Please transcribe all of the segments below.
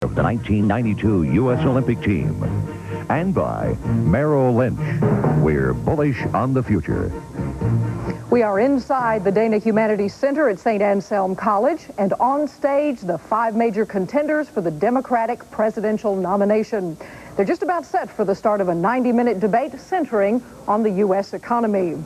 of the 1992 U.S. Olympic team. And by Merrill Lynch. We're bullish on the future. We are inside the Dana Humanities Center at St. Anselm College, and on stage, the 5 major contenders for the Democratic presidential nomination. They're just about set for the start of a 90-minute debate centering on the U.S. economy.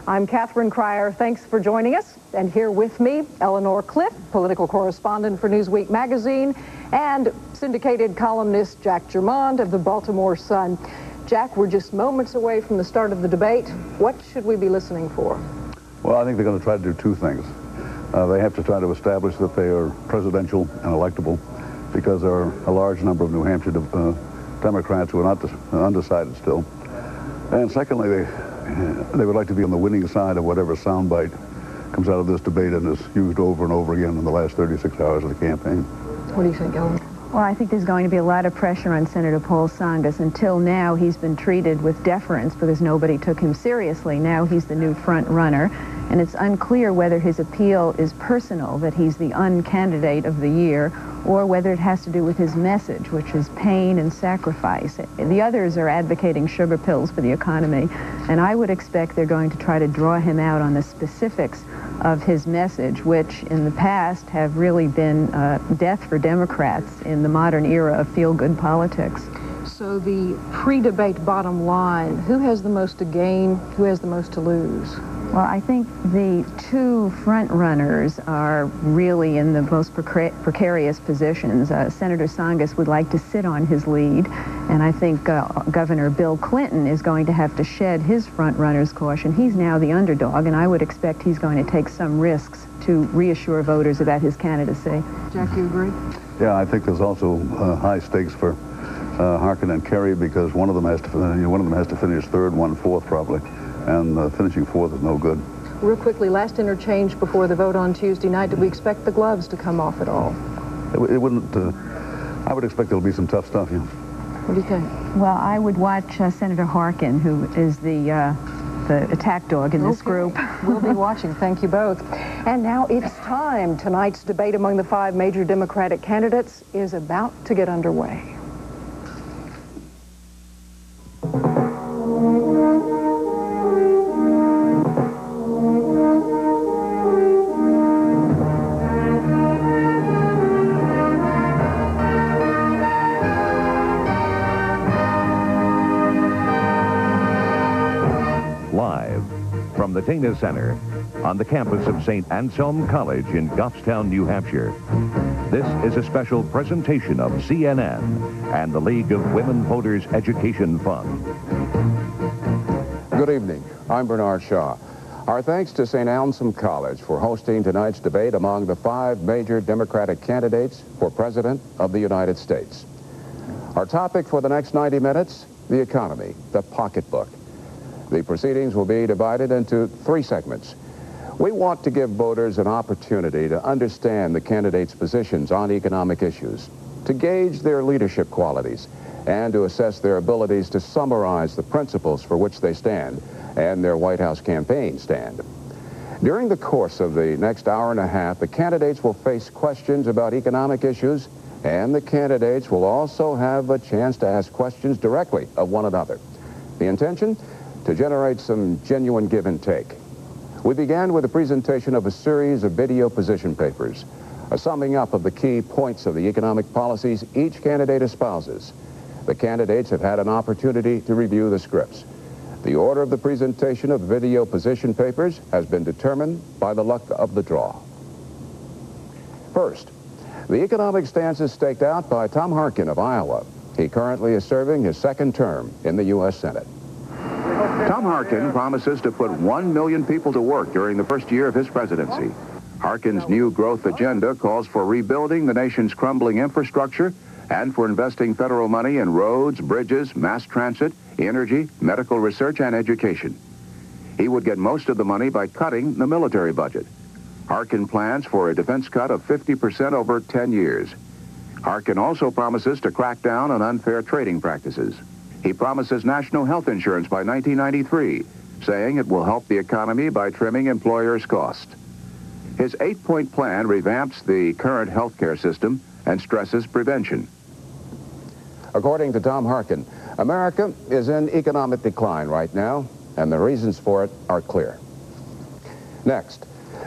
I'm Catherine Crier. Thanks for joining us. And here with me, Eleanor Cliff, political correspondent for Newsweek magazine, and syndicated columnist Jack Germond of the Baltimore Sun. Jack, we're just moments away from the start of the debate. What should we be listening for? Well, I think they're going to try to do 2 things. They have to try to establish that they are presidential and electable, because there are a large number of New Hampshire Democrats who are not undecided still. And secondly, they would like to be on the winning side of whatever soundbite comes out of this debate and is used over and over again in the last 36 hours of the campaign. What do you think, Ellen? Well, I think there's going to be a lot of pressure on Senator Paul Tsongas. Until now, he's been treated with deference because nobody took him seriously. Now he's the new front runner, and it's unclear whether his appeal is personal, that he's the uncandidate of the year, or whether it has to do with his message, which is pain and sacrifice. The others are advocating sugar pills for the economy, and I would expect they're going to try to draw him out on the specifics of his message, which in the past have really been death for Democrats in the modern era of feel-good politics. So the pre-debate bottom line, who has the most to gain, who has the most to lose? Well, I think the 2 front runners are really in the most precarious positions. Senator Tsongas would like to sit on his lead, and I think Governor Bill Clinton is going to have to shed his front runner's caution. He's now the underdog, and I would expect he's going to take some risks to reassure voters about his candidacy. Jack, you agree? Yeah, I think there's also high stakes for Harkin and Kerrey, because one of them has to finish 3rd, 1 4th probably. And finishing 4th is no good. Real quickly, last interchange before the vote on Tuesday night, do we expect the gloves to come off at all? It wouldn't. I would expect there'll be some tough stuff, yeah. What do you think? Well, I would watch Senator Harkin, who is the attack dog in this group. We'll be watching. Thank you both. And now it's time. Tonight's debate among the 5 major Democratic candidates is about to get underway. From the Dana Center on the campus of St. Anselm College in Goffstown, New Hampshire. This is a special presentation of CNN and the League of Women Voters Education Fund. Good evening. I'm Bernard Shaw. Our thanks to St. Anselm College for hosting tonight's debate among the 5 major Democratic candidates for President of the United States. Our topic for the next 90 minutes, the economy, the pocketbook. The proceedings will be divided into 3 segments. We want to give voters an opportunity to understand the candidates' positions on economic issues, to gauge their leadership qualities, and to assess their abilities to summarize the principles for which they stand and their White House campaign stand. During the course of the next hour and a half, the candidates will face questions about economic issues, and the candidates will also have a chance to ask questions directly of one another. The intention? To generate some genuine give and take. We began with a presentation of a series of video position papers, a summing up of the key points of the economic policies each candidate espouses. The candidates have had an opportunity to review the scripts. The order of the presentation of video position papers has been determined by the luck of the draw. First, the economic stance is staked out by Tom Harkin of Iowa. He currently is serving his 2nd term in the U.S. Senate. Tom Harkin promises to put 1 million people to work during the first year of his presidency. Harkin's new growth agenda calls for rebuilding the nation's crumbling infrastructure and for investing federal money in roads, bridges, mass transit, energy, medical research, and education. He would get most of the money by cutting the military budget. Harkin plans for a defense cut of 50% over 10 years. Harkin also promises to crack down on unfair trading practices. He promises national health insurance by 1993, saying it will help the economy by trimming employers' costs. His 8-point plan revamps the current health care system and stresses prevention. According to Tom Harkin, America is in economic decline right now, and the reasons for it are clear. Next,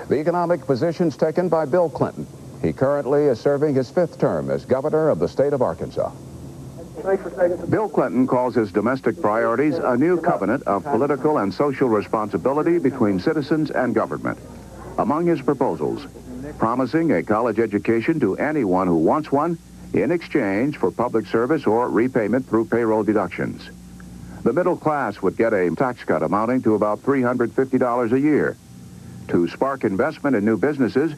the economic positions taken by Bill Clinton. He currently is serving his 5th term as governor of the state of Arkansas. Bill Clinton calls his domestic priorities a new covenant of political and social responsibility between citizens and government. Among his proposals, promising a college education to anyone who wants one in exchange for public service or repayment through payroll deductions. The middle class would get a tax cut amounting to about $350 a year. To spark investment in new businesses,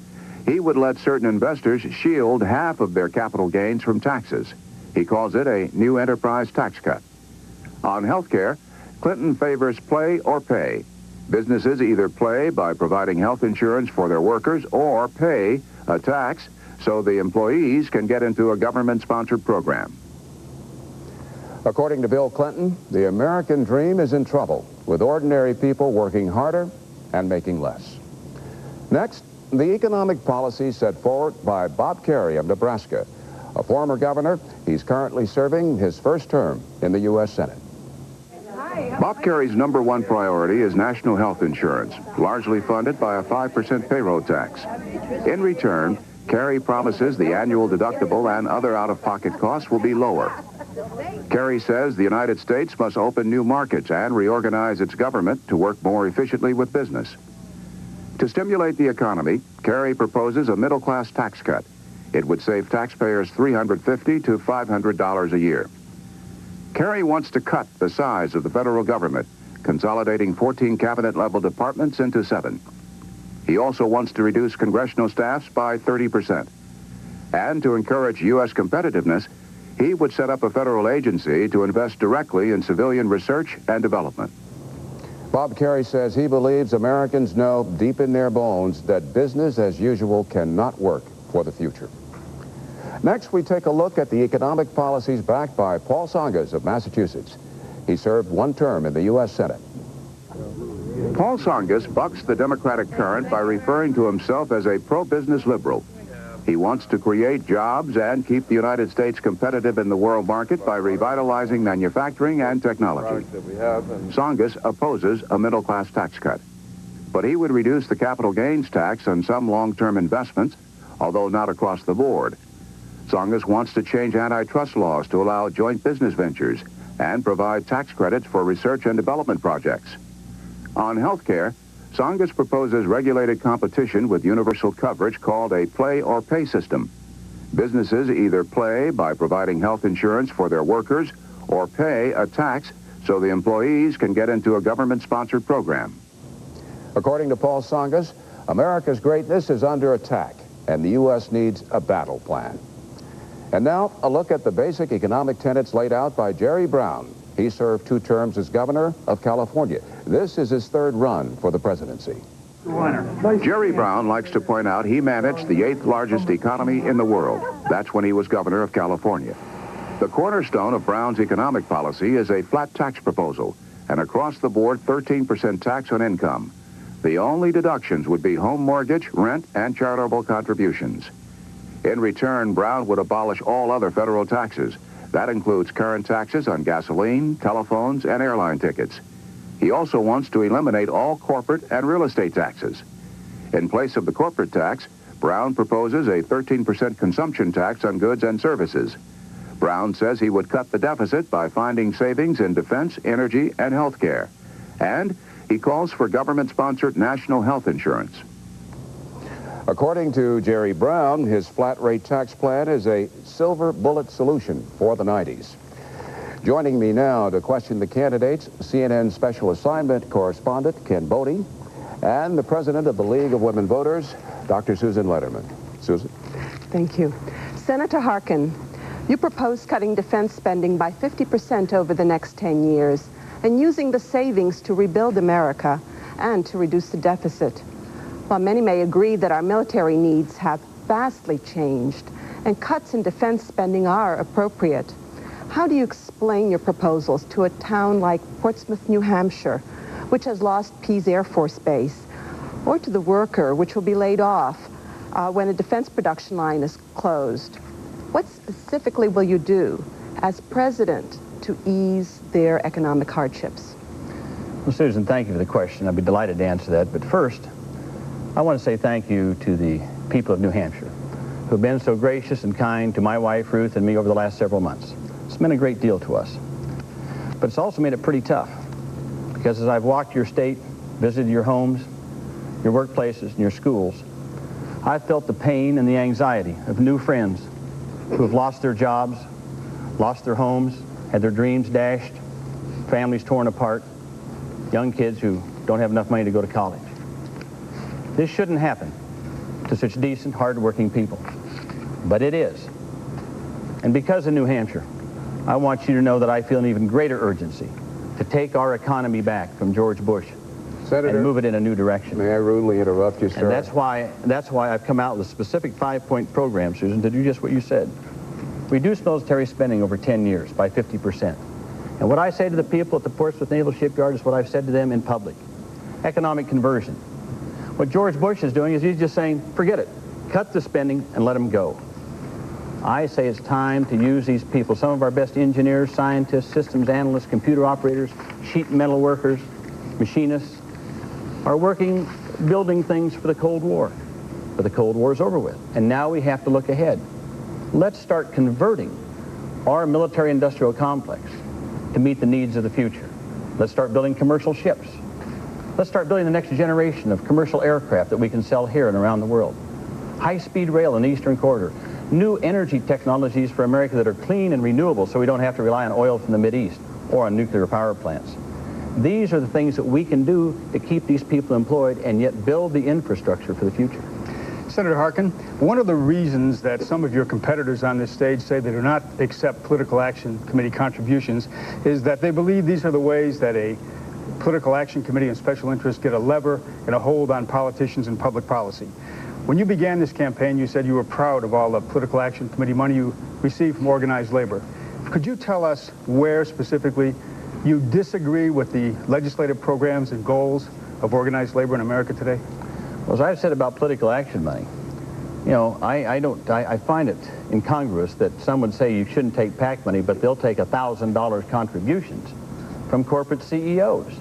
he would let certain investors shield half of their capital gains from taxes. He calls it a new enterprise tax cut. On health care, Clinton favors play or pay. Businesses either play by providing health insurance for their workers or pay a tax so the employees can get into a government-sponsored program. According to Bill Clinton, the American dream is in trouble, with ordinary people working harder and making less. Next, the economic policy set forward by Bob Kerrey of Nebraska. A former governor, he's currently serving his 1st term in the U.S. Senate. Bob Kerrey's #1 priority is national health insurance, largely funded by a 5% payroll tax. In return, Kerrey promises the annual deductible and other out-of-pocket costs will be lower. Kerrey says the United States must open new markets and reorganize its government to work more efficiently with business. To stimulate the economy, Kerrey proposes a middle-class tax cut. It would save taxpayers $350 to $500 a year. Kerrey wants to cut the size of the federal government, consolidating 14 cabinet-level departments into 7. He also wants to reduce congressional staffs by 30%. And to encourage U.S. competitiveness, he would set up a federal agency to invest directly in civilian research and development. Bob Kerrey says he believes Americans know deep in their bones that business as usual cannot work for the future. Next, we take a look at the economic policies backed by Paul Tsongas of Massachusetts. He served 1 term in the U.S. Senate. Paul Tsongas bucks the Democratic current by referring to himself as a pro-business liberal. He wants to create jobs and keep the United States competitive in the world market by revitalizing manufacturing and technology. Tsongas opposes a middle-class tax cut, but he would reduce the capital gains tax on some long-term investments, although not across the board. Tsongas wants to change antitrust laws to allow joint business ventures and provide tax credits for research and development projects. On health care, Tsongas proposes regulated competition with universal coverage called a play or pay system. Businesses either play by providing health insurance for their workers or pay a tax so the employees can get into a government-sponsored program. According to Paul Tsongas, America's greatness is under attack, and the U.S. needs a battle plan. And now, a look at the basic economic tenets laid out by Jerry Brown. He served 2 terms as governor of California. This is his 3rd run for the presidency. Jerry Brown likes to point out he managed the 8th largest economy in the world. That's when he was governor of California. The cornerstone of Brown's economic policy is a flat tax proposal, an across-the-board 13% tax on income. The only deductions would be home mortgage, rent, and charitable contributions. In return, Brown would abolish all other federal taxes. That includes current taxes on gasoline, telephones, and airline tickets. He also wants to eliminate all corporate and real estate taxes. In place of the corporate tax, Brown proposes a 13% consumption tax on goods and services. Brown says he would cut the deficit by finding savings in defense, energy, and health care. And he calls for government-sponsored national health insurance. According to Jerry Brown, his flat-rate tax plan is a silver bullet solution for the 90s. Joining me now to question the candidates, CNN Special Assignment Correspondent Ken Bodie and the President of the League of Women Voters, Dr. Susan Lederman. Susan? Thank you. Senator Harkin, you propose cutting defense spending by 50% over the next 10 years and using the savings to rebuild America and to reduce the deficit. While many may agree that our military needs have vastly changed and cuts in defense spending are appropriate, how do you explain your proposals to a town like Portsmouth, New Hampshire, which has lost Pease Air Force Base, or to the worker which will be laid off when a defense production line is closed? What specifically will you do as president to ease their economic hardships? Well, Susan, thank you for the question. I'd be delighted to answer that. But first, I want to say thank you to the people of New Hampshire who have been so gracious and kind to my wife, Ruth, and me over the last several months. It's meant a great deal to us. But it's also made it pretty tough, because as I've walked your state, visited your homes, your workplaces, and your schools, I've felt the pain and the anxiety of new friends who have lost their jobs, lost their homes, had their dreams dashed, families torn apart, young kids who don't have enough money to go to college. This shouldn't happen to such decent, hard-working people, but it is. And because of New Hampshire, I want you to know that I feel an even greater urgency to take our economy back from George Bush Senator, and move it in a new direction. May I rudely interrupt you, sir? And that's why I've come out with a specific 5-point program, Susan, to do just what you said. Reduce military spending over 10 years by 50%. And what I say to the people at the Portsmouth Naval Shipyard is what I've said to them in public. Economic conversion. What George Bush is doing is he's just saying, forget it. Cut the spending and let them go. I say it's time to use these people. Some of our best engineers, scientists, systems analysts, computer operators, sheet and metal workers, machinists, are working, building things for the Cold War. But the Cold War is over with. And now we have to look ahead. Let's start converting our military-industrial complex to meet the needs of the future. Let's start building commercial ships. Let's start building the next generation of commercial aircraft that we can sell here and around the world. High-speed rail in the Eastern Corridor. New energy technologies for America that are clean and renewable so we don't have to rely on oil from the Mideast or on nuclear power plants. These are the things that we can do to keep these people employed and yet build the infrastructure for the future. Senator Harkin, one of the reasons that some of your competitors on this stage say they do not accept political action committee contributions is that they believe these are the ways that a political action committee and special interests get a lever and a hold on politicians and public policy. When you began this campaign, you said you were proud of all the political action committee money you received from organized labor. Could you tell us where specifically you disagree with the legislative programs and goals of organized labor in America today? Well, as I've said about political action money, you know, I find it incongruous that some would say you shouldn't take PAC money, but they'll take $1,000 contributions from corporate CEOs.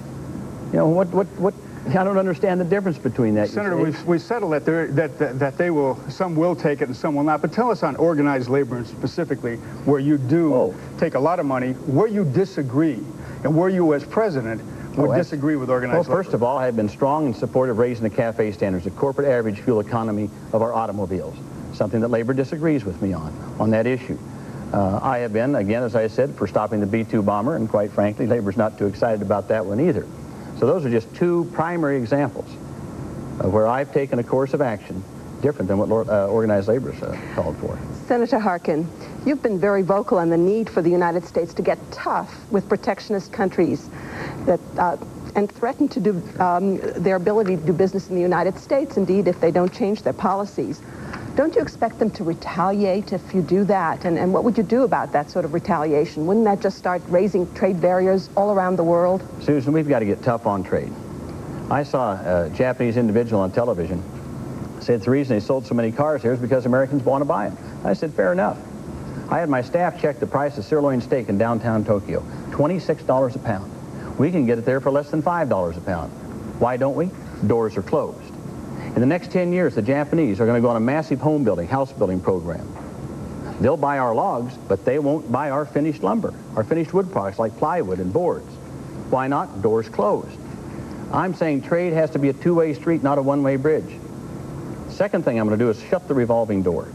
You know, I don't understand the difference between that. Senator, we settled that some will take it and some will not. But tell us on organized labor specifically, where you do take a lot of money, where you disagree, and where you as president would disagree with organized labor. Well, first of all, I have been strong in support of raising the CAFE standards, the corporate average fuel economy of our automobiles, something that labor disagrees with me on that issue. I have been, again, as I said, for stopping the B-2 bomber, and quite frankly, labor's not too excited about that one either. So those are just two primary examples of where I've taken a course of action different than what organized labor called for. Senator Harkin, you've been very vocal on the need for the United States to get tough with protectionist countries that and threaten to do their ability to do business in the United States, indeed, if they don't change their policies. Don't you expect them to retaliate if you do that? And what would you do about that sort of retaliation? Wouldn't that just start raising trade barriers all around the world? Susan, we've got to get tough on trade. I saw a Japanese individual on television said the reason they sold so many cars here is because Americans want to buy them. I said, fair enough. I had my staff check the price of sirloin steak in downtown Tokyo, $26 a pound. We can get it there for less than $5 a pound. Why don't we? Doors are closed. In the next 10 years, the Japanese are going to go on a massive home building, house building program. They'll buy our logs, but they won't buy our finished lumber, our finished wood products like plywood and boards. Why not? Doors closed. I'm saying trade has to be a two-way street, not a one-way bridge. Second thing I'm going to do is shut the revolving door.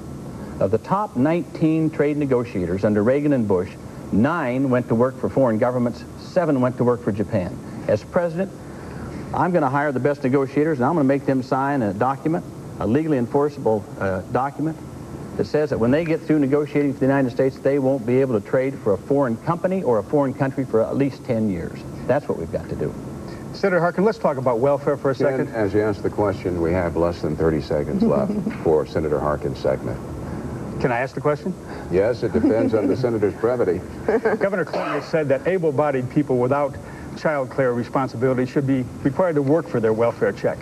Of the top 19 trade negotiators under Reagan and Bush, 9 went to work for foreign governments, 7 went to work for Japan. As president, I'm going to hire the best negotiators, and I'm going to make them sign a document, a legally enforceable document, that says that when they get through negotiating for the United States, they won't be able to trade for a foreign company or a foreign country for at least 10 years. That's what we've got to do. Senator Harkin, let's talk about welfare for a second. As you answer the question, we have less than 30 seconds left for Senator Harkin's segment. Can I ask the question? Yes, it depends on the senator's brevity. Governor Clinton has said that able-bodied people without child care responsibility should be required to work for their welfare check.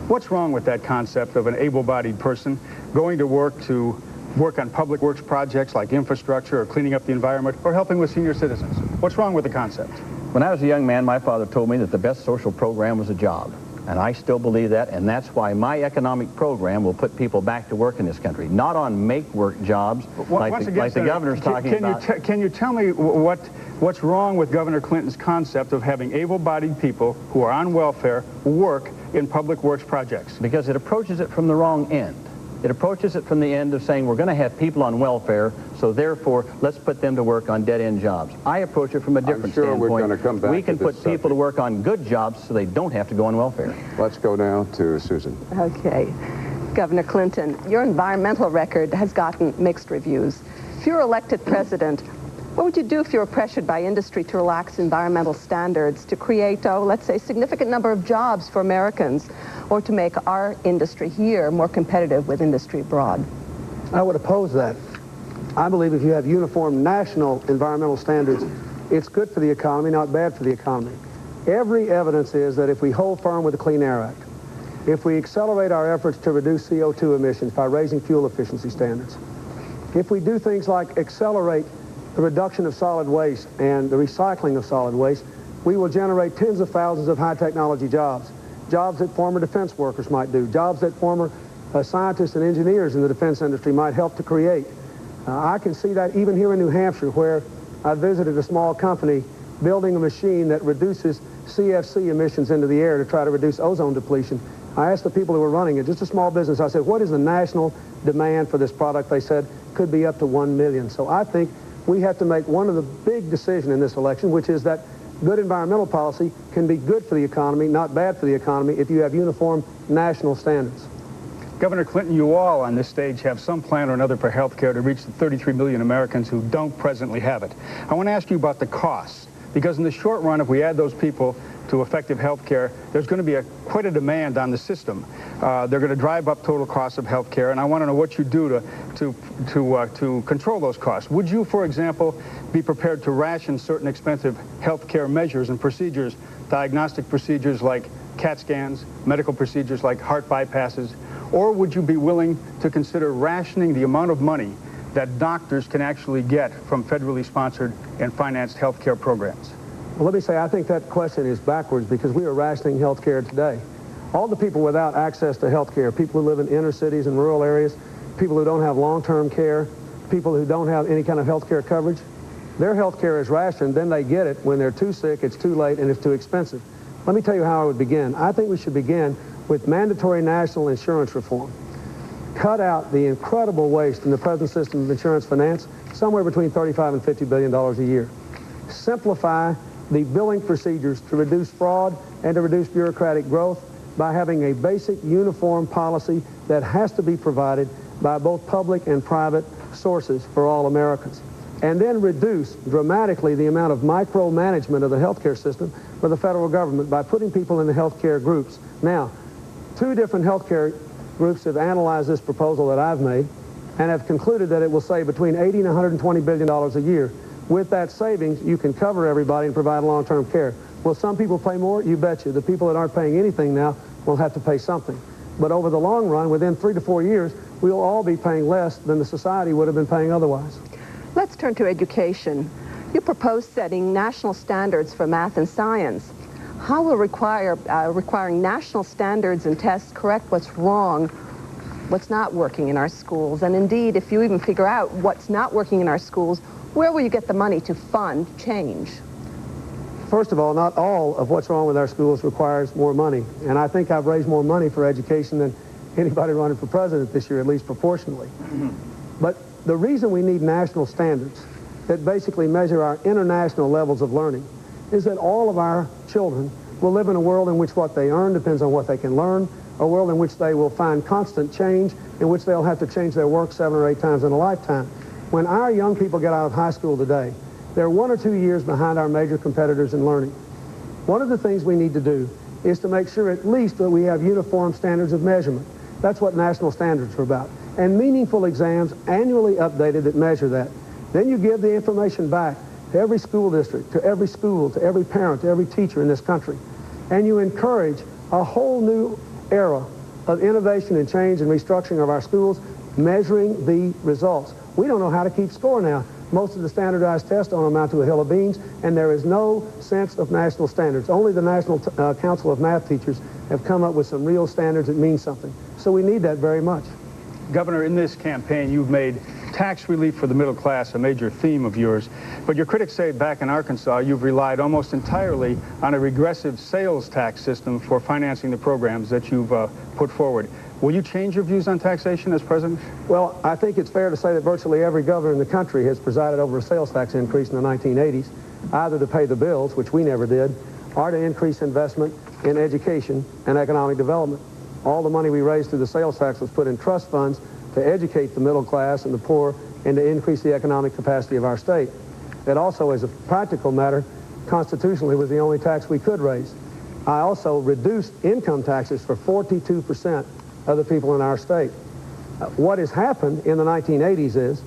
What's wrong with that concept of an able-bodied person going to work to work on public works projects like infrastructure or cleaning up the environment or helping with senior citizens. What's wrong with the concept? When I was a young man, my father told me that the best social program was a job. And I still believe that, and that's why my economic program will put people back to work in this country, not on make-work jobs like the governor's talking about. Can you tell me what's wrong with Governor Clinton's concept of having able-bodied people who are on welfare work in public works projects? Because it approaches it from the wrong end. It approaches it from the end of saying we're going to have people on welfare, so therefore let's put them to work on dead-end jobs. I approach it from a different standpoint. We're going to come back we can to put this people to work on good jobs so they don't have to go on welfare. Let's go now to Susan. Okay. Governor Clinton, your environmental record has gotten mixed reviews. If you're elected president, what would you do if you were pressured by industry to relax environmental standards to create, let's say, a significant number of jobs for Americans, or to make our industry here more competitive with industry abroad? I would oppose that. I believe if you have uniform national environmental standards, it's good for the economy, not bad for the economy. Every evidence is that if we hold firm with the Clean Air Act, if we accelerate our efforts to reduce CO2 emissions by raising fuel efficiency standards, if we do things like accelerate the reduction of solid waste and the recycling of solid waste, we will generate tens of thousands of high-technology jobs, jobs that former defense workers might do, jobs that former scientists and engineers in the defense industry might help to create. I can see that even here in New Hampshire, where I visited a small company building a machine that reduces CFC emissions into the air to try to reduce ozone depletion. I asked the people who were running it, just a small business, I said, what is the national demand for this product? They said, could be up to 1 million. So I think we have to make one of the big decisions in this election, which is that good environmental policy can be good for the economy, not bad for the economy, if you have uniform national standards. Governor Clinton, you all on this stage have some plan or another for health care to reach the 33 million Americans who don't presently have it. I want to ask you about the costs, because in the short run, if we add those people to effective health care, there's going to be quite a demand on the system. They're going to drive up total costs of health care, and I want to know what you do to control those costs. Would you, for example, be prepared to ration certain expensive health care measures and procedures, diagnostic procedures like CAT scans, medical procedures like heart bypasses, or would you be willing to consider rationing the amount of money that doctors can actually get from federally sponsored and financed health care programs? Well, let me say, I think that question is backwards, because we are rationing health care today. All the people without access to health care, people who live in inner cities and rural areas, people who don't have long-term care, people who don't have any kind of health care coverage, their health care is rationed, then they get it when they're too sick, it's too late, and it's too expensive. Let me tell you how I would begin. I think we should begin with mandatory national insurance reform. Cut out the incredible waste in the present system of insurance finance, somewhere between $35 and $50 billion a year. Simplify the billing procedures to reduce fraud and to reduce bureaucratic growth by having a basic uniform policy that has to be provided by both public and private sources for all Americans. And then reduce dramatically the amount of micromanagement of the healthcare system for the federal government by putting people in the healthcare groups. Now, 2 different healthcare groups have analyzed this proposal that I've made and have concluded that it will save between $80 and $120 billion a year. With that savings, you can cover everybody and provide long-term care. Will some people pay more? You betcha. The people that aren't paying anything now will have to pay something. But over the long run, within 3 to 4 years, we'll all be paying less than the society would have been paying otherwise. Let's turn to education. You propose setting national standards for math and science. How will requiring national standards and tests correct what's wrong, what's not working in our schools? And indeed, if you even figure out what's not working in our schools, where will you get the money to fund change? First of all, not all of what's wrong with our schools requires more money. And I think I've raised more money for education than anybody running for president this year, at least proportionally. But the reason we need national standards that basically measure our international levels of learning is that all of our children will live in a world in which what they earn depends on what they can learn, a world in which they will find constant change, in which they'll have to change their work 7 or 8 times in a lifetime. When our young people get out of high school today, they're 1 or 2 years behind our major competitors in learning. One of the things we need to do is to make sure at least that we have uniform standards of measurement. That's what national standards are about. And meaningful exams annually updated that measure that. Then you give the information back to every school district, to every school, to every parent, to every teacher in this country. And you encourage a whole new era of innovation and change and restructuring of our schools measuring the results. We don't know how to keep score now. Most of the standardized tests don't amount to a hill of beans, and there is no sense of national standards. Only the National Council of Math Teachers have come up with some real standards that mean something. So we need that very much. Governor, in this campaign, you've made tax relief for the middle class a major theme of yours. But your critics say back in Arkansas, you've relied almost entirely on a regressive sales tax system for financing the programs that you've put forward. Will you change your views on taxation as president? Well, I think it's fair to say that virtually every governor in the country has presided over a sales tax increase in the 1980s, either to pay the bills, which we never did, or to increase investment in education and economic development. All the money we raised through the sales tax was put in trust funds to educate the middle class and the poor and to increase the economic capacity of our state. It also, as a practical matter, constitutionally was the only tax we could raise. I also reduced income taxes for 42% of the people in our state. What has happened in the 1980s is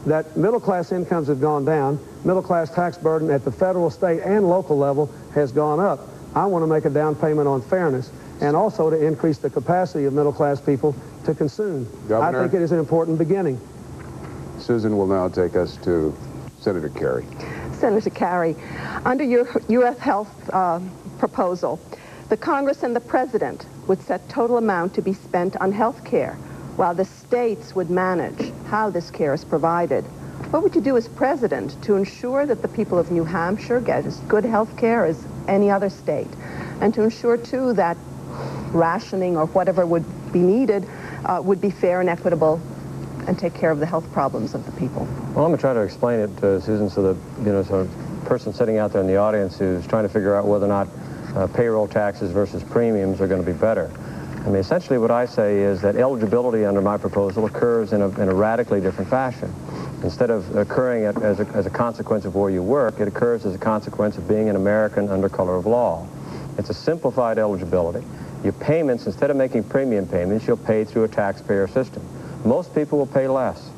that middle-class incomes have gone down, middle-class tax burden at the federal, state, and local level has gone up. I want to make a down payment on fairness and also to increase the capacity of middle-class people to consume. Governor, I think it is an important beginning. Susan will now take us to Senator Kerrey. Senator Kerrey, under your U.S. health proposal, the Congress and the President would set total amount to be spent on health care, while the states would manage how this care is provided. What would you do as President to ensure that the people of New Hampshire get as good health care as any other state, and to ensure, too, that rationing or whatever would be needed would be fair and equitable and take care of the health problems of the people? Well, I'm going to try to explain it to Susan so that, so a person sitting out there in the audience who's trying to figure out whether or not payroll taxes versus premiums are going to be better. I mean, essentially what I say is that eligibility under my proposal occurs in a radically different fashion. Instead of occurring as a consequence of where you work, it occurs as a consequence of being an American under color of law. It's a simplified eligibility. Your payments, instead of making premium payments, you'll pay through a taxpayer system. Most people will pay less.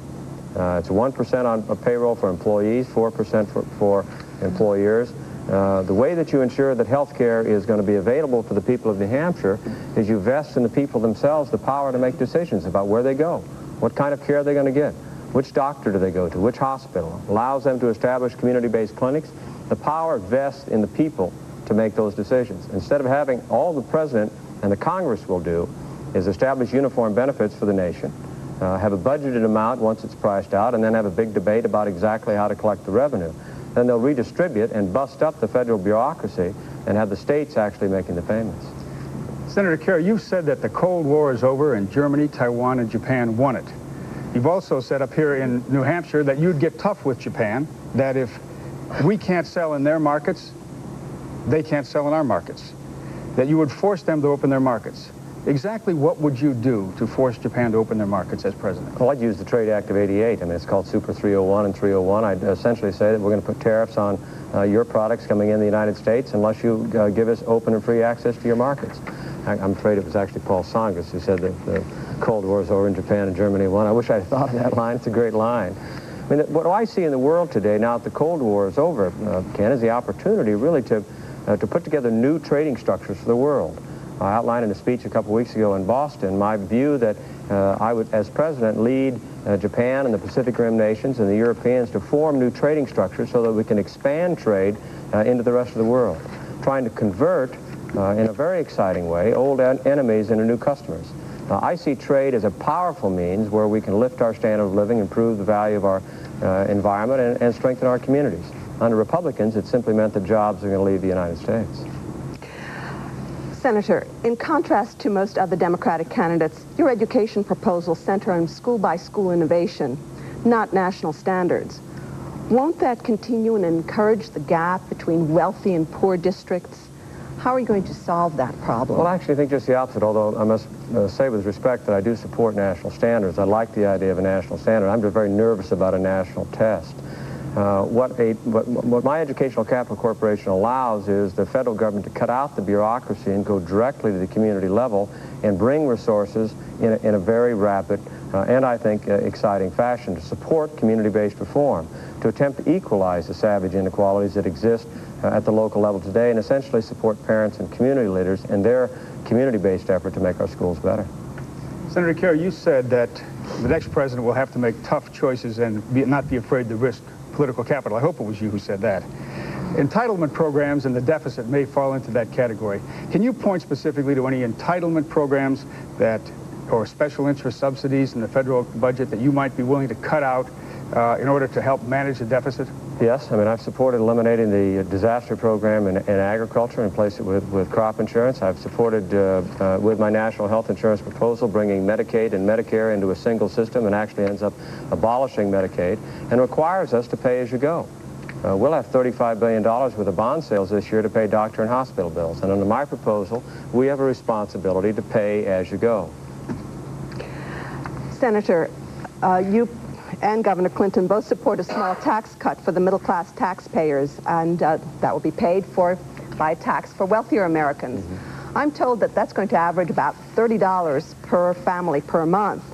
It's 1% on a payroll for employees, 4% for employers. The way that you ensure that health care is going to be available for the people of New Hampshire is you vest in the people themselves the power to make decisions about where they go, what kind of care they're going to get, which doctor do they go to, which hospital. Allows them to establish community-based clinics. The power vests in the people to make those decisions. Instead of having all the President and the Congress will do is establish uniform benefits for the nation, have a budgeted amount once it's priced out, and then have a big debate about exactly how to collect the revenue. Then they'll redistribute and bust up the federal bureaucracy and have the states actually making the payments. Senator Kerrey, you've said that the Cold War is over and Germany, Taiwan, and Japan won it. You've also said up here in New Hampshire that you'd get tough with Japan, that if we can't sell in their markets, they can't sell in our markets, that you would force them to open their markets. Exactly what would you do to force Japan to open their markets as president? Well, I'd use the Trade Act of '88. I mean, it's called Super 301 and 301. I'd essentially say that we're going to put tariffs on your products coming in the United States unless you give us open and free access to your markets. I'm afraid it was actually Paul Tsongas who said that the Cold War is over in Japan and Germany won. I wish I had thought of that line. It's a great line. I mean, what I see in the world today, now that the Cold War is over, Ken, is the opportunity really to put together new trading structures for the world. I outlined in a speech a couple weeks ago in Boston my view that I would, as president, lead Japan and the Pacific Rim nations and the Europeans to form new trading structures so that we can expand trade into the rest of the world, trying to convert, in a very exciting way, old enemies into new customers. I see trade as a powerful means where we can lift our standard of living, improve the value of our environment, and strengthen our communities. Under Republicans, it simply meant that jobs are going to leave the United States. Senator, in contrast to most other Democratic candidates, your education proposals center on school-by-school innovation, not national standards. Won't that continue and encourage the gap between wealthy and poor districts? How are you going to solve that problem? Well, I actually think just the opposite, although I must say with respect that I do support national standards. I like the idea of a national standard. I'm just very nervous about a national test. What my Educational Capital Corporation allows is the federal government to cut out the bureaucracy and go directly to the community level and bring resources in a very rapid and, I think, exciting fashion to support community-based reform, to attempt to equalize the savage inequalities that exist at the local level today and essentially support parents and community leaders in their community-based effort to make our schools better. Senator Kerrey, you said that the next president will have to make tough choices and not be afraid to risk political capital. I hope it was you who said that. Entitlement programs and the deficit may fall into that category. Can you point specifically to any entitlement programs or special interest subsidies in the federal budget that you might be willing to cut out in order to help manage the deficit? Yes, I mean, I've supported eliminating the disaster program in agriculture and replaced it with crop insurance. I've supported, with my national health insurance proposal, bringing Medicaid and Medicare into a single system and actually ends up abolishing Medicaid and requires us to pay as you go. We'll have $35 billion worth of bond sales this year to pay doctor and hospital bills. And under my proposal, we have a responsibility to pay as you go. Senator, you and Governor Clinton both support a small tax cut for the middle-class taxpayers, and that will be paid for by a tax for wealthier Americans. Mm-hmm. I'm told that that's going to average about $30 per family per month.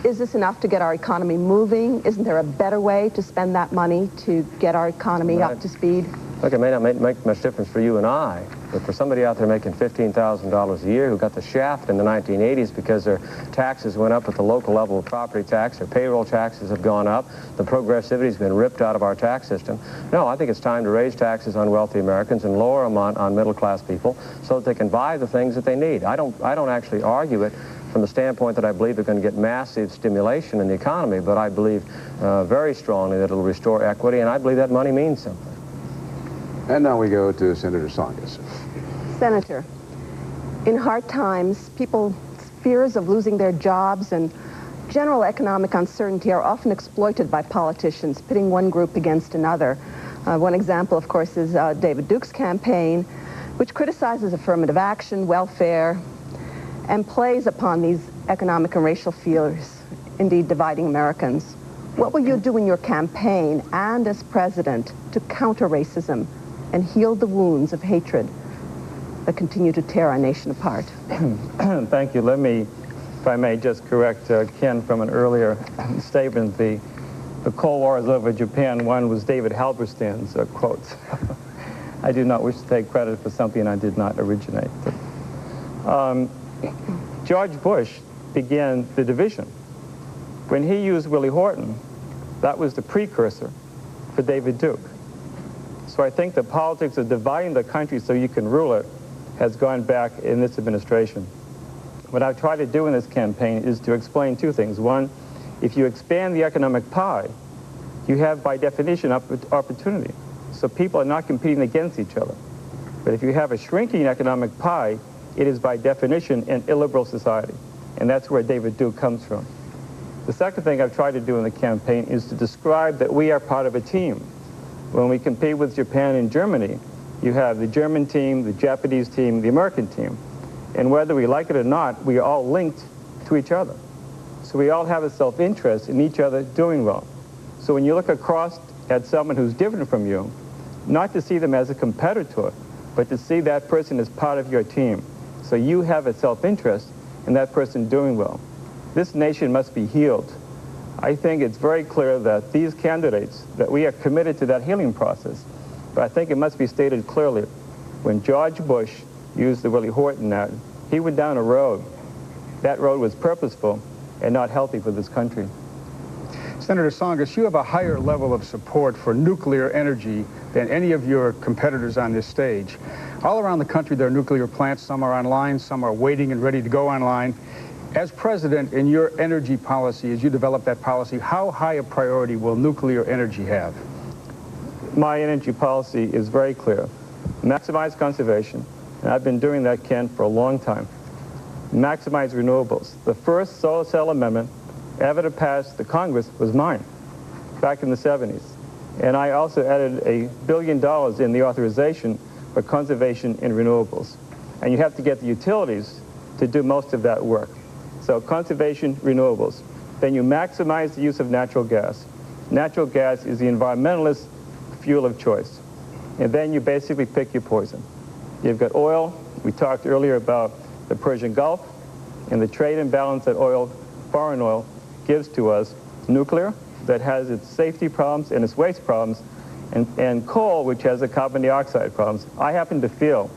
Is this enough to get our economy moving? Isn't there a better way to spend that money to get our economy up to speed? Look, it may not make much difference for you and I, but for somebody out there making $15,000 a year who got the shaft in the 1980s because their taxes went up at the local level of property tax, their payroll taxes have gone up, the progressivity's been ripped out of our tax system. No, I think it's time to raise taxes on wealthy Americans and lower them on middle-class people so that they can buy the things that they need. I don't actually argue it from the standpoint that I believe they're going to get massive stimulation in the economy, but I believe very strongly that it'll restore equity, and I believe that money means something. And now we go to Senator Tsongas. Senator, in hard times, people's fears of losing their jobs and general economic uncertainty are often exploited by politicians, pitting one group against another. One example, of course, is David Duke's campaign, which criticizes affirmative action, welfare, and plays upon these economic and racial fears, indeed dividing Americans. What will you do in your campaign and as president to counter racism and heal the wounds of hatred that continue to tear our nation apart? Thank you. Let me, if I may, just correct Ken from an earlier statement. The Cold War is over, Japan won was David Halberstam's quotes. I do not wish to take credit for something I did not originate. George Bush began the division. When he used Willie Horton, that was the precursor for David Duke. So I think the politics of dividing the country so you can rule it has gone back in this administration. What I've tried to do in this campaign is to explain two things. One, if you expand the economic pie, you have by definition opportunity. So people are not competing against each other. But if you have a shrinking economic pie, it is by definition an illiberal society. And that's where David Duke comes from. The second thing I've tried to do in the campaign is to describe that we are part of a team. When we compete with Japan and Germany, you have the German team, the Japanese team, the American team. And whether we like it or not, we are all linked to each other. So we all have a self-interest in each other doing well. So when you look across at someone who's different from you, not to see them as a competitor, but to see that person as part of your team. So you have a self-interest in that person doing well. This nation must be healed. I think it's very clear that these candidates, that we are committed to that healing process. But I think it must be stated clearly, when George Bush used the Willie Horton ad, he went down a road. That road was purposeful and not healthy for this country. Senator Tsongas, you have a higher level of support for nuclear energy than any of your competitors on this stage. All around the country, there are nuclear plants. Some are online, some are waiting and ready to go online. As president, in your energy policy, as you develop that policy, how high a priority will nuclear energy have? My energy policy is very clear. Maximize conservation, and I've been doing that, Ken, for a long time. Maximize renewables. The first solar cell amendment ever to pass the Congress was mine, back in the 70s. And I also added $1 billion in the authorization for conservation in renewables. And you have to get the utilities to do most of that work. So conservation, renewables. Then you maximize the use of natural gas. Natural gas is the environmentalist fuel of choice. And then you basically pick your poison. You've got oil. We talked earlier about the Persian Gulf and the trade imbalance that oil, foreign oil, gives to us. Nuclear, that has its safety problems and its waste problems, and coal, which has the carbon dioxide problems. I happen to feel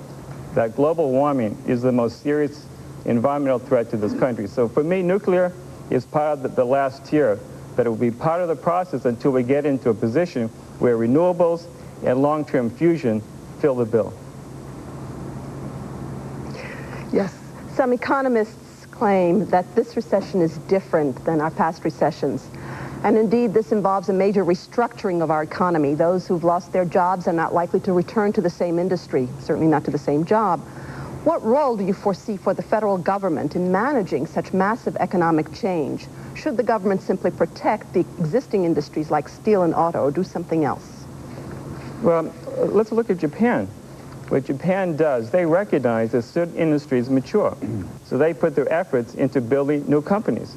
that global warming is the most serious environmental threat to this country. So for me, nuclear is part of the last tier, but it will be part of the process until we get into a position where renewables and long-term fusion fill the bill. Yes. Some economists claim that this recession is different than our past recessions. And indeed, this involves a major restructuring of our economy. Those who've lost their jobs are not likely to return to the same industry, certainly not to the same job. What role do you foresee for the federal government in managing such massive economic change? Should the government simply protect the existing industries like steel and auto, or do something else? Well, let's look at Japan. What Japan does, they recognize that certain industries mature. So they put their efforts into building new companies.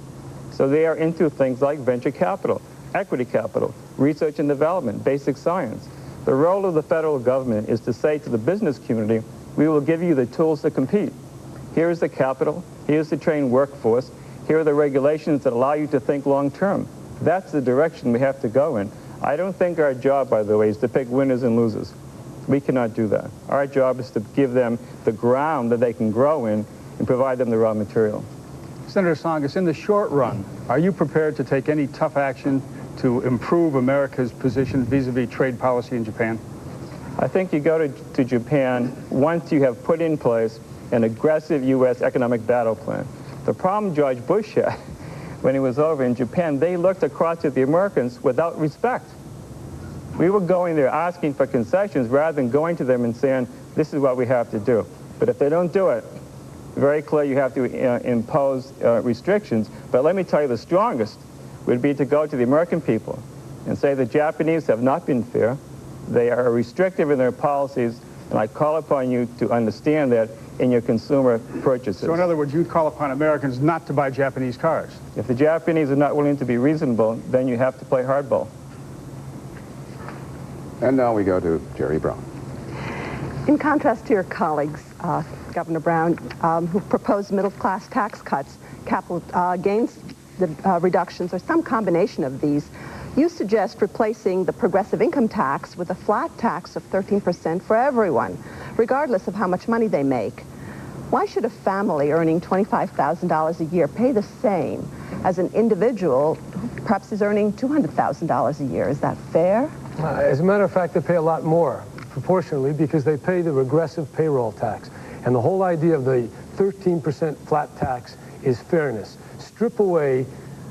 So they are into things like venture capital, equity capital, research and development, basic science. The role of the federal government is to say to the business community, we will give you the tools to compete. Here is the capital, here's the trained workforce, here are the regulations that allow you to think long term. That's the direction we have to go in. I don't think our job, by the way, is to pick winners and losers. We cannot do that. Our job is to give them the ground that they can grow in and provide them the raw material. Senator Tsongas, in the short run, are you prepared to take any tough action to improve America's position vis-a-vis trade policy in Japan? I think you go to Japan once you have put in place an aggressive U.S. economic battle plan. The problem George Bush had when he was over in Japan, they looked across at the Americans without respect. We were going there asking for concessions rather than going to them and saying, this is what we have to do. But if they don't do it, very clear you have to impose restrictions. But let me tell you, the strongest would be to go to the American people and say the Japanese have not been fair. They are restrictive in their policies, and I call upon you to understand that in your consumer purchases. So in other words, you'd call upon Americans not to buy Japanese cars? If the Japanese are not willing to be reasonable, then you have to play hardball. And now we go to Jerry Brown. In contrast to your colleagues, Governor Brown, who proposed middle-class tax cuts, capital gains reductions, or some combination of these, you suggest replacing the progressive income tax with a flat tax of 13% for everyone, regardless of how much money they make. Why should a family earning $25,000 a year pay the same as an individual who perhaps is earning $200,000 a year? Is that fair? As a matter of fact, they pay a lot more proportionally because they pay the regressive payroll tax. And the whole idea of the 13% flat tax is fairness. Strip away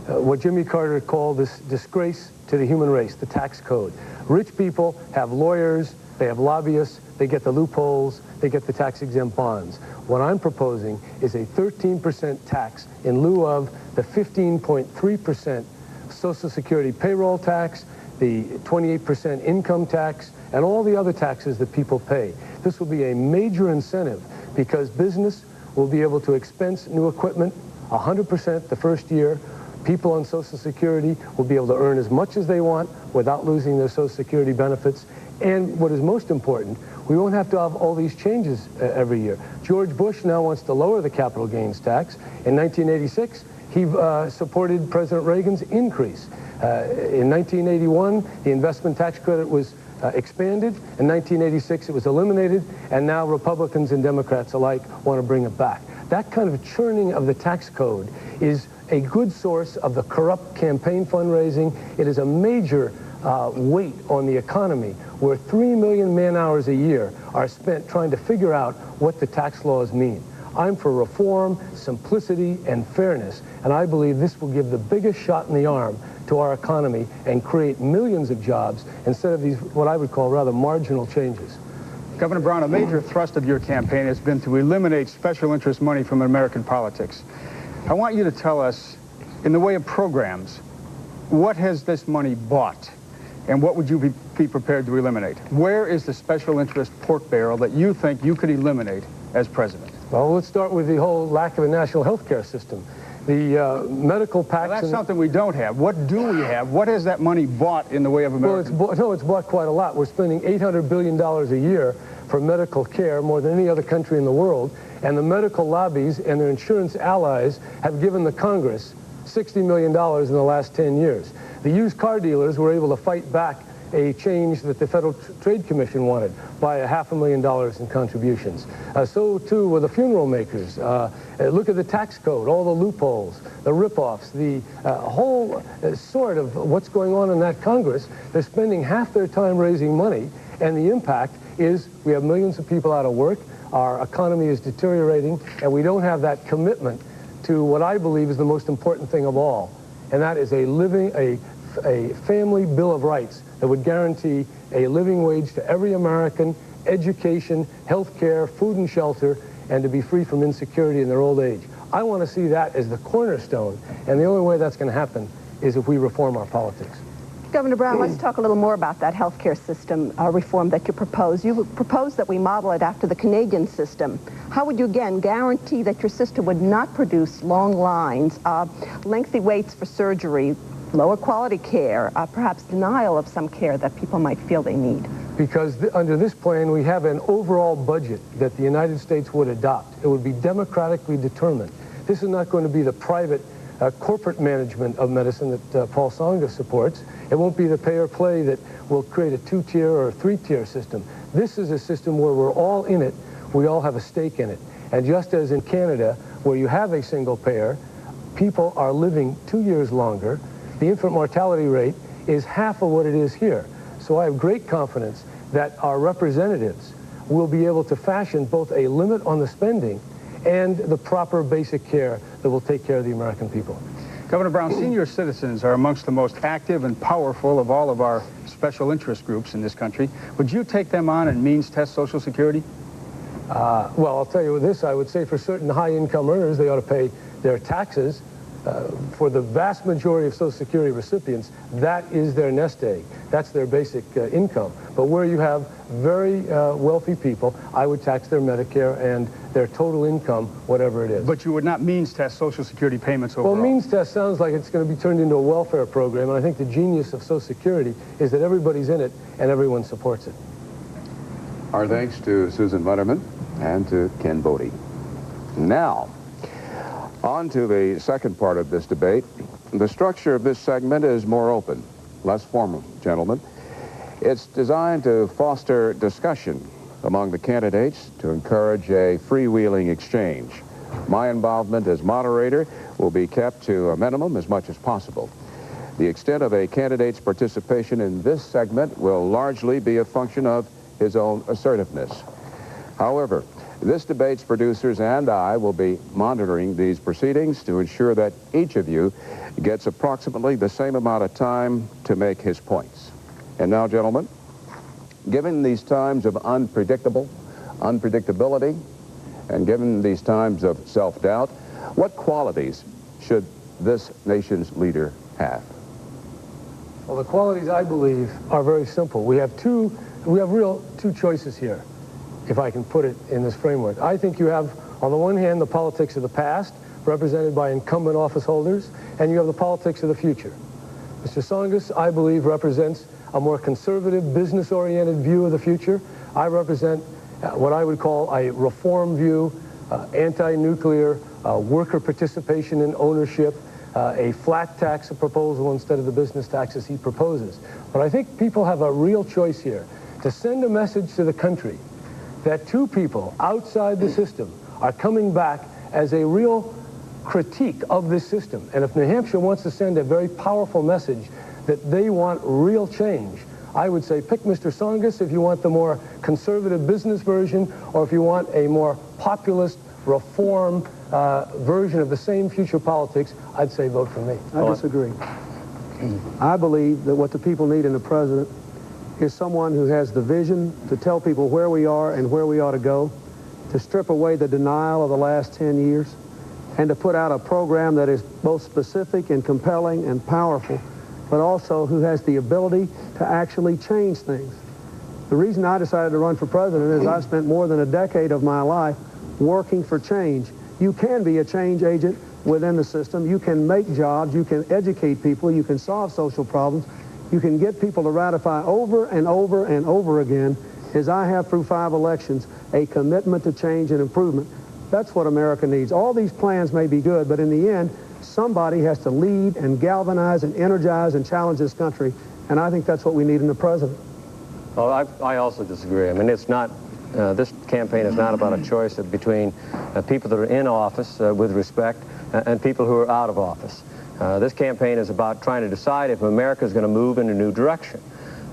what Jimmy Carter called this disgrace to the human race, the tax code. Rich people have lawyers, they have lobbyists, they get the loopholes, they get the tax-exempt bonds. What I'm proposing is a 13% tax in lieu of the 15.3% Social Security payroll tax, the 28% income tax, and all the other taxes that people pay. This will be a major incentive because business will be able to expense new equipment 100% the first year. People on Social Security will be able to earn as much as they want without losing their Social Security benefits. And what is most important, we won't have to have all these changes every year. George Bush now wants to lower the capital gains tax. In 1986, he supported President Reagan's increase. In 1981, the investment tax credit was expanded. In 1986, it was eliminated. And now Republicans and Democrats alike want to bring it back. That kind of churning of the tax code is a good source of the corrupt campaign fundraising. It is a major weight on the economy where 3 million man-hours a year are spent trying to figure out what the tax laws mean. I'm for reform, simplicity, and fairness, and I believe this will give the biggest shot in the arm to our economy and create millions of jobs instead of these, what I would call rather marginal changes. Governor Brown, a major thrust of your campaign has been to eliminate special interest money from American politics. I want you to tell us, in the way of programs, what has this money bought, and what would you be prepared to eliminate? Where is the special interest pork barrel that you think you could eliminate as president? Well, let's start with the whole lack of a national health care system. The medical packs... Well, that's something we don't have. What do we have? What has that money bought in the way of American... Well, it's bought quite a lot. We're spending $800 billion a year for medical care, more than any other country in the world, and the medical lobbies and their insurance allies have given the Congress $60 million in the last 10 years. The used car dealers were able to fight back a change that the Federal Trade Commission wanted by $500,000 in contributions. So too with the funeral makers. Look at the tax code, all the loopholes, the rip-offs, the whole sort of what's going on in that Congress. They're spending half their time raising money, and the impact is we have millions of people out of work, our economy is deteriorating, and we don't have that commitment to what I believe is the most important thing of all, and that is a family bill of rights that would guarantee a living wage to every American, education, health care, food and shelter, and to be free from insecurity in their old age. I want to see that as the cornerstone, and the only way that's going to happen is if we reform our politics. Governor Brown, let's talk a little more about that health care system reform that you propose. You propose that we model it after the Canadian system. How would you, again, guarantee that your system would not produce long lines, lengthy waits for surgery, lower quality care, perhaps denial of some care that people might feel they need? Because under this plan, we have an overall budget that the United States would adopt. It would be democratically determined. This is not going to be the private corporate management of medicine that Paul Tsongas supports. It won't be the pay-or-play that will create a two-tier or a three-tier system. This is a system where we're all in it. We all have a stake in it. And just as in Canada, where you have a single payer, people are living 2 years longer. The infant mortality rate is half of what it is here. So I have great confidence that our representatives will be able to fashion both a limit on the spending and the proper basic care that will take care of the American people. Governor Brown, senior citizens are amongst the most active and powerful of all of our special interest groups in this country. Would you take them on and means test Social Security? Well, I'll tell you this, I would say for certain high-income earners, they ought to pay their taxes. For the vast majority of Social Security recipients, that is their nest egg. That's their basic income. But where you have very wealthy people, I would tax their Medicare and their total income, whatever it is. But you would not means test Social Security payments overall? Well, means test sounds like it's going to be turned into a welfare program, and I think the genius of Social Security is that everybody's in it and everyone supports it. Our thanks to Susan Butterman and to Ken Bodie. Now, on to the second part of this debate. The structure of this segment is more open, less formal, gentlemen. It's designed to foster discussion among the candidates to encourage a freewheeling exchange. My involvement as moderator will be kept to a minimum as much as possible. The extent of a candidate's participation in this segment will largely be a function of his own assertiveness. However, this debate's producers and I will be monitoring these proceedings to ensure that each of you gets approximately the same amount of time to make his points. And now, gentlemen, given these times of unpredictability, and given these times of self-doubt, what qualities should this nation's leader have? Well, the qualities, I believe, are very simple. We have two choices here, if I can put it in this framework. I think you have, on the one hand, the politics of the past, represented by incumbent office holders, and you have the politics of the future. Mr. Tsongas, I believe, represents a more conservative, business-oriented view of the future. I represent what I would call a reform view, anti-nuclear, worker participation in ownership, a flat tax proposal instead of the business taxes he proposes. But I think people have a real choice here to send a message to the country that two people outside the system are coming back as a real critique of this system. And if New Hampshire wants to send a very powerful message that they want real change, I would say pick Mr. Tsongas if you want the more conservative business version, or if you want a more populist reform version of the same future politics, I'd say vote for me. I disagree. I believe that what the people need in a president is someone who has the vision to tell people where we are and where we ought to go, to strip away the denial of the last 10 years, and to put out a program that is both specific and compelling and powerful, but also who has the ability to actually change things. The reason I decided to run for president is I've spent more than a decade of my life working for change. You can be a change agent within the system. You can make jobs. You can educate people. You can solve social problems. You can get people to ratify over and over and over again, as I have through 5 elections, a commitment to change and improvement. That's what America needs. All these plans may be good, but in the end, somebody has to lead and galvanize and energize and challenge this country, And I think that's what we need in the president. Well, I also disagree. I mean, it's not, this campaign is not about a choice between people that are in office with respect and people who are out of office. This campaign is about trying to decide if America is going to move in a new direction.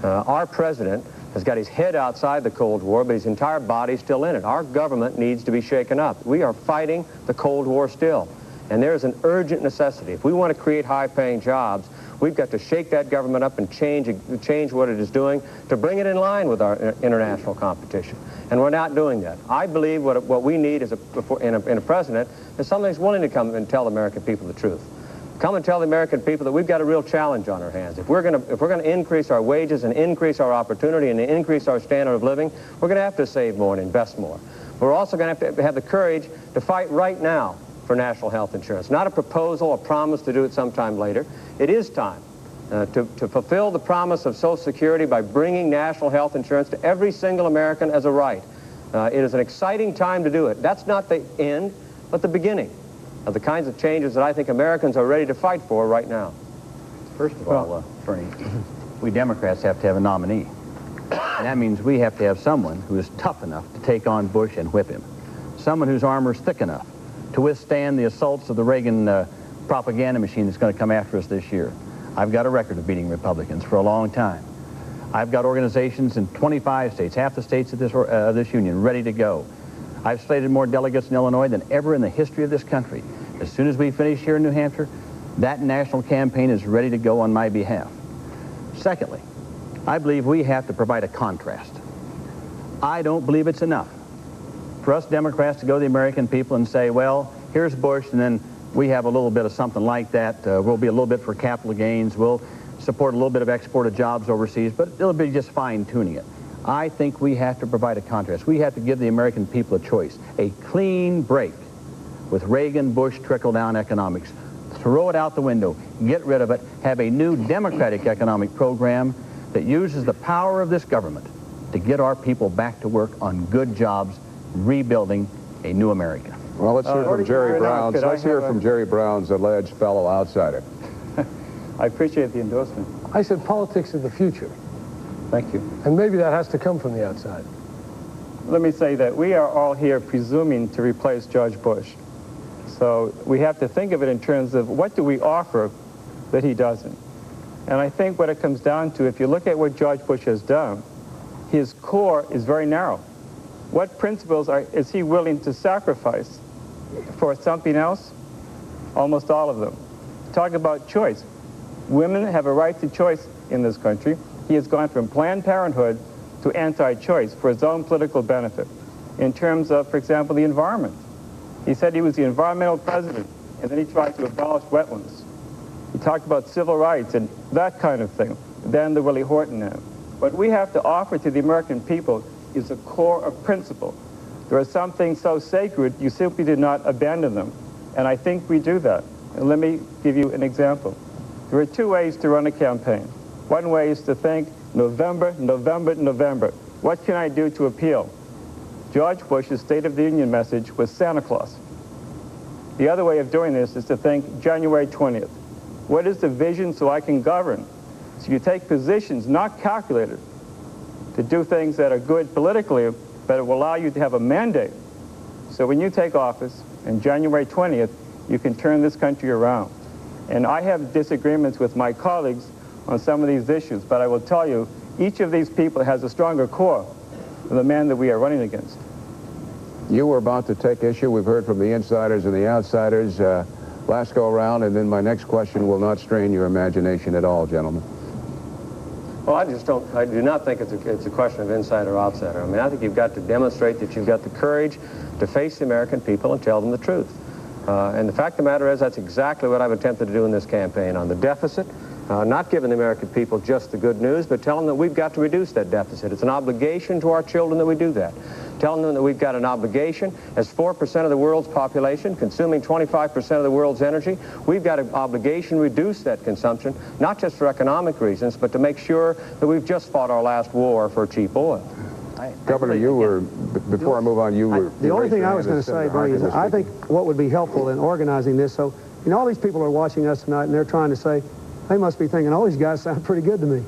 Our president has got his head outside the Cold War, but his entire body's still in it. Our government needs to be shaken up. We are fighting the Cold War still, and there is an urgent necessity. If we want to create high-paying jobs, we've got to shake that government up and change what it is doing to bring it in line with our international competition. And we're not doing that. I believe what we need is in a president is somebody who's willing to come and tell the American people the truth. Come and tell the American people that we've got a real challenge on our hands. If we're going to increase our wages and increase our opportunity and increase our standard of living, we're going to have to save more and invest more. We're also going to have the courage to fight right now for national health insurance. Not a proposal, a promise to do it sometime later. It is time to fulfill the promise of Social Security by bringing national health insurance to every single American as a right. It is an exciting time to do it. That's not the end, but the beginning of the kinds of changes that I think Americans are ready to fight for right now. First of all, Bernie, we Democrats have to have a nominee. And that means we have to have someone who is tough enough to take on Bush and whip him. Someone whose armor is thick enough to withstand the assaults of the Reagan propaganda machine that's going to come after us this year. I've got a record of beating Republicans for a long time. I've got organizations in 25 states, half the states of this union, ready to go. I've slated more delegates in Illinois than ever in the history of this country. As soon as we finish here in New Hampshire, that national campaign is ready to go on my behalf. Secondly, I believe we have to provide a contrast. I don't believe it's enough for us Democrats to go to the American people and say, well, here's Bush, and then we have a little bit of something like that. We'll be a little bit for capital gains. We'll support a little bit of exported jobs overseas, but it'll be just fine-tuning it. I think we have to provide a contrast. We have to give the American people a choice, a clean break with Reagan-Bush trickle-down economics. Throw it out the window, get rid of it, have a new democratic economic program that uses the power of this government to get our people back to work on good jobs, rebuilding a new America. Well, let's hear from Jerry Brown's. Let's hear from Jerry Brown's alleged fellow outsider. I appreciate the endorsement. I said politics is the future. Thank you. And maybe that has to come from the outside. Let me say that we are all here presuming to replace George Bush. So we have to think of it in terms of what do we offer that he doesn't. And I think what it comes down to, if you look at what George Bush has done, his core is very narrow. What principles is he willing to sacrifice for something else? Almost all of them. Talk about choice. Women have a right to choice in this country. He has gone from Planned Parenthood to anti-choice for his own political benefit. In terms of, for example, the environment. He said he was the environmental president, and then he tried to abolish wetlands. He talked about civil rights and that kind of thing. Then the Willie Horton Act. What we have to offer to the American people is a core of principle. There are some things so sacred, you simply did not abandon them. And I think we do that. And let me give you an example. There are two ways to run a campaign. One way is to think, November, November, November. What can I do to appeal? George Bush's State of the Union message was Santa Claus. The other way of doing this is to think January 20th. What is the vision so I can govern? So you take positions not calculated to do things that are good politically, but it will allow you to have a mandate. So when you take office on January 20th, you can turn this country around. And I have disagreements with my colleagues on some of these issues, but I will tell you, each of these people has a stronger core than the man that we are running against. You were about to take issue. We've heard from the insiders and the outsiders last go around, and then my next question will not strain your imagination at all, gentlemen. Well, I do not think it's a question of insider or outsider. I mean, I think you've got to demonstrate that you've got the courage to face the American people and tell them the truth. And the fact of the matter is, that's exactly what I've attempted to do in this campaign. On the deficit, not giving the American people just the good news, but telling them that we've got to reduce that deficit. It's an obligation to our children that we do that. Telling them that we've got an obligation as 4% of the world's population, consuming 25% of the world's energy. We've got an obligation to reduce that consumption, not just for economic reasons, but to make sure that we've just fought our last war for cheap oil. Governor, you were, before I move on, you were... The only thing I was going to say, Bernie, is I think what would be helpful in organizing this, so, you know, all these people are watching us tonight, and they're trying to say, they must be thinking, all these guys sound pretty good to me.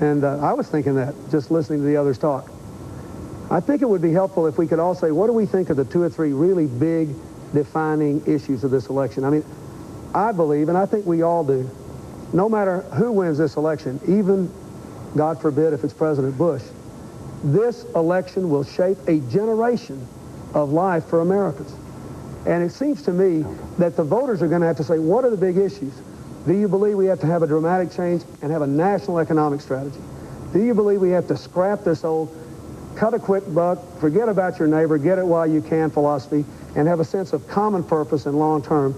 And I was thinking that, just listening to the others talk. I think it would be helpful if we could all say, what do we think are the 2 or 3 really big defining issues of this election? I mean, I believe, and I think we all do, no matter who wins this election, even, God forbid, if it's President Bush, this election will shape a generation of life for Americans. And it seems to me that the voters are going to have to say, what are the big issues? Do you believe we have to have a dramatic change and have a national economic strategy? Do you believe we have to scrap this old cut a quick buck, forget about your neighbor, get it while you can philosophy, and have a sense of common purpose and long term?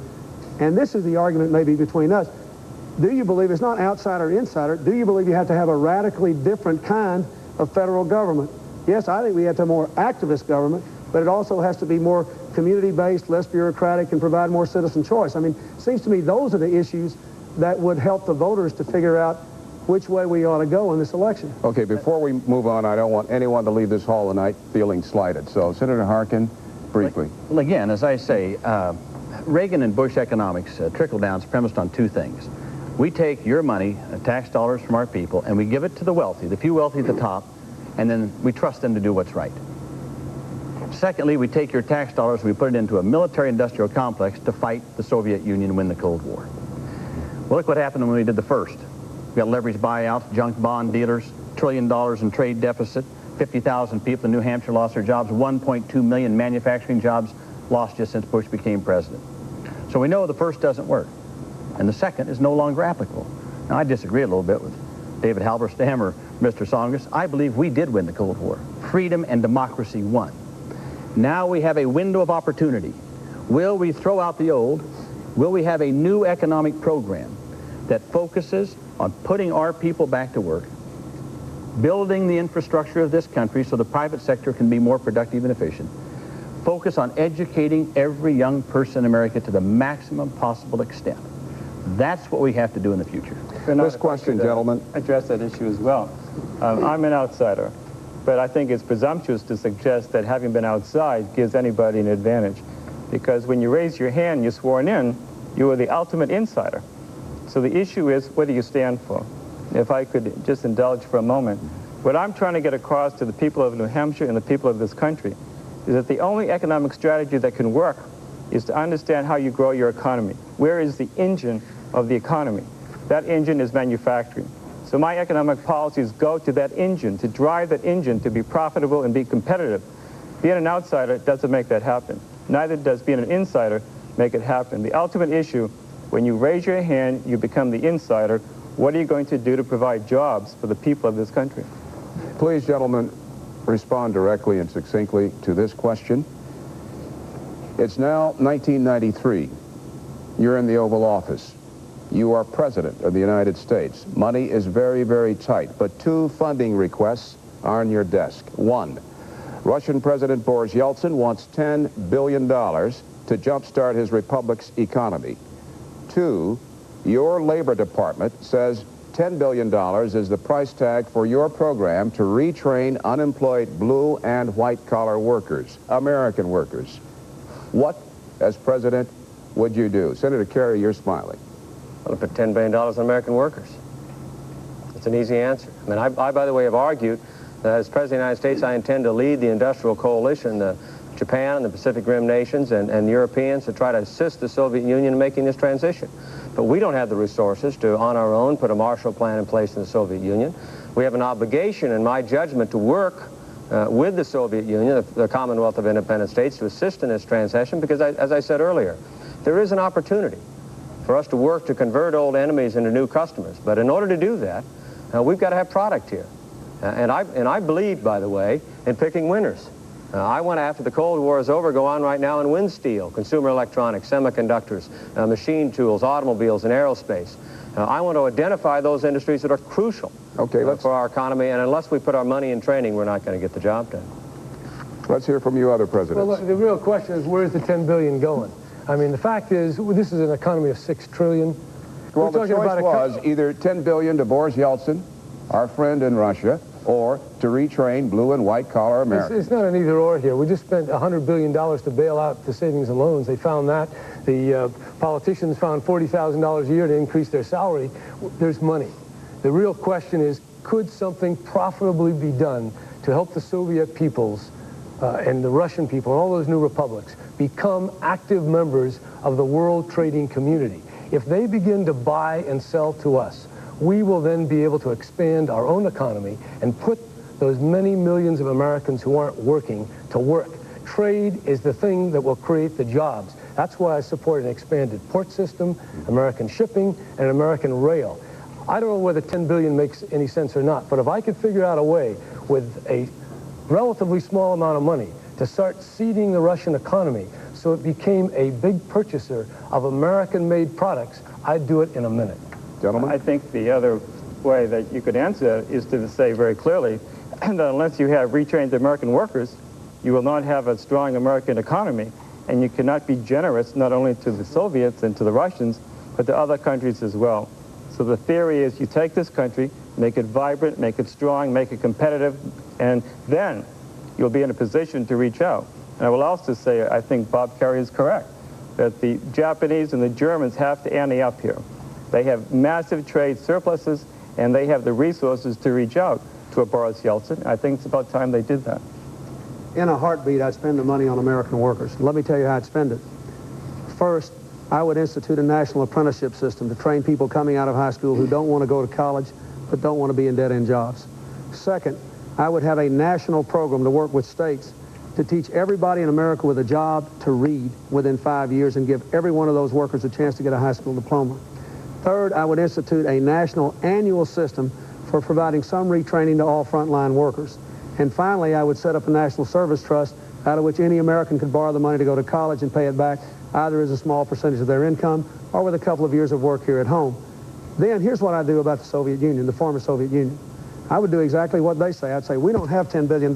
And this is the argument maybe between us. Do you believe, it's not outsider insider, do you believe you have to have a radically different kind of federal government? Yes, I think we have to have more activist government, but it also has to be more community-based, less bureaucratic, and provide more citizen choice. I mean, it seems to me those are the issues that would help the voters to figure out which way we ought to go in this election. Okay, before we move on, I don't want anyone to leave this hall tonight feeling slighted. So, Senator Harkin, briefly. Well, again, as I say, Reagan and Bush economics, trickle-down, is premised on 2 things. We take your money, tax dollars from our people, and we give it to the wealthy, the few wealthy at the top, and then we trust them to do what's right. Secondly, we take your tax dollars and we put it into a military-industrial complex to fight the Soviet Union and win the Cold War. Well, look what happened when we did the first. We got leveraged buyouts, junk bond dealers, $1 trillion in trade deficit, 50,000 people in New Hampshire lost their jobs, 1.2 million manufacturing jobs lost just since Bush became president. So we know the first doesn't work, and the second is no longer applicable. Now, I disagree a little bit with David Halberstam or Mr. Tsongas. I believe we did win the Cold War. Freedom and democracy won. Now we have a window of opportunity. Will we throw out the old? Will we have a new economic program that focuses on putting our people back to work, building the infrastructure of this country so the private sector can be more productive and efficient, focus on educating every young person in America to the maximum possible extent? That's what we have to do in the future. This question, gentlemen. Address that issue as well. I'm an outsider, but I think it's presumptuous to suggest that having been outside gives anybody an advantage, because when you raise your hand and you're sworn in, you are the ultimate insider. So the issue is, what do you stand for? If I could just indulge for a moment, what I'm trying to get across to the people of New Hampshire and the people of this country is that the only economic strategy that can work is to understand how you grow your economy. Where is the engine of the economy? That engine is manufacturing. So my economic policies go to that engine, to drive that engine to be profitable and be competitive. Being an outsider doesn't make that happen. Neither does being an insider make it happen. The ultimate issue, when you raise your hand, you become the insider. What are you going to do to provide jobs for the people of this country? Please, gentlemen, respond directly and succinctly to this question. It's now 1993. You're in the Oval Office. You are President of the United States. Money is very, very tight, but 2 funding requests are on your desk. 1, Russian President Boris Yeltsin wants $10 billion to jumpstart his republic's economy. 2, your Labor Department says $10 billion is the price tag for your program to retrain unemployed blue and white-collar workers, American workers. What, as president, would you do? Senator Kerrey, you're smiling. I'll put $10 billion on American workers. It's an easy answer. I mean, I, by the way, have argued that as President of the United States, I intend to lead the industrial coalition, Japan and the Pacific Rim nations and the Europeans, to try to assist the Soviet Union in making this transition. But we don't have the resources to, on our own, put a Marshall Plan in place in the Soviet Union. We have an obligation, in my judgment, to work with the Soviet Union, the Commonwealth of Independent States, to assist in this transition, because, as I said earlier, there is an opportunity for us to work to convert old enemies into new customers. But in order to do that, we've got to have product here. And I believe, by the way, in picking winners. I want to, after the Cold War is over, go on right now and win steel, consumer electronics, semiconductors, machine tools, automobiles, and aerospace. I want to identify those industries that are crucial for our economy, and unless we put our money in training, we're not going to get the job done. Let's hear from you other presidents. Well, the real question is, where's the $10 billion going? I mean, the fact is, this is an economy of $6 trillion. Well, the choice was either $10 billion to Boris Yeltsin, our friend in Russia, or to retrain blue and white-collar Americans. It's not an either-or here. We just spent $100 billion to bail out the savings and loans. They found that. The politicians found $40,000 a year to increase their salary. There's money. The real question is, could something profitably be done to help the Soviet peoples and the Russian people and all those new republics become active members of the world trading community? If they begin to buy and sell to us, we will then be able to expand our own economy and put those many millions of Americans who aren't working to work. Trade is the thing that will create the jobs. That's why I support an expanded port system, American shipping, and American rail. I don't know whether 10 billion makes any sense or not, but if I could figure out a way with a relatively small amount of money to start seeding the Russian economy so it became a big purchaser of American-made products, I'd do it in a minute. Gentlemen? I think the other way that you could answer that is to say very clearly that unless you have retrained American workers, you will not have a strong American economy, and you cannot be generous not only to the Soviets and to the Russians, but to other countries as well. So the theory is you take this country, make it vibrant, make it strong, make it competitive, and then you'll be in a position to reach out. And I will also say, I think Bob Kerrey is correct, that the Japanese and the Germans have to ante up here. They have massive trade surpluses, and they have the resources to reach out to a Boris Yeltsin. I think it's about time they did that. In a heartbeat, I'd spend the money on American workers. Let me tell you how I'd spend it. First, I would institute a national apprenticeship system to train people coming out of high school who don't want to go to college but don't want to be in dead-end jobs. Second, I would have a national program to work with states to teach everybody in America with a job to read within 5 years and give every one of those workers a chance to get a high school diploma. Third, I would institute a national annual system for providing some retraining to all frontline workers. And finally, I would set up a national service trust out of which any American could borrow the money to go to college and pay it back, either as a small percentage of their income or with a couple of years of work here at home. Then here's what I do about the Soviet Union, the former Soviet Union. I would do exactly what they say. I'd say, we don't have $10 billion.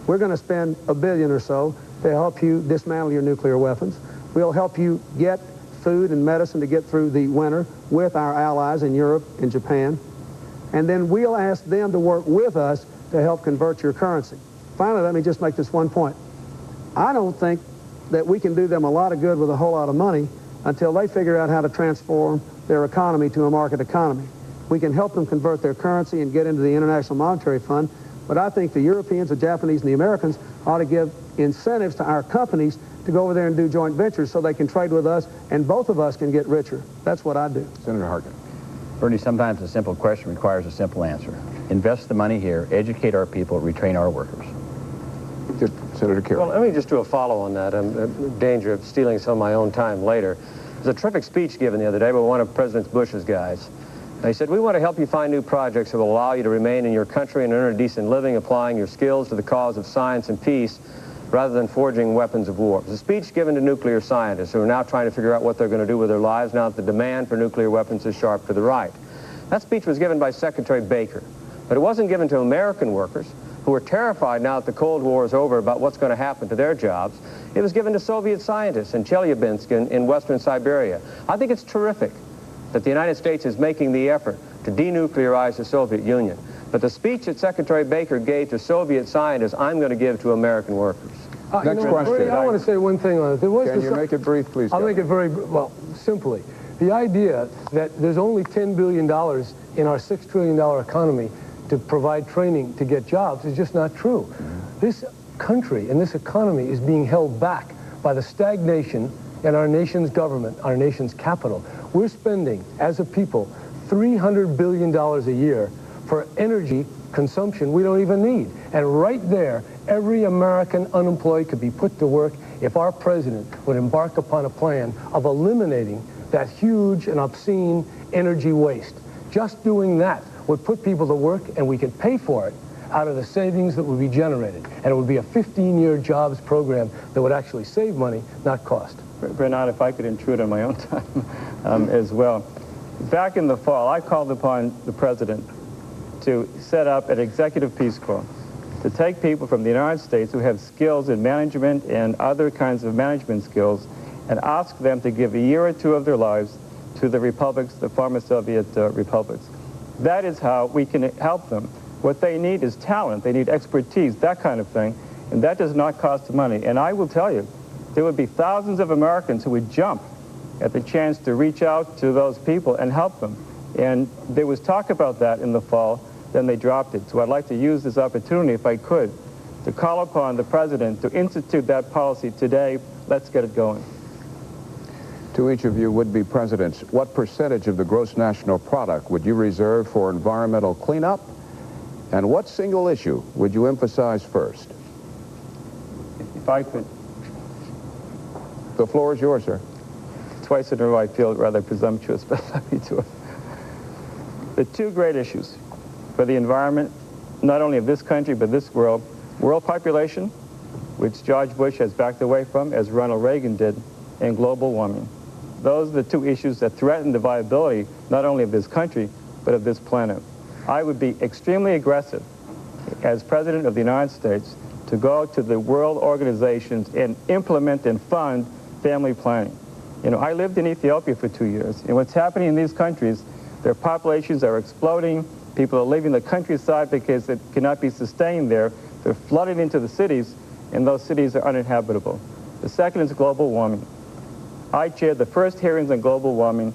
We're going to spend $1 billion or so to help you dismantle your nuclear weapons. We'll help you get food and medicine to get through the winter with our allies in Europe and Japan. And then we'll ask them to work with us to help convert your currency. Finally, let me just make this one point. I don't think that we can do them a lot of good with a whole lot of money until they figure out how to transform their economy to a market economy. We can help them convert their currency and get into the International Monetary Fund, but I think the Europeans, the Japanese, and the Americans ought to give incentives to our companies to go over there and do joint ventures so they can trade with us and both of us can get richer. That's what I do. Senator Harkin. Bernie, sometimes a simple question requires a simple answer. Invest the money here, educate our people, retrain our workers. Good. Senator Kerrey. Well, let me just do a follow on that. I'm in danger of stealing some of my own time later. There's a terrific speech given the other day by one of President Bush's guys. He said, we want to help you find new projects that will allow you to remain in your country and earn a decent living, applying your skills to the cause of science and peace rather than forging weapons of war. It was a speech given to nuclear scientists who are now trying to figure out what they're going to do with their lives now that the demand for nuclear weapons is sharp to the right. That speech was given by Secretary Baker, but it wasn't given to American workers who are terrified now that the Cold War is over about what's going to happen to their jobs. It was given to Soviet scientists in Chelyabinsk in western Siberia. I think it's terrific that the United States is making the effort to denuclearize the Soviet Union. But the speech that Secretary Baker gave to Soviet scientists, I'm going to give to American workers. Next question. Bernie, I want to say one thing on it. Can you make it brief, please? I'll make it very, well, simply. The idea that there's only $10 billion in our $6 trillion economy to provide training to get jobs is just not true. This country and this economy is being held back by the stagnation in our nation's government, our nation's capital. We're spending, as a people, $300 billion a year for energy consumption we don't even need. And right there, every American unemployed could be put to work if our president would embark upon a plan of eliminating that huge and obscene energy waste. Just doing that would put people to work, and we could pay for it out of the savings that would be generated. And it would be a 15-year jobs program that would actually save money, not cost. Bernard, if I could intrude on my own time as well. Back in the fall, I called upon the president to set up an executive peace corps to take people from the United States who have skills in management and other kinds of management skills and ask them to give a year or two of their lives to the republics, the former Soviet republics. That is how we can help them. What they need is talent. They need expertise, that kind of thing, and that does not cost money. And I will tell you, there would be thousands of Americans who would jump at the chance to reach out to those people and help them. And there was talk about that in the fall, then they dropped it. So I'd like to use this opportunity, if I could, to call upon the President to institute that policy today. Let's get it going. To each of you would-be presidents, what percentage of the gross national product would you reserve for environmental cleanup? And what single issue would you emphasize first? If I could. The floor is yours, sir. Twice in a row I feel rather presumptuous, but let me do it. The two great issues for the environment, not only of this country, but this world population, which George Bush has backed away from, as Ronald Reagan did, and global warming. Those are the two issues that threaten the viability, not only of this country, but of this planet. I would be extremely aggressive, as President of the United States, to go to the world organizations and implement and fund family planning. You know, I lived in Ethiopia for 2 years, and what's happening in these countries, their populations are exploding, people are leaving the countryside because it cannot be sustained there, they're flooding into the cities, and those cities are uninhabitable. The second is global warming. I chaired the first hearings on global warming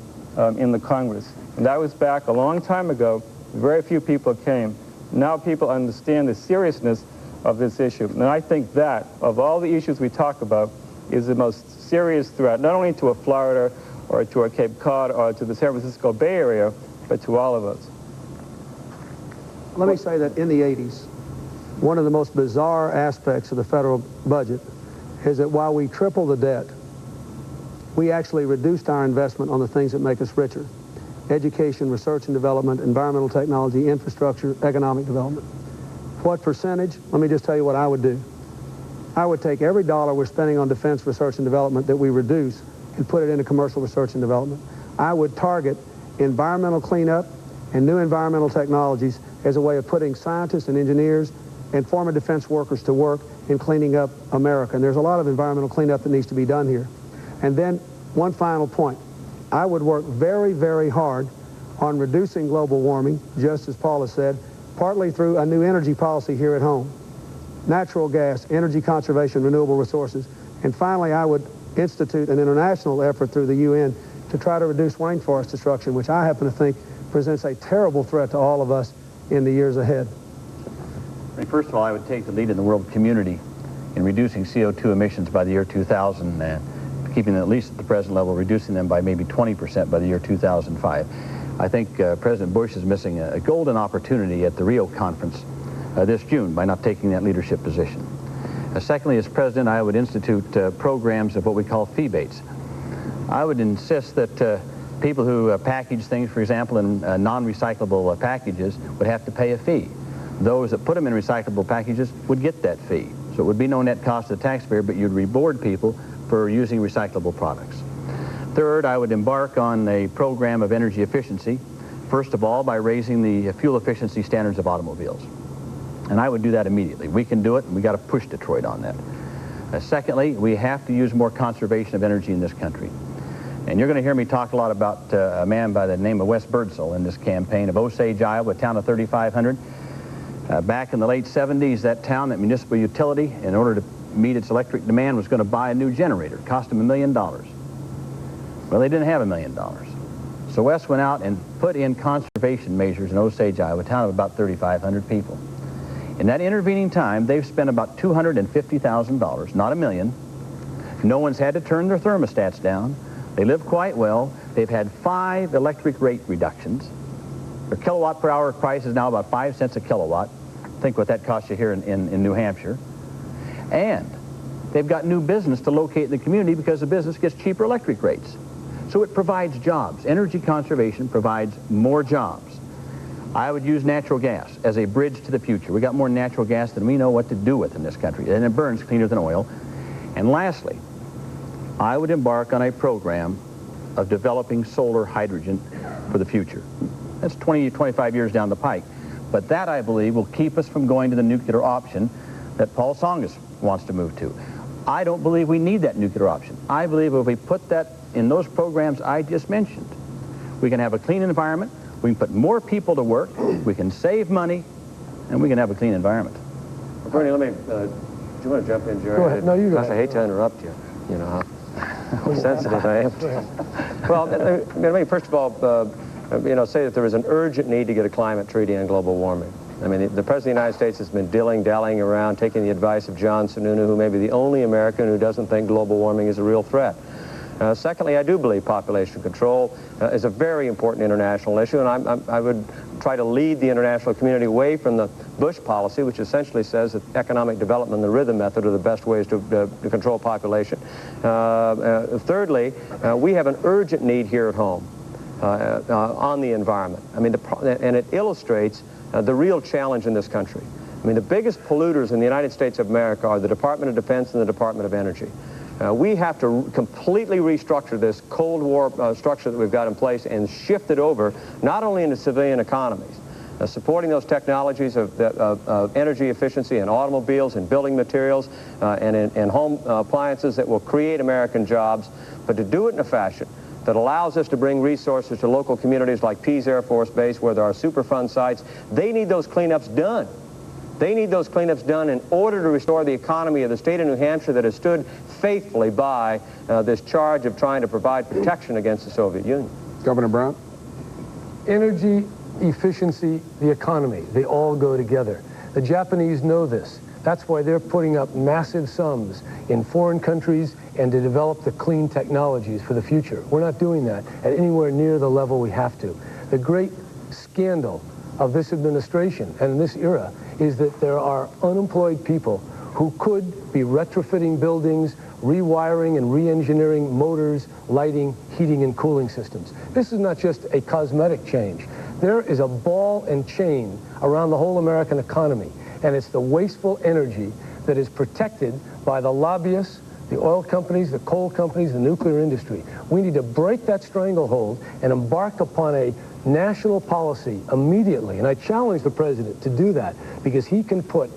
in the Congress, and that was back a long time ago. Very few people came. Now people understand the seriousness of this issue, and I think that, of all the issues we talk about, is the most serious threat, not only to a Florida or to a Cape Cod or to the San Francisco Bay Area, but to all of us. Let me say that in the 80s, one of the most bizarre aspects of the federal budget is that while we tripled the debt, we actually reduced our investment on the things that make us richer: education, research and development, environmental technology, infrastructure, economic development. What percentage? Let me just tell you what I would do. I would take every dollar we're spending on defense research and development that we reduce and put it into commercial research and development. I would target environmental cleanup and new environmental technologies as a way of putting scientists and engineers and former defense workers to work in cleaning up America. And there's a lot of environmental cleanup that needs to be done here. And then one final point. I would work very, very hard on reducing global warming, just as Paul has said, partly through a new energy policy here at home. Natural gas, energy conservation, renewable resources. And finally, I would institute an international effort through the UN to try to reduce rainforest destruction, which I happen to think presents a terrible threat to all of us in the years ahead. First of all, I would take the lead in the world community in reducing CO2 emissions by the year 2000 and keeping them at least at the present level, reducing them by maybe 20% by the year 2005. I think President Bush is missing a golden opportunity at the Rio conference this June by not taking that leadership position. Secondly, as president, I would institute programs of what we call fee-bates. I would insist that people who package things, for example, in non-recyclable packages would have to pay a fee. Those that put them in recyclable packages would get that fee. So it would be no net cost to the taxpayer, but you'd reward people for using recyclable products. Third, I would embark on a program of energy efficiency, first of all by raising the fuel efficiency standards of automobiles. And I would do that immediately. We can do it, and we got to push Detroit on that. Secondly, we have to use more conservation of energy in this country. And you're going to hear me talk a lot about a man by the name of Wes Birdsell in this campaign of Osage, Iowa, a town of 3,500. Back in the late 70s, that town, that municipal utility, in order to meet its electric demand, was going to buy a new generator. It cost them $1 million. Well, they didn't have $1 million. So Wes went out and put in conservation measures in Osage, Iowa, a town of about 3,500 people. In that intervening time, they've spent about $250,000, not $1 million. No one's had to turn their thermostats down. They live quite well. They've had 5 electric rate reductions. Their kilowatt per hour price is now about 5 cents a kilowatt. Think what that costs you here in New Hampshire. And they've got new business to locate in the community because the business gets cheaper electric rates. So it provides jobs. Energy conservation provides more jobs. I would use natural gas as a bridge to the future. We got more natural gas than we know what to do with in this country, and it burns cleaner than oil. And lastly, I would embark on a program of developing solar hydrogen for the future. That's 20, 25 years down the pike. But that, I believe, will keep us from going to the nuclear option that Paul Tsongas wants to move to. I don't believe we need that nuclear option. I believe if we put that in those programs I just mentioned, we can have a clean environment, we can put more people to work, we can save money, and we can have a clean environment. Well, Bernie, let me, do you want to jump in, Jerry? Go ahead. No, you go ahead. I hate to interrupt you. You know how sensitive I am. Well, let me first of all say that there is an urgent need to get a climate treaty on global warming. I mean, the President of the United States has been dallying around, taking the advice of John Sununu, who may be the only American who doesn't think global warming is a real threat. Secondly, I do believe population control is a very important international issue, and I would try to lead the international community away from the Bush policy, which essentially says that economic development and the rhythm method are the best ways to control population. Thirdly, we have an urgent need here at home on the environment. I mean, and it illustrates the real challenge in this country. I mean, the biggest polluters in the United States of America are the Department of Defense and the Department of Energy. We have to completely restructure this Cold War structure that we've got in place and shift it over not only into civilian economies, supporting those technologies of energy efficiency in automobiles and building materials and in home appliances that will create American jobs, but to do it in a fashion that allows us to bring resources to local communities like Pease Air Force Base where there are Superfund sites. They need those cleanups done. They need those cleanups done in order to restore the economy of the state of New Hampshire that has stood faithfully by this charge of trying to provide protection against the Soviet Union. Governor Brown? Energy, efficiency, the economy, they all go together. The Japanese know this. That's why they're putting up massive sums in foreign countries and to develop the clean technologies for the future. We're not doing that at anywhere near the level we have to. The great scandal of this administration and in this era is that there are unemployed people who could be retrofitting buildings, rewiring and re-engineering motors, lighting, heating and cooling systems. This is not just a cosmetic change. There is a ball and chain around the whole American economy, and it's the wasteful energy that is protected by the lobbyists, the oil companies, the coal companies, the nuclear industry. We need to break that stranglehold and embark upon a national policy immediately, and I challenge the president to do that because he can put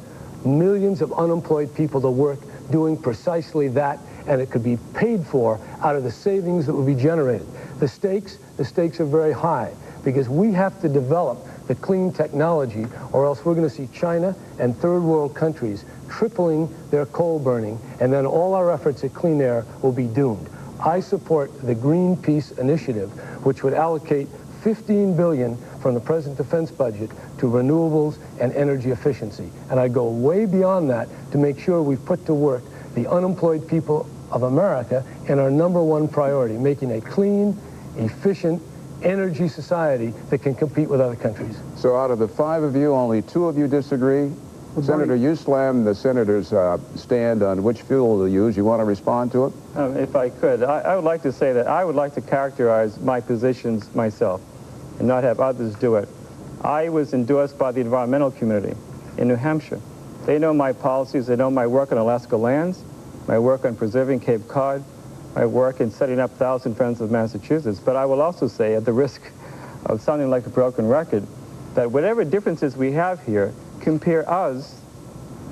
millions of unemployed people to work doing precisely that, and it could be paid for out of the savings that would be generated. The stakes are very high because we have to develop the clean technology or else we're going to see China and third world countries tripling their coal burning, and then all our efforts at clean air will be doomed. I support the Greenpeace initiative, which would allocate $15 billion from the present defense budget to renewables and energy efficiency. And I go way beyond that to make sure we put to work the unemployed people of America in our #1 priority, making a clean, efficient energy society that can compete with other countries. So out of the 5 of you, only 2 of you disagree? Well, Senator, you slammed the senator's stand on which fuel to use. You want to respond to it? If I could, I would like to say that I would like to characterize my positions myself and not have others do it. I was endorsed by the environmental community in New Hampshire. They know my policies. They know my work on Alaska lands, my work on preserving Cape Cod, my work in setting up Thousand Friends of Massachusetts. But I will also say, at the risk of sounding like a broken record, that whatever differences we have here, compare us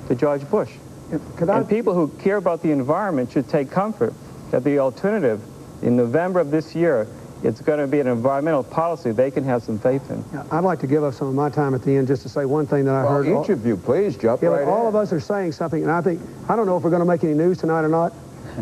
to George Bush. And people who care about the environment should take comfort that the alternative in November of this year, it's going to be an environmental policy they can have some faith in. Yeah, I'd like to give up some of my time at the end just to say one thing that I heard. Each of you, please jump right in. All of us are saying something, and I don't know if we're going to make any news tonight or not,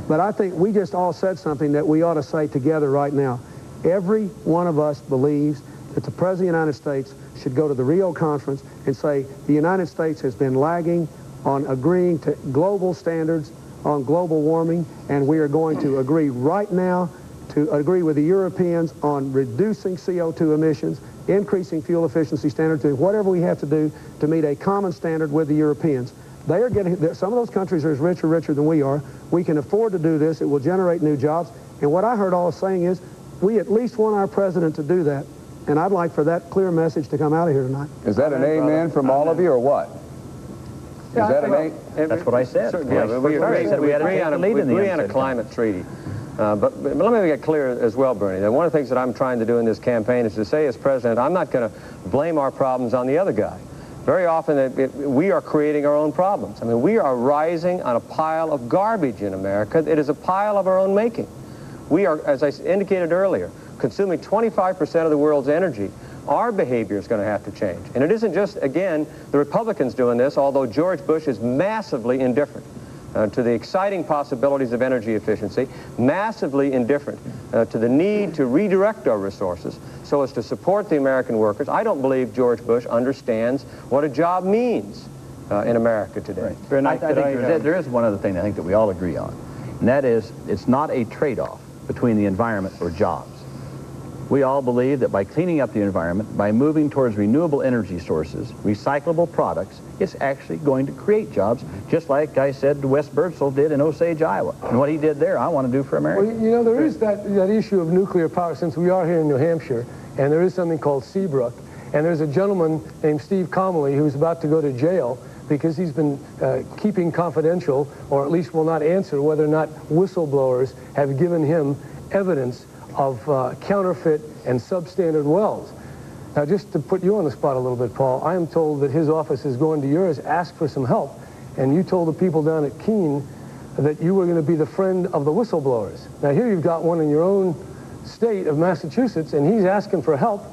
but I think we just all said something that we ought to say together right now. Every one of us believes that the President of the United States should go to the Rio conference and say the United States has been lagging on agreeing to global standards on global warming, and we are going to agree right now to agree with the Europeans on reducing CO2 emissions, increasing fuel efficiency standards, doing whatever we have to do to meet a common standard with the Europeans. They are getting, some of those countries are as richer than we are. We can afford to do this. It will generate new jobs. And what I heard all saying is, we at least want our president to do that. And I'd like for that clear message to come out of here tonight. Is that an amen from all of you, or what? Is that an amen? That's what I said. Yeah, we agree on a climate treaty. But let me get clear as well, Bernie, that one of the things that I'm trying to do in this campaign is to say as president, I'm not going to blame our problems on the other guy. Very often we are creating our own problems. I mean, we are rising on a pile of garbage in America. It is a pile of our own making. We are, as I indicated earlier, consuming 25% of the world's energy. Our behavior is going to have to change. And it isn't just, again, the Republicans doing this, although George Bush is massively indifferent. to the exciting possibilities of energy efficiency, massively indifferent to the need to redirect our resources so as to support the American workers. I don't believe George Bush understands what a job means in America today. Right. I think there is one other thing I think that we all agree on, and that is it's not a trade-off between the environment or jobs. We all believe that by cleaning up the environment, by moving towards renewable energy sources, recyclable products, it's actually going to create jobs, just like I said Wes Birdsell did in Osage, Iowa. And what he did there, I want to do for America. Well, you know, there is that issue of nuclear power, since we are here in New Hampshire, and there is something called Seabrook, and there's a gentleman named Steve Comely who's about to go to jail because he's been keeping confidential, or at least will not answer whether or not whistleblowers have given him evidence of counterfeit and substandard wells. Now, just to put you on the spot a little bit, Paul, I am told that his office is going to yours, ask for some help, and you told the people down at Keene that you were going to be the friend of the whistleblowers. Now, here you've got one in your own state of Massachusetts, and he's asking for help,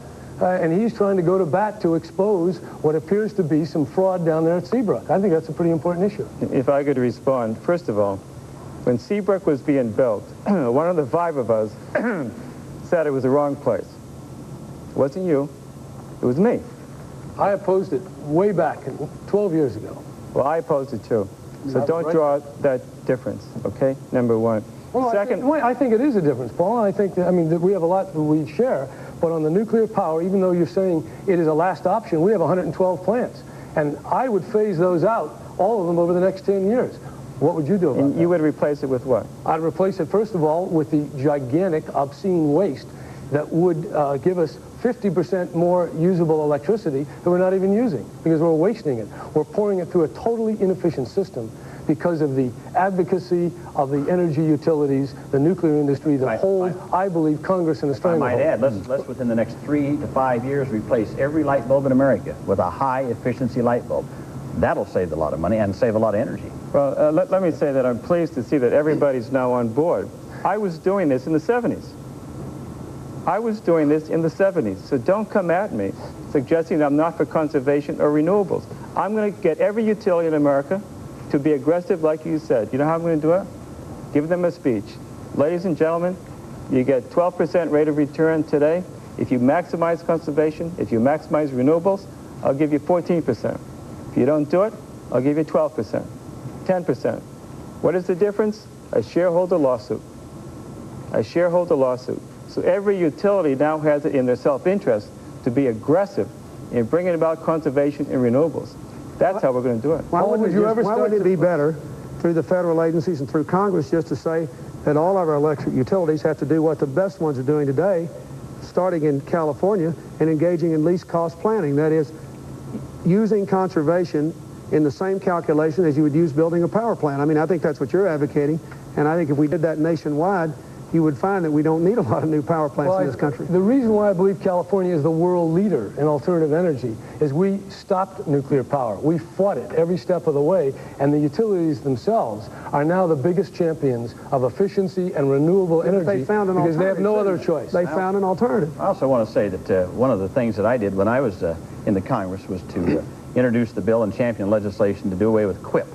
and he's trying to go to bat to expose what appears to be some fraud down there at Seabrook. I think that's a pretty important issue. If I could respond, first of all, when Seabrook was being built, one of the five of us said it was the wrong place. It wasn't you, it was me. I opposed it way back 12 years ago. Well, I opposed it too. So don't draw that difference, okay? Number one. Well, second, I think it is a difference, Paul. I think that, that we have a lot that we share, but on the nuclear power, even though you're saying it is a last option, we have 112 plants. And I would phase those out, all of them, over the next 10 years. What would you do about that? You would replace it with what? I'd replace it, first of all, with the gigantic, obscene waste that would give us 50% more usable electricity that we're not even using because we're wasting it. We're pouring it through a totally inefficient system because of the advocacy of the energy utilities, the nuclear industry, the whole, I believe, Congress in a stranglehold. I might add, let's within the next 3 to 5 years replace every light bulb in America with a high-efficiency light bulb. That'll save a lot of money and save a lot of energy. Well, let me say that I'm pleased to see that everybody's now on board. I was doing this in the 70s. I was doing this in the 70s, so don't come at me suggesting that I'm not for conservation or renewables. I'm going to get every utility in America to be aggressive like you said. You know how I'm going to do it? Give them a speech. Ladies and gentlemen, you get 12% rate of return today. If you maximize conservation, if you maximize renewables, I'll give you 14%. If you don't do it, I'll give you 12%, 10%. What is the difference? A shareholder lawsuit. A shareholder lawsuit. So every utility now has it in their self-interest to be aggressive in bringing about conservation and renewables. That's how we're going to do it. Why wouldn't it be better through the federal agencies and through Congress just to say that all of our electric utilities have to do what the best ones are doing today, starting in California and engaging in least cost planning? That is, using conservation in the same calculation as you would use building a power plant. I think that's what you're advocating, and I think if we did that nationwide, you would find that we don't need a lot of new power plants in this country. The reason why I believe California is the world leader in alternative energy is we stopped nuclear power. We fought it every step of the way, and the utilities themselves are now the biggest champions of efficiency and renewable energy because they have no other choice. They found an alternative. I also want to say that one of the things that I did when I was in the Congress was to introduce the bill and champion legislation to do away with QUIP.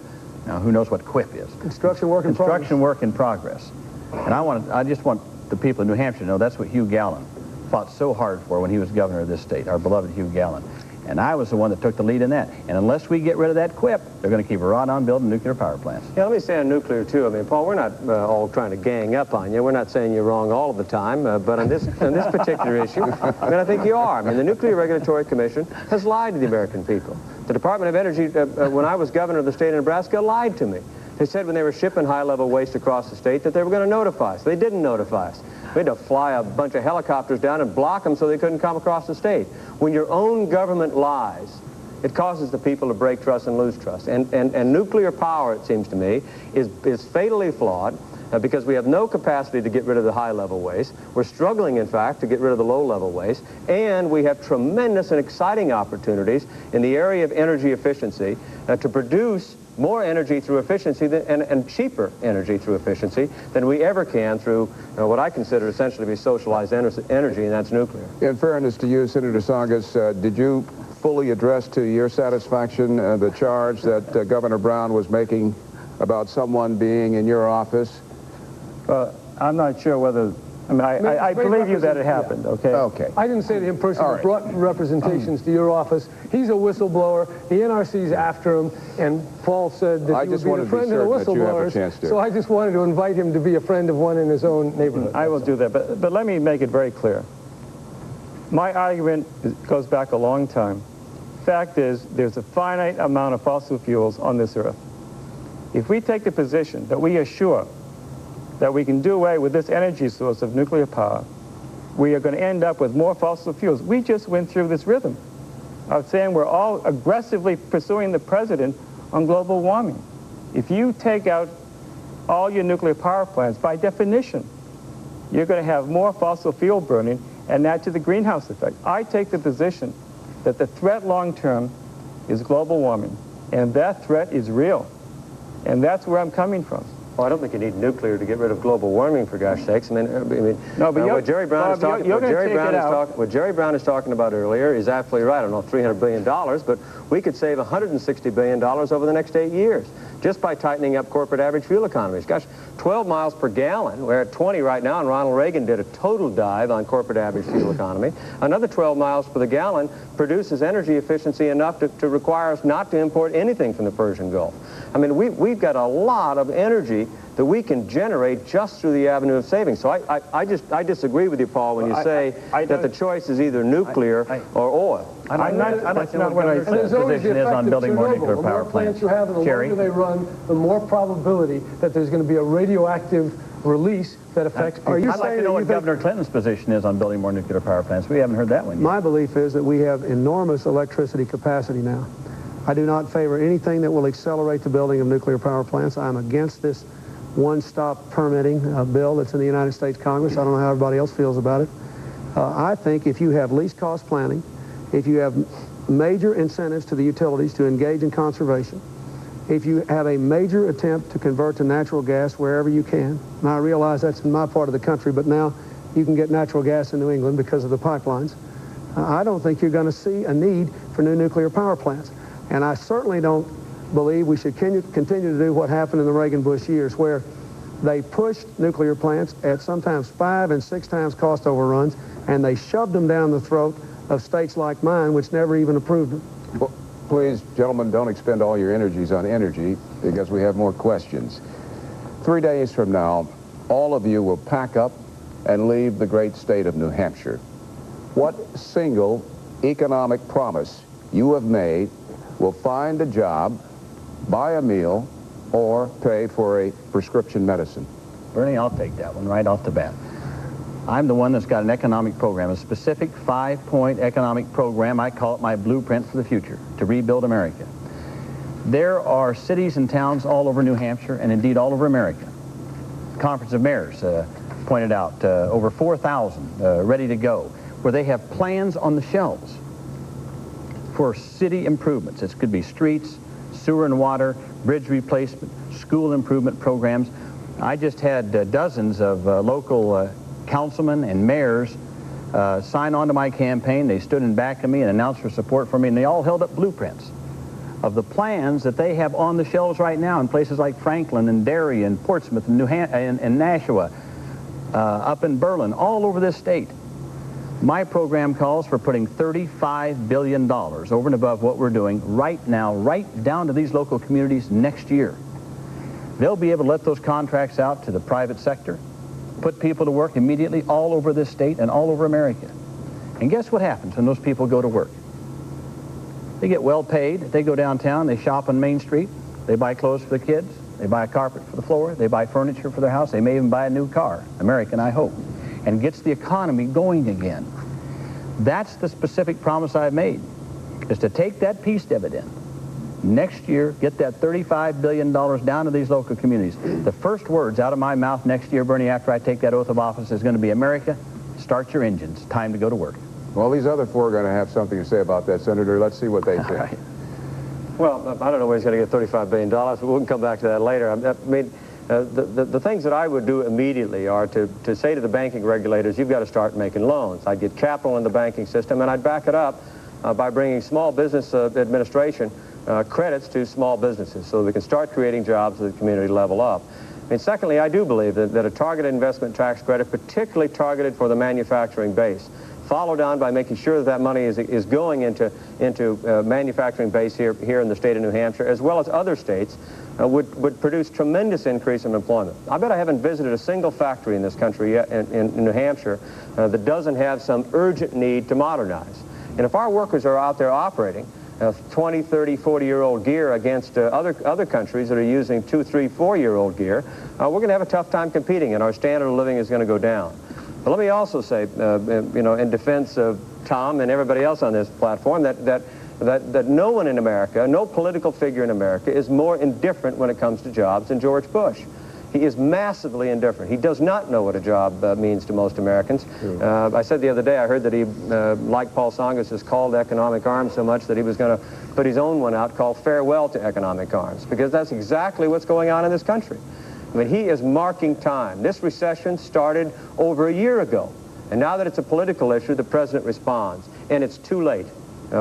Now, who knows what QUIP is? Construction work in progress. Construction work in progress. And I just want the people of New Hampshire to know that's what Hugh Gallen fought so hard for when he was governor of this state, our beloved Hugh Gallen. And I was the one that took the lead in that. And unless we get rid of that QUIP, they're going to keep right on building nuclear power plants. Yeah, let me say on nuclear, too. Paul, we're not all trying to gang up on you. We're not saying you're wrong all of the time. But on this particular issue, I think you are. The Nuclear Regulatory Commission has lied to the American people. The Department of Energy, when I was governor of the state of Nebraska, lied to me. They said when they were shipping high-level waste across the state that they were going to notify us. They didn't notify us. We had to fly a bunch of helicopters down and block them so they couldn't come across the state. When your own government lies, it causes the people to break trust and lose trust. And nuclear power, it seems to me, is fatally flawed because we have no capacity to get rid of the high-level waste. We're struggling, in fact, to get rid of the low-level waste. And we have tremendous and exciting opportunities in the area of energy efficiency to produce more energy through efficiency and cheaper energy through efficiency than we ever can through what I consider essentially to be socialized energy, and that's nuclear. In fairness to you, Senator Tsongas, did you fully address to your satisfaction the charge that Governor Brown was making about someone being in your office? I'm not sure whether... I mean, I believe you that it happened, okay? Okay. I didn't say that him personally brought representations to your office. He's a whistleblower. The NRC's after him, and Paul said that he would be a friend of the whistleblowers. So I just wanted to invite him to be a friend of one in his own neighborhood. I will do that, but let me make it very clear. My argument goes back a long time. Fact is, there's a finite amount of fossil fuels on this earth. If we take the position that we are sure that we can do away with this energy source of nuclear power, we are going to end up with more fossil fuels. We just went through this rhythm of saying we're all aggressively pursuing the president on global warming. If you take out all your nuclear power plants, by definition, you're going to have more fossil fuel burning and add to the greenhouse effect. I take the position that the threat long-term is global warming, and that threat is real, and that's where I'm coming from. Well, I don't think you need nuclear to get rid of global warming, for gosh sakes. I mean, no, but what Jerry Brown is talking, what Jerry Brown is talking about earlier is absolutely right. I don't know, $300 billion, but we could save $160 billion over the next 8 years just by tightening up corporate average fuel economies. Gosh, 12 miles per gallon. We're at 20 right now, and Ronald Reagan did a total dive on corporate average fuel economy. Another 12 miles per the gallon produces energy efficiency enough to require us not to import anything from the Persian Gulf. I mean, we've got a lot of energy that we can generate just through the avenue of savings. So I disagree with you, Paul, when you say that the choice is either nuclear or oil. I'd like to know what our position is on building more nuclear power plants. You have, and the longer they run, the more probability that there's going to be a radioactive release that affects people. I'd like to know what Governor Clinton's position is on building more nuclear power plants. We haven't heard that one yet. My belief is that we have enormous electricity capacity now. I do not favor anything that will accelerate the building of nuclear power plants. I'm against this one-stop permitting bill that's in the United States Congress. I don't know how everybody else feels about it. I think if you have least cost planning, if you have major incentives to the utilities to engage in conservation, if you have a major attempt to convert to natural gas wherever you can, and I realize that's in my part of the country, but now you can get natural gas in New England because of the pipelines, I don't think you're going to see a need for new nuclear power plants. And I certainly don't believe we should continue to do what happened in the Reagan-Bush years, where they pushed nuclear plants at sometimes 5 and 6 times cost overruns, and they shoved them down the throat of states like mine, which never even approved them. Well, please, gentlemen, don't expend all your energies on energy, because we have more questions. 3 days from now, all of you will pack up and leave the great state of New Hampshire. What single economic promise you have made will find a job, buy a meal, or pay for a prescription medicine? Bernie, I'll take that one right off the bat. I'm the one that's got an economic program, a specific 5-point economic program. I call it my blueprint for the future, to rebuild America. There are cities and towns all over New Hampshire, and indeed all over America. Conference of Mayors pointed out over 4,000 ready to go, where they have plans on the shelves for city improvements. It could be streets, sewer and water, bridge replacement, school improvement programs. I just had dozens of local councilmen and mayors sign on to my campaign. They stood in back of me and announced their support for me, and they all held up blueprints of the plans that they have on the shelves right now in places like Franklin and Derry and Portsmouth and and Nashua, up in Berlin, all over this state. My program calls for putting $35 billion over and above what we're doing right now, right down to these local communities next year. They'll be able to let those contracts out to the private sector, put people to work immediately all over this state and all over America. And guess what happens when those people go to work? They get well paid. They go downtown, they shop on Main Street, they buy clothes for the kids, they buy a carpet for the floor, they buy furniture for their house, they may even buy a new car, American, I hope, and gets the economy going again. That's the specific promise I've made, is to take that peace dividend next year, get that $35 billion down to these local communities. The first words out of my mouth next year, Bernie, after I take that oath of office, is going to be, America, start your engines. Time to go to work. Well, these other 4 are going to have something to say about that, Senator. Let's see what they think. Right. Well, I don't know where he's going to get $35 billion, but we can come back to that later. I mean, the things that I would do immediately are to say to the banking regulators, you've got to start making loans. I'd get capital in the banking system, and I'd back it up by bringing Small Business Administration credits to small businesses so that we can start creating jobs at the community level up. And secondly, I do believe that a targeted investment tax credit, particularly targeted for the manufacturing base, followed on by making sure that that money is going into manufacturing base here in the state of New Hampshire, as well as other states, would produce tremendous increase in employment. I bet I haven't visited a single factory in this country yet, in New Hampshire, that doesn't have some urgent need to modernize. And if our workers are out there operating 20, 30, 40-year-old gear against other countries that are using 2, 3, 4-year-old gear, we're going to have a tough time competing, and our standard of living is going to go down. But let me also say, in defense of Tom and everybody else on this platform, that no one in America, no political figure in America is more indifferent when it comes to jobs than George Bush. He is massively indifferent. He does not know what a job means to most Americans. I said the other day, I heard that he, like Paul Tsongas, has called economic arms so much that he was going to put his own one out called Farewell to Economic Arms, because that's exactly what's going on in this country. I mean, he is marking time. This recession started over a year ago, and now that it's a political issue, the president responds, and it's too late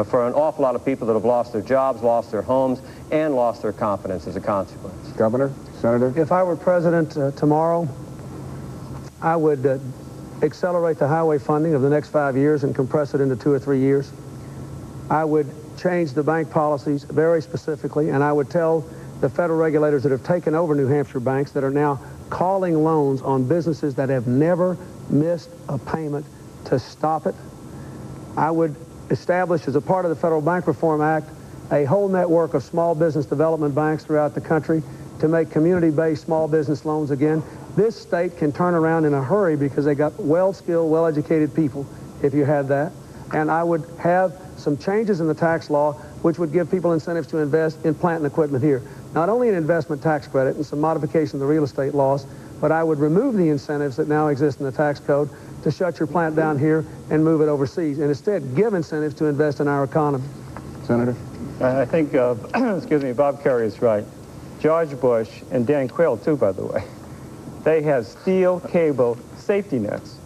for an awful lot of people that have lost their jobs, lost their homes, and lost their confidence as a consequence. Governor, Senator? If I were president tomorrow, I would accelerate the highway funding of the next 5 years and compress it into 2 or 3 years. I would change the bank policies very specifically, and I would tell the federal regulators that have taken over New Hampshire banks that are now calling loans on businesses that have never missed a payment to stop it. I would establish, as a part of the Federal Bank Reform Act, a whole network of small business development banks throughout the country to make community-based small business loans again. This state can turn around in a hurry because they got well-skilled, well-educated people, if you had that. And I would have some changes in the tax law which would give people incentives to invest in plant and equipment here. Not only an investment tax credit and some modification of the real estate laws, but I would remove the incentives that now exist in the tax code to shut your plant down here and move it overseas, and instead give incentives to invest in our economy. Senator? I think, excuse me, Bob Kerrey is right. George Bush, and Dan Quayle too, by the way, they have steel cable safety nets.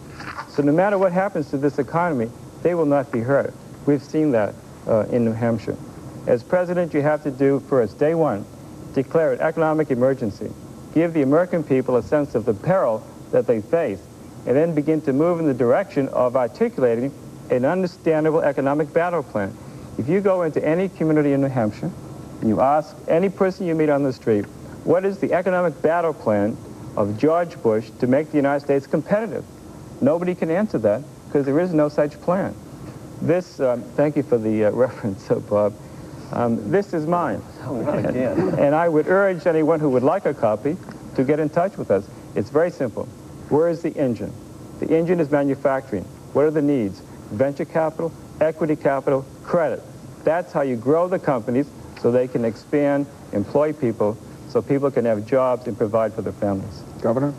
So no matter what happens to this economy, they will not be hurt. We've seen that in New Hampshire. As president, you have to do first, day one, declare an economic emergency, give the American people a sense of the peril that they face, and then begin to move in the direction of articulating an understandable economic battle plan. If you go into any community in New Hampshire, and you ask any person you meet on the street, what is the economic battle plan of George Bush to make the United States competitive? Nobody can answer that because there is no such plan. This, thank you for the reference, Bob. This is mine. Oh, not again. And I would urge anyone who would like a copy to get in touch with us. It's very simple. Where is the engine? The engine is manufacturing. What are the needs? Venture capital, equity capital, credit. That's how you grow the companies so they can expand, employ people, so people can have jobs and provide for their families. Governor?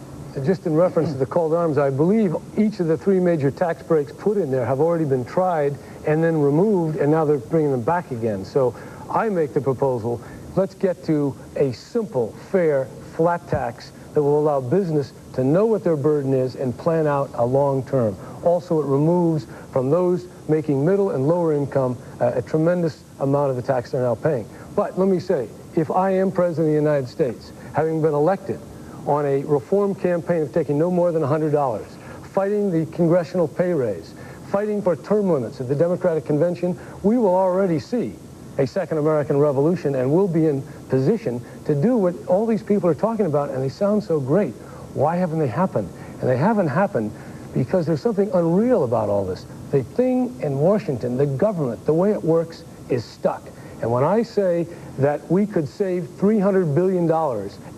Just in reference to the called arms, I believe each of the 3 major tax breaks put in there have already been tried and then removed, and now they're bringing them back again. So I make the proposal, let's get to a simple, fair, flat tax that will allow business to know what their burden is and plan out a long term. Also, it removes from those making middle and lower income a tremendous amount of the tax they're now paying. But let me say, if I am President of the United States, having been elected on a reform campaign of taking no more than $100, fighting the congressional pay raise, fighting for term limits at the Democratic Convention, we will already see a second American Revolution, and we'll be in position to do what all these people are talking about, and they sound so great. Why haven't they happened? And they haven't happened because there's something unreal about all this. The thing in Washington, the government, the way it works, is stuck. And when I say that we could save $300 billion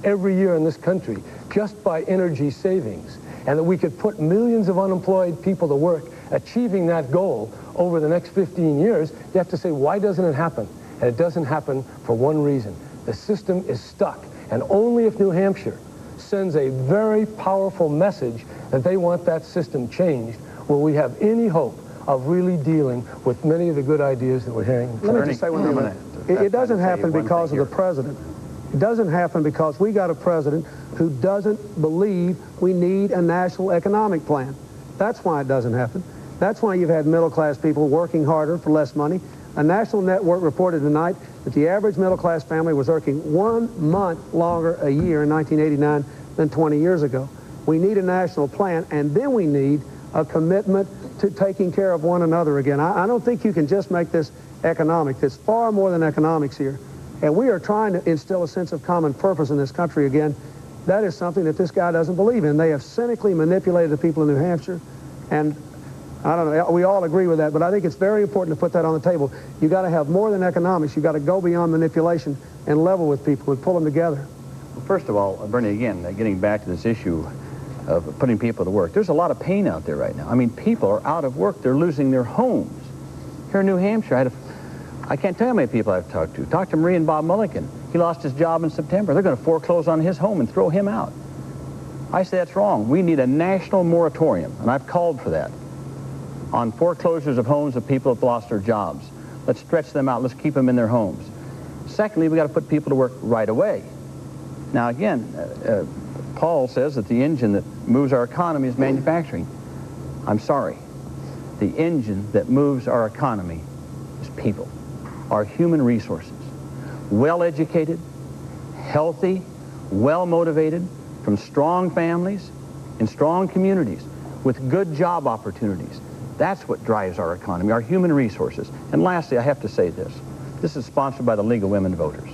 every year in this country just by energy savings, and that we could put millions of unemployed people to work achieving that goal over the next 15 years, you have to say, why doesn't it happen? And it doesn't happen for one reason. The system is stuck. And only if New Hampshire sends a very powerful message that they want that system changed will we have any hope of really dealing with many of the good ideas that we're hearing. Let me just say one thing. It doesn't happen because of the president. It doesn't happen because we got a president who doesn't believe we need a national economic plan. That's why it doesn't happen. That's why you've had middle-class people working harder for less money. A national network reported tonight that the average middle-class family was working 1 month longer a year in 1989 than 20 years ago. We need a national plan, and then we need a commitment to taking care of one another again. I don't think you can just make this economic. There's far more than economics here. And we are trying to instill a sense of common purpose in this country again. That is something that this guy doesn't believe in. They have cynically manipulated the people in New Hampshire, and I don't know, we all agree with that, but I think it's very important to put that on the table. You got to have more than economics. You got to go beyond manipulation and level with people and pull them together. Well, first of all, Bernie, again, getting back to this issue of putting people to work, there's a lot of pain out there right now. I mean, people are out of work. They're losing their homes. Here in New Hampshire, I can't tell you how many people I've talked to. Talked to Marie and Bob Mulligan. He lost his job in September. They're going to foreclose on his home and throw him out. I say that's wrong. We need a national moratorium, and I've called for that, on foreclosures of homes of people who've lost their jobs. Let's stretch them out. Let's keep them in their homes. Secondly, we got to put people to work right away. Now, again, Paul says that the engine that moves our economy is manufacturing. I'm sorry. The engine that moves our economy is people, our human resources. Well-educated, healthy, well-motivated, from strong families in strong communities with good job opportunities. That's what drives our economy, our human resources. And lastly, I have to say this. This is sponsored by the League of Women Voters.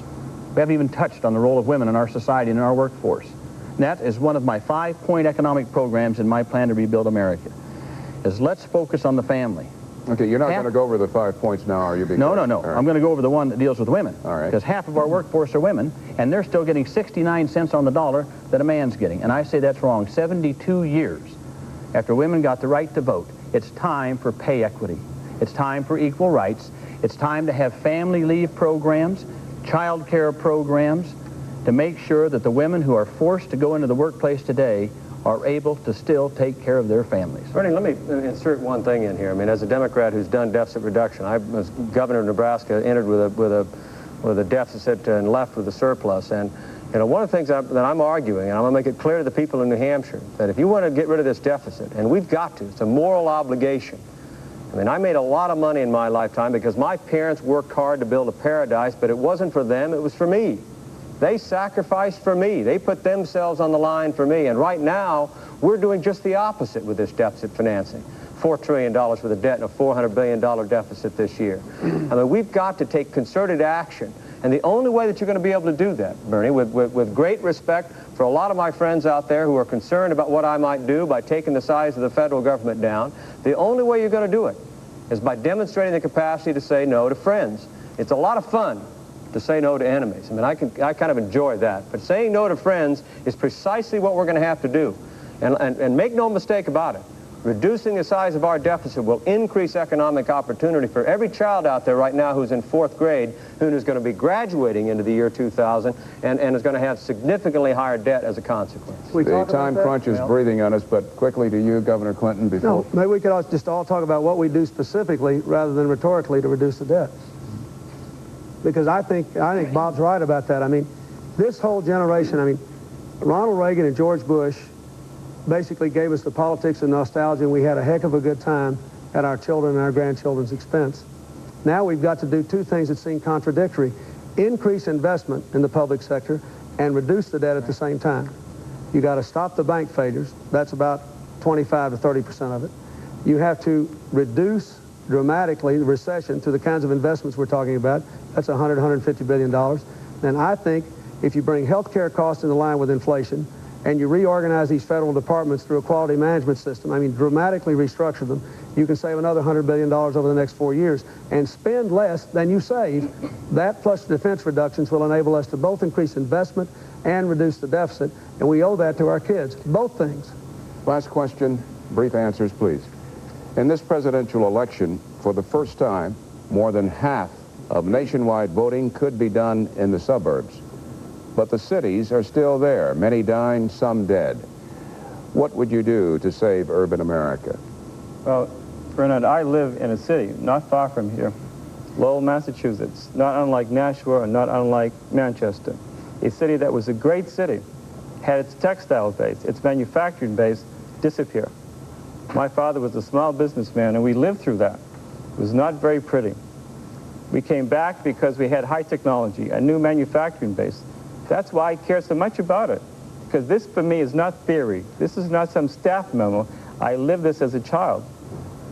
We haven't even touched on the role of women in our society and in our workforce. And that is one of my 5-point economic programs in my plan to rebuild America, is let's focus on the family. Okay, you're not going to go over the 5 points now, are you? No. Right. I'm going to go over the one that deals with women. All right. Because half of our workforce are women, and they're still getting 69 cents on the dollar that a man's getting. And I say that's wrong. 72 years after women got the right to vote, it's time for pay equity. It's time for equal rights. It's time to have family leave programs, child care programs, to make sure that the women who are forced to go into the workplace today are able to still take care of their families. Bernie, let me insert one thing in here. I mean, as a Democrat who's done deficit reduction, I was governor of Nebraska, entered with a deficit and left with a surplus. And you know, one of the things that I'm arguing, and I'm going to make it clear to the people in New Hampshire, that if you want to get rid of this deficit, and we've got to, it's a moral obligation. I mean, I made a lot of money in my lifetime because my parents worked hard to build a paradise, but it wasn't for them, it was for me. They sacrificed for me. They put themselves on the line for me. And right now, we're doing just the opposite with this deficit financing. $4 trillion worth of debt and a $400 billion deficit this year. I mean, we've got to take concerted action. And the only way that you're going to be able to do that, Bernie, with great respect for a lot of my friends out there who are concerned about what I might do by taking the size of the federal government down, the only way you're going to do it is by demonstrating the capacity to say no to friends. It's a lot of fun to say no to enemies. I mean, I kind of enjoy that. But saying no to friends is precisely what we're going to have to do. And make no mistake about it. Reducing the size of our deficit will increase economic opportunity for every child out there right now who's in 4th grade, who is going to be graduating into the year 2000 and is going to have significantly higher debt as a consequence. The time crunch is breathing on us, but quickly to you, Governor Clinton, before... No, maybe we could just all talk about what we do specifically rather than rhetorically to reduce the debt. Because I think Bob's right about that. I mean, this whole generation, I mean, Ronald Reagan and George Bush basically gave us the politics of nostalgia, and we had a heck of a good time at our children and our grandchildren's expense. Now we've got to do two things that seem contradictory. Increase investment in the public sector and reduce the debt at the same time. You got to stop the bank failures. That's about 25 to 30% of it. You have to reduce dramatically the recession to the kinds of investments we're talking about. That's $150 billion. And I think if you bring health care costs into line with inflation and you reorganize these federal departments through a quality management system, I mean, dramatically restructure them, you can save another $100 billion over the next 4 years and spend less than you save. That plus defense reductions will enable us to both increase investment and reduce the deficit, and we owe that to our kids. Both things. Last question, brief answers, please. In this presidential election, for the first time, more than half of nationwide voting could be done in the suburbs. But the cities are still there, many dying, some dead. What would you do to save urban America? Well, Bernard, I live in a city not far from here, Lowell, Massachusetts, not unlike Nashua and not unlike Manchester. A city that was a great city, had its textile base, its manufacturing base disappear. My father was a small businessman, and we lived through that. It was not very pretty. We came back because we had high technology, a new manufacturing base. That's why I care so much about it, because this for me is not theory. This is not some staff memo. I lived this as a child.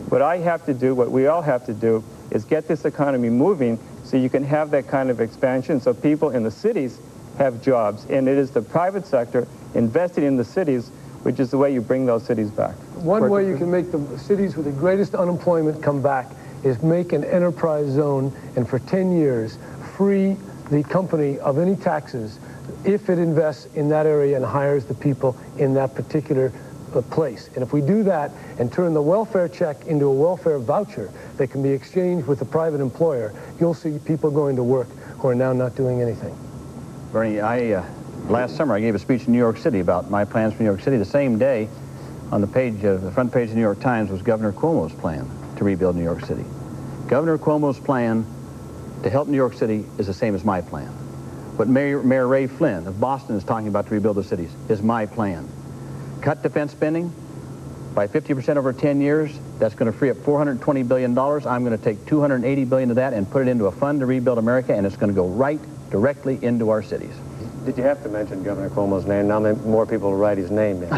What I have to do, what we all have to do, is get this economy moving so you can have that kind of expansion so people in the cities have jobs. And it is the private sector investing in the cities, which is the way you bring those cities back. One way you can make the cities with the greatest unemployment come back is make an enterprise zone and for 10 years free the company of any taxes if it invests in that area and hires the people in that particular place. And if we do that and turn the welfare check into a welfare voucher that can be exchanged with the private employer, you'll see people going to work who are now not doing anything. Bernie, last summer I gave a speech in New York City about my plans for New York City. The same day, on the front page of the New York Times was Governor Cuomo's plan to rebuild New York City. Governor Cuomo's plan to help New York City is the same as my plan. What Mayor Ray Flynn of Boston is talking about to rebuild the cities is my plan. Cut defense spending by 50% over 10 years. That's going to free up $420 billion. I'm going to take $280 billion of that and put it into a fund to rebuild America, and it's going to go right directly into our cities. Did you have to mention Governor Cuomo's name? Now more people will write his name in. He's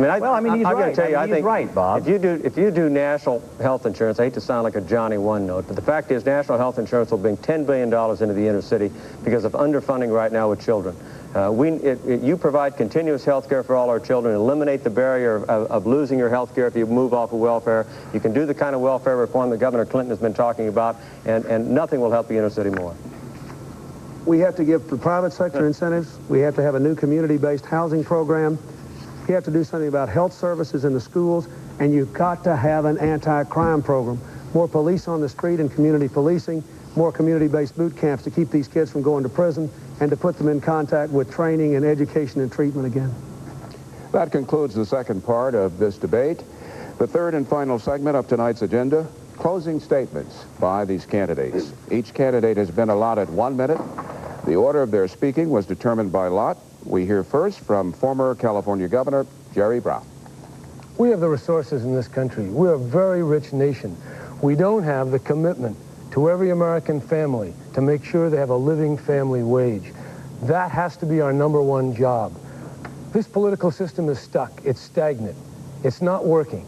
right. He's right, Bob. If you do national health insurance, I hate to sound like a Johnny One Note, but the fact is national health insurance will bring $10 billion into the inner city because of underfunding right now with children. You provide continuous health care for all our children, eliminate the barrier of losing your health care if you move off of welfare. You can do the kind of welfare reform that Governor Clinton has been talking about, and nothing will help the inner city more. We have to give the private sector incentives. We have to have a new community-based housing program. We have to do something about health services in the schools, and you've got to have an anti-crime program. More police on the street and community policing, more community-based boot camps to keep these kids from going to prison and to put them in contact with training and education and treatment again. That concludes the second part of this debate. The third and final segment of tonight's agenda, closing statements by these candidates. Each candidate has been allotted 1 minute. The order of their speaking was determined by lot. We hear first from former California Governor Jerry Brown. We have the resources in this country. We're a very rich nation. We don't have the commitment to every American family to make sure they have a living family wage. That has to be our #1 job. This political system is stuck. It's stagnant. It's not working.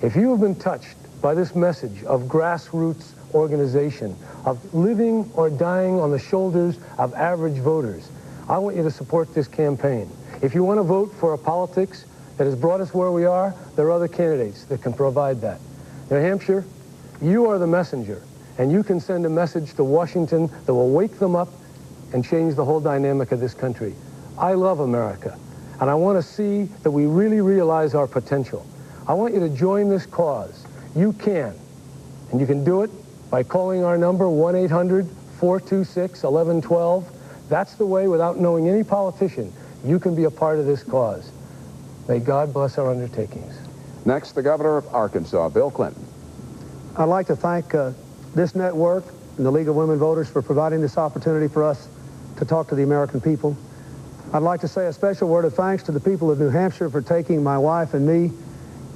If you have been touched by this message of grassroots organization, of living or dying on the shoulders of average voters, I want you to support this campaign. If you want to vote for a politics that has brought us where we are, there are other candidates that can provide that. New Hampshire, you are the messenger, and you can send a message to Washington that will wake them up and change the whole dynamic of this country. I love America, and I want to see that we really realize our potential. I want you to join this cause. You can, and you can do it by calling our number, 1-800-426-1112. That's the way, without knowing any politician, you can be a part of this cause. May God bless our undertakings. Next, the governor of Arkansas, Bill Clinton. I'd like to thank this network and the League of Women Voters for providing this opportunity for us to talk to the American people. I'd like to say a special word of thanks to the people of New Hampshire for taking my wife and me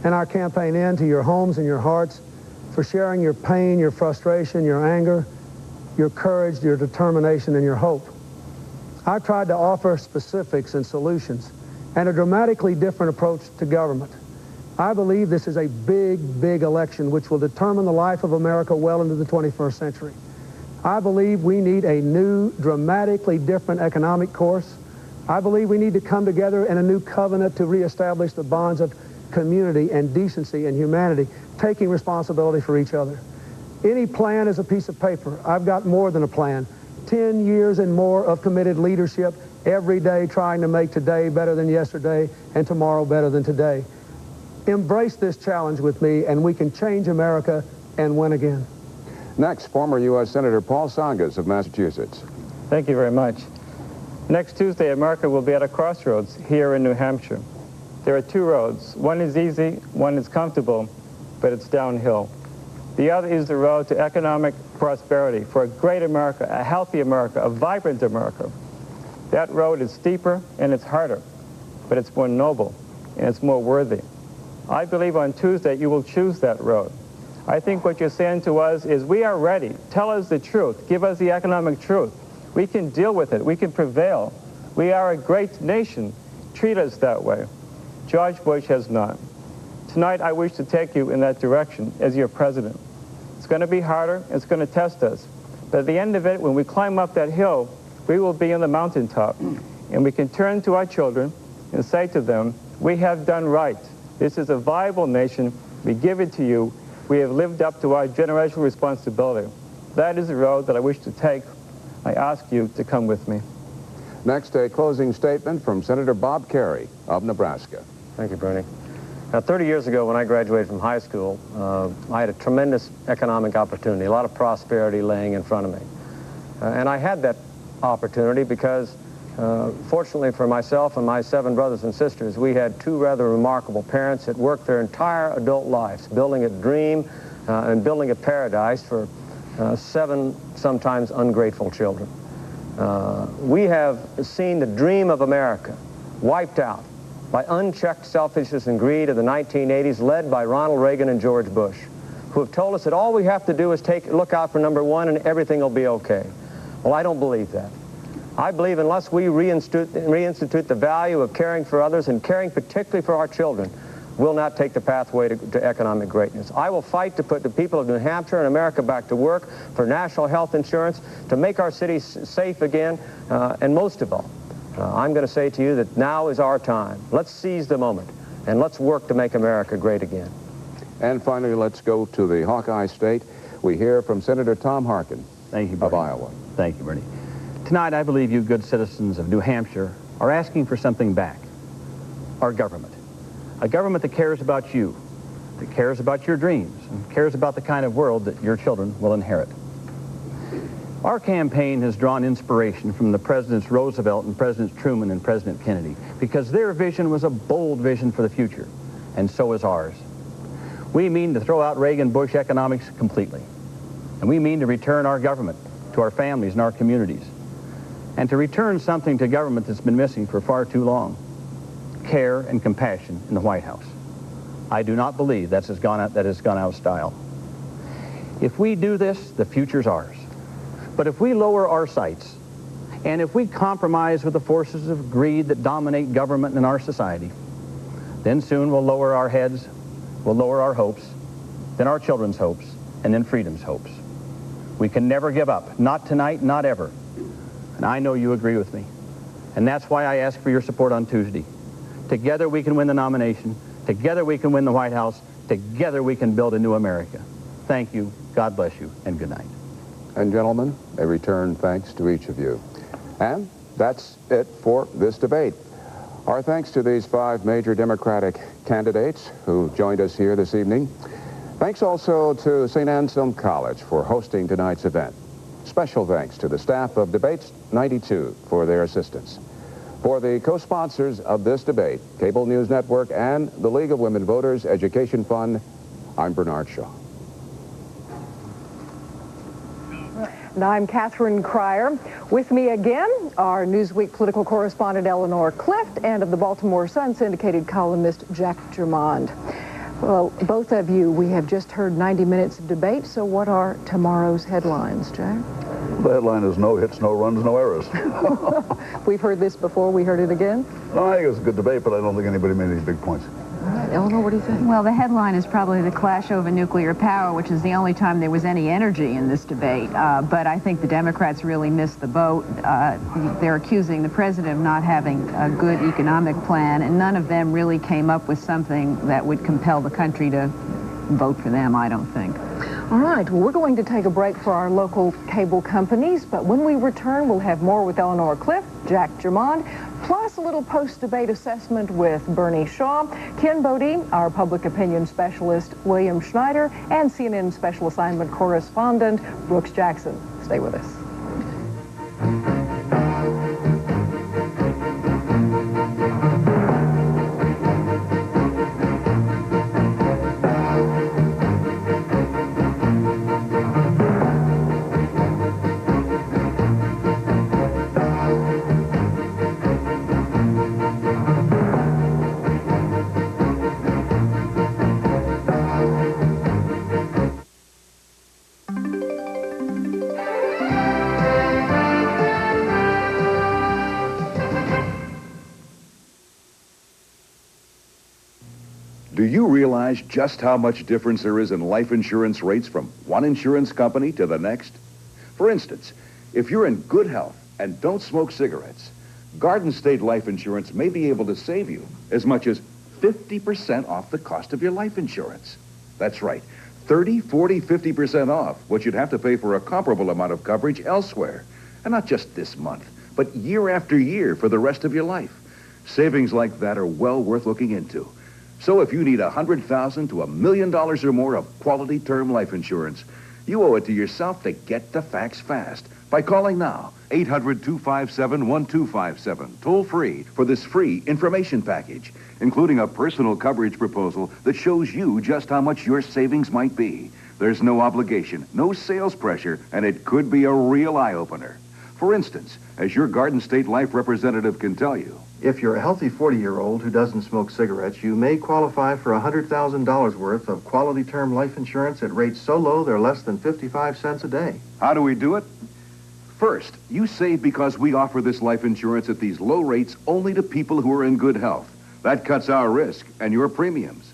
and our campaign into your homes and your hearts, for sharing your pain, your frustration, your anger, your courage, your determination, and your hope. I've tried to offer specifics and solutions and a dramatically different approach to government. I believe this is a big, big election which will determine the life of America well into the 21st century. I believe we need a new, dramatically different economic course. I believe we need to come together in a new covenant to reestablish the bonds of community and decency and humanity, taking responsibility for each other. Any plan is a piece of paper. I've got more than a plan. 10 years and more of committed leadership, every day trying to make today better than yesterday and tomorrow better than today. Embrace this challenge with me, and we can change America and win again. Next, former U.S. Senator Paul Tsongas of Massachusetts. Thank you very much. Next Tuesday, America will be at a crossroads here in New Hampshire. There are two roads. One is easy, one is comfortable, but it's downhill. The other is the road to economic prosperity for a great America, a healthy America, a vibrant America. That road is steeper and it's harder, but it's more noble and it's more worthy. I believe on Tuesday you will choose that road. I think what you're saying to us is we are ready. Tell us the truth. Give us the economic truth. We can deal with it. We can prevail. We are a great nation. Treat us that way. George Bush has not. Tonight, I wish to take you in that direction as your president. It's going to be harder. It's going to test us. But at the end of it, when we climb up that hill, we will be on the mountaintop. And we can turn to our children and say to them, we have done right. This is a viable nation. We give it to you. We have lived up to our generational responsibility. That is the road that I wish to take. I ask you to come with me. Next, a closing statement from Senator Bob Kerrey of Nebraska. Thank you, Bernie. Now, 30 years ago, when I graduated from high school, I had a tremendous economic opportunity, a lot of prosperity laying in front of me. And I had that opportunity because, fortunately for myself and my 7 brothers and sisters, we had 2 rather remarkable parents that worked their entire adult lives, building a dream and building a paradise for 7 sometimes ungrateful children. We have seen the dream of America wiped out by unchecked selfishness and greed of the 1980s, led by Ronald Reagan and George Bush, who have told us that all we have to do is look out for number 1 and everything will be okay. Well, I don't believe that. I believe unless we reinstitute the value of caring for others and caring particularly for our children, we'll not take the pathway to economic greatness. I will fight to put the people of New Hampshire and America back to work, for national health insurance, to make our cities safe again, and most of all, I'm going to say to you that now is our time. Let's seize the moment, and let's work to make America great again. And finally, let's go to the Hawkeye State. We hear from Senator Tom Harkin. Thank you, Bernie. Of Iowa. Thank you, Bernie. Tonight, I believe you good citizens of New Hampshire are asking for something back. Our government. A government that cares about you, that cares about your dreams, and cares about the kind of world that your children will inherit. Our campaign has drawn inspiration from the Presidents Roosevelt and Presidents Truman and President Kennedy because their vision was a bold vision for the future, and so is ours. We mean to throw out Reagan-Bush economics completely, and we mean to return our government to our families and our communities, and to return something to government that's been missing for far too long: care and compassion in the White House. I do not believe that has gone out of style. If we do this, the future's ours. But if we lower our sights, and if we compromise with the forces of greed that dominate government in our society, then soon we'll lower our heads, we'll lower our hopes, then our children's hopes, and then freedom's hopes. We can never give up, not tonight, not ever. And I know you agree with me. And that's why I ask for your support on Tuesday. Together we can win the nomination. Together we can win the White House. Together we can build a new America. Thank you, God bless you, and good night. And gentlemen, a return thanks to each of you. And that's it for this debate. Our thanks to these 5 major Democratic candidates who joined us here this evening. Thanks also to St. Anselm College for hosting tonight's event. Special thanks to the staff of Debates 92 for their assistance. For the co-sponsors of this debate, Cable News Network and the League of Women Voters Education Fund, I'm Bernard Shaw. And I'm Catherine Crier. With me again, our Newsweek political correspondent Eleanor Clift and of the Baltimore Sun syndicated columnist Jack Germond. Well, both of you, we have just heard 90 minutes of debate, so what are tomorrow's headlines, Jack? The headline is no hits, no runs, no errors. We've heard this before. We heard it again. No, I think it was a good debate, but I don't think anybody made any big points. All right, Eleanor, what do you think? Well, the headline is probably the clash over nuclear power, which is the only time there was any energy in this debate. But I think the Democrats really missed the boat. They're accusing the president of not having a good economic plan, and none of them really came up with something that would compel the country to vote for them, I don't think. All right, well, we're going to take a break for our local cable companies, but when we return, we'll have more with Eleanor Clift, Jack Germond, plus a little post-debate assessment with Bernie Shaw, Ken Bodie, our public opinion specialist, William Schneider, and CNN special assignment correspondent, Brooks Jackson. Stay with us. Do you realize just how much difference there is in life insurance rates from one insurance company to the next? For instance, if you're in good health and don't smoke cigarettes, Garden State Life Insurance may be able to save you as much as 50% off the cost of your life insurance. That's right, 30, 40, 50% off what you'd have to pay for a comparable amount of coverage elsewhere. And not just this month, but year after year for the rest of your life. Savings like that are well worth looking into. So if you need $100,000 to $1 million or more of quality term life insurance, you owe it to yourself to get the facts fast by calling now, 800-257-1257, toll-free for this free information package, including a personal coverage proposal that shows you just how much your savings might be. There's no obligation, no sales pressure, and it could be a real eye-opener. For instance, as your Garden State Life representative can tell you, if you're a healthy 40-year-old who doesn't smoke cigarettes, you may qualify for $100,000 worth of quality term life insurance at rates so low they're less than 55 cents a day. How do we do it? First, you save because we offer this life insurance at these low rates only to people who are in good health. That cuts our risk and your premiums.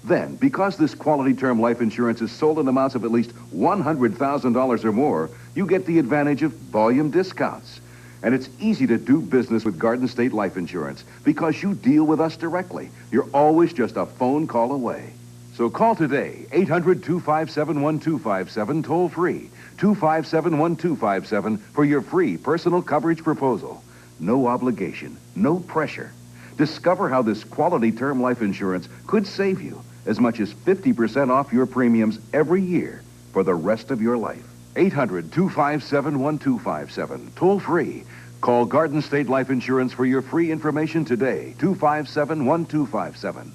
Then, because this quality term life insurance is sold in amounts of at least $100,000 or more, you get the advantage of volume discounts. And it's easy to do business with Garden State Life Insurance because you deal with us directly. You're always just a phone call away. So call today, 800-257-1257, toll-free, 257-1257 for your free personal coverage proposal. No obligation, no pressure. Discover how this quality term life insurance could save you as much as 50% off your premiums every year for the rest of your life. 800-257-1257, toll-free. Call Garden State Life Insurance for your free information today, 257-1257.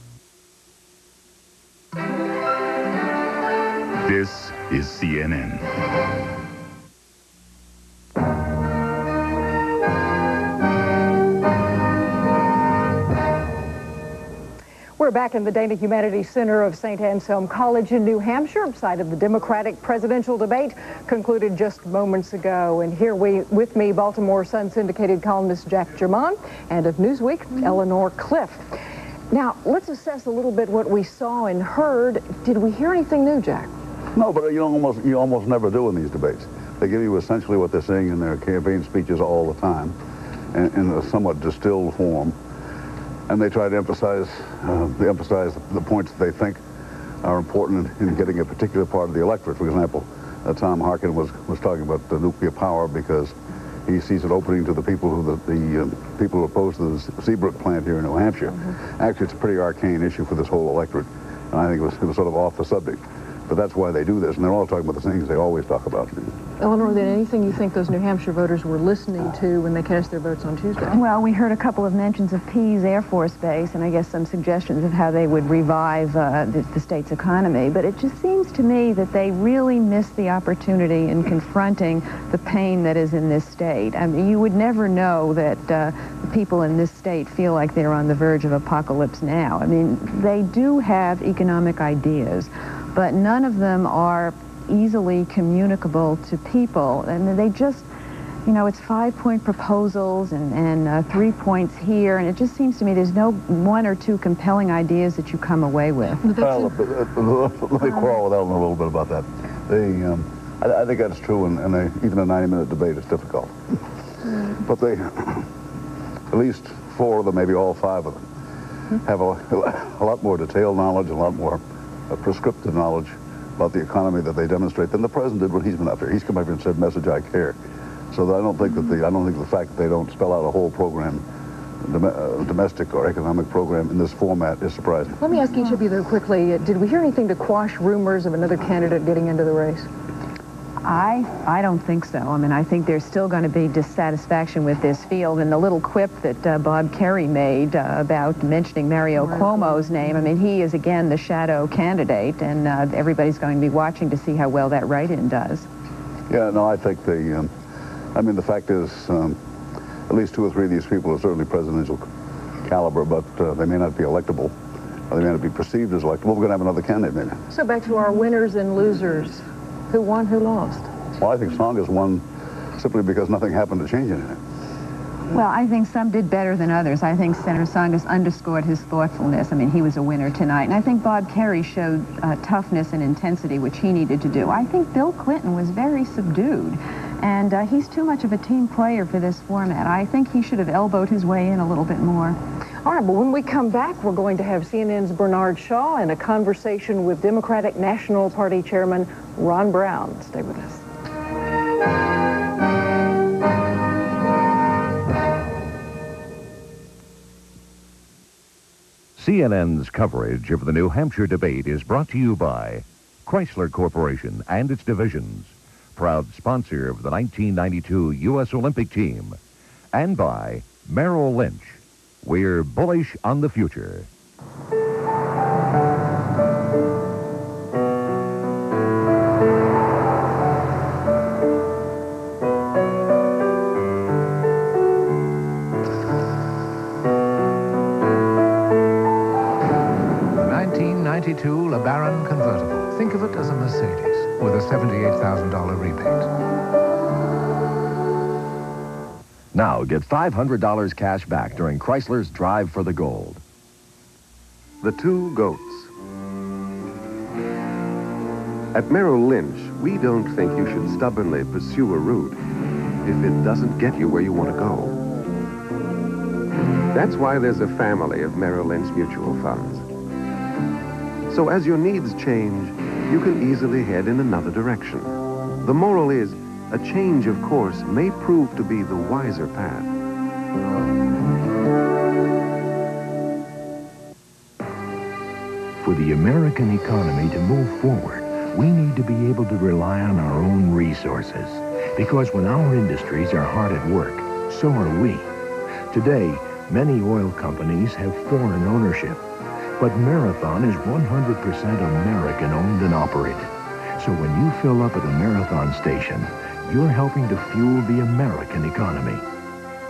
This is CNN. We're back in the Dana Humanities Center of St. Anselm College in New Hampshire, site of the Democratic presidential debate concluded just moments ago. And here with me, Baltimore Sun syndicated columnist Jack German and of Newsweek, Eleanor Clift. Now, let's assess a little bit what we saw and heard. Did we hear anything new, Jack? No, but you almost never do in these debates. They give you essentially what they're saying in their campaign speeches all the time, in a somewhat distilled form. And they try to emphasize the points that they think are important in getting a particular part of the electorate. For example, Tom Harkin was talking about the nuclear power because he sees it opening to the people who the people who oppose to the Seabrook plant here in New Hampshire. Mm-hmm. Actually, it's a pretty arcane issue for this whole electorate, and I think it was sort of off the subject. But that's why they do this, and they're all talking about the things they always talk about. Eleanor, then anything you think those New Hampshire voters were listening to when they cast their votes on Tuesday? Well, we heard a couple of mentions of Pease Air Force Base, and I guess some suggestions of how they would revive the state's economy. But it just seems to me that they really missed the opportunity in confronting the pain that is in this state. I mean, you would never know that the people in this state feel like they're on the verge of apocalypse now. I mean, they do have economic ideas, but none of them are easily communicable to people. And they just, you know, it's 5-point proposals and 3 points here, and it just seems to me there's no 1 or 2 compelling ideas that you come away with. Well, let me quarrel with Eleanor a little bit about that. I think that's true, and even a 90-minute debate is difficult. But they, at least 4 of them, maybe all 5 of them, have a lot more detailed knowledge, a lot more prescriptive knowledge about the economy that they demonstrate than the president did when he's been up here. He's come up here and said, "Message I care." So I don't think that the fact that they don't spell out a whole program, domestic or economic program in this format, is surprising. Let me ask each of you though quickly, did we hear anything to quash rumors of another candidate getting into the race? I don't think so. I mean, I think there's still going to be dissatisfaction with this field. And the little quip that Bob Kerrey made about mentioning Mario Cuomo's name, I mean, he is, again, the shadow candidate, and everybody's going to be watching to see how well that write-in does. Yeah, no, I think I mean, the fact is, at least 2 or 3 of these people are certainly presidential caliber, but they may not be electable. Or they may not be perceived as electable. We're going to have another candidate, maybe. So back to our winners and losers. Who won, who lost? Well, I think Tsongas won simply because nothing happened to change anything. Well, I think some did better than others. I think Senator Tsongas underscored his thoughtfulness. I mean, he was a winner tonight. And I think Bob Kerrey showed toughness and intensity, which he needed to do. I think Bill Clinton was very subdued. And he's too much of a team player for this format. I think he should have elbowed his way in a little bit more. All right, but when we come back, we're going to have CNN's Bernard Shaw and a conversation with Democratic National Party Chairman Ron Brown. Stay with us. CNN's coverage of the New Hampshire debate is brought to you by Chrysler Corporation and its divisions, proud sponsor of the 1992 U.S. Olympic team, and by Merrill Lynch. We're bullish on the future. LeBaron convertible. Think of it as a Mercedes with a $78,000 rebate. Now get $500 cash back during Chrysler's Drive for the Gold. The Two Goats. At Merrill Lynch, we don't think you should stubbornly pursue a route if it doesn't get you where you want to go. That's why there's a family of Merrill Lynch mutual funds. So as your needs change, you can easily head in another direction. The moral is, a change of course may prove to be the wiser path. For the American economy to move forward, we need to be able to rely on our own resources. Because when our industries are hard at work, so are we. Today, many oil companies have foreign ownership. But Marathon is 100% American-owned and operated. So when you fill up at a Marathon station, you're helping to fuel the American economy.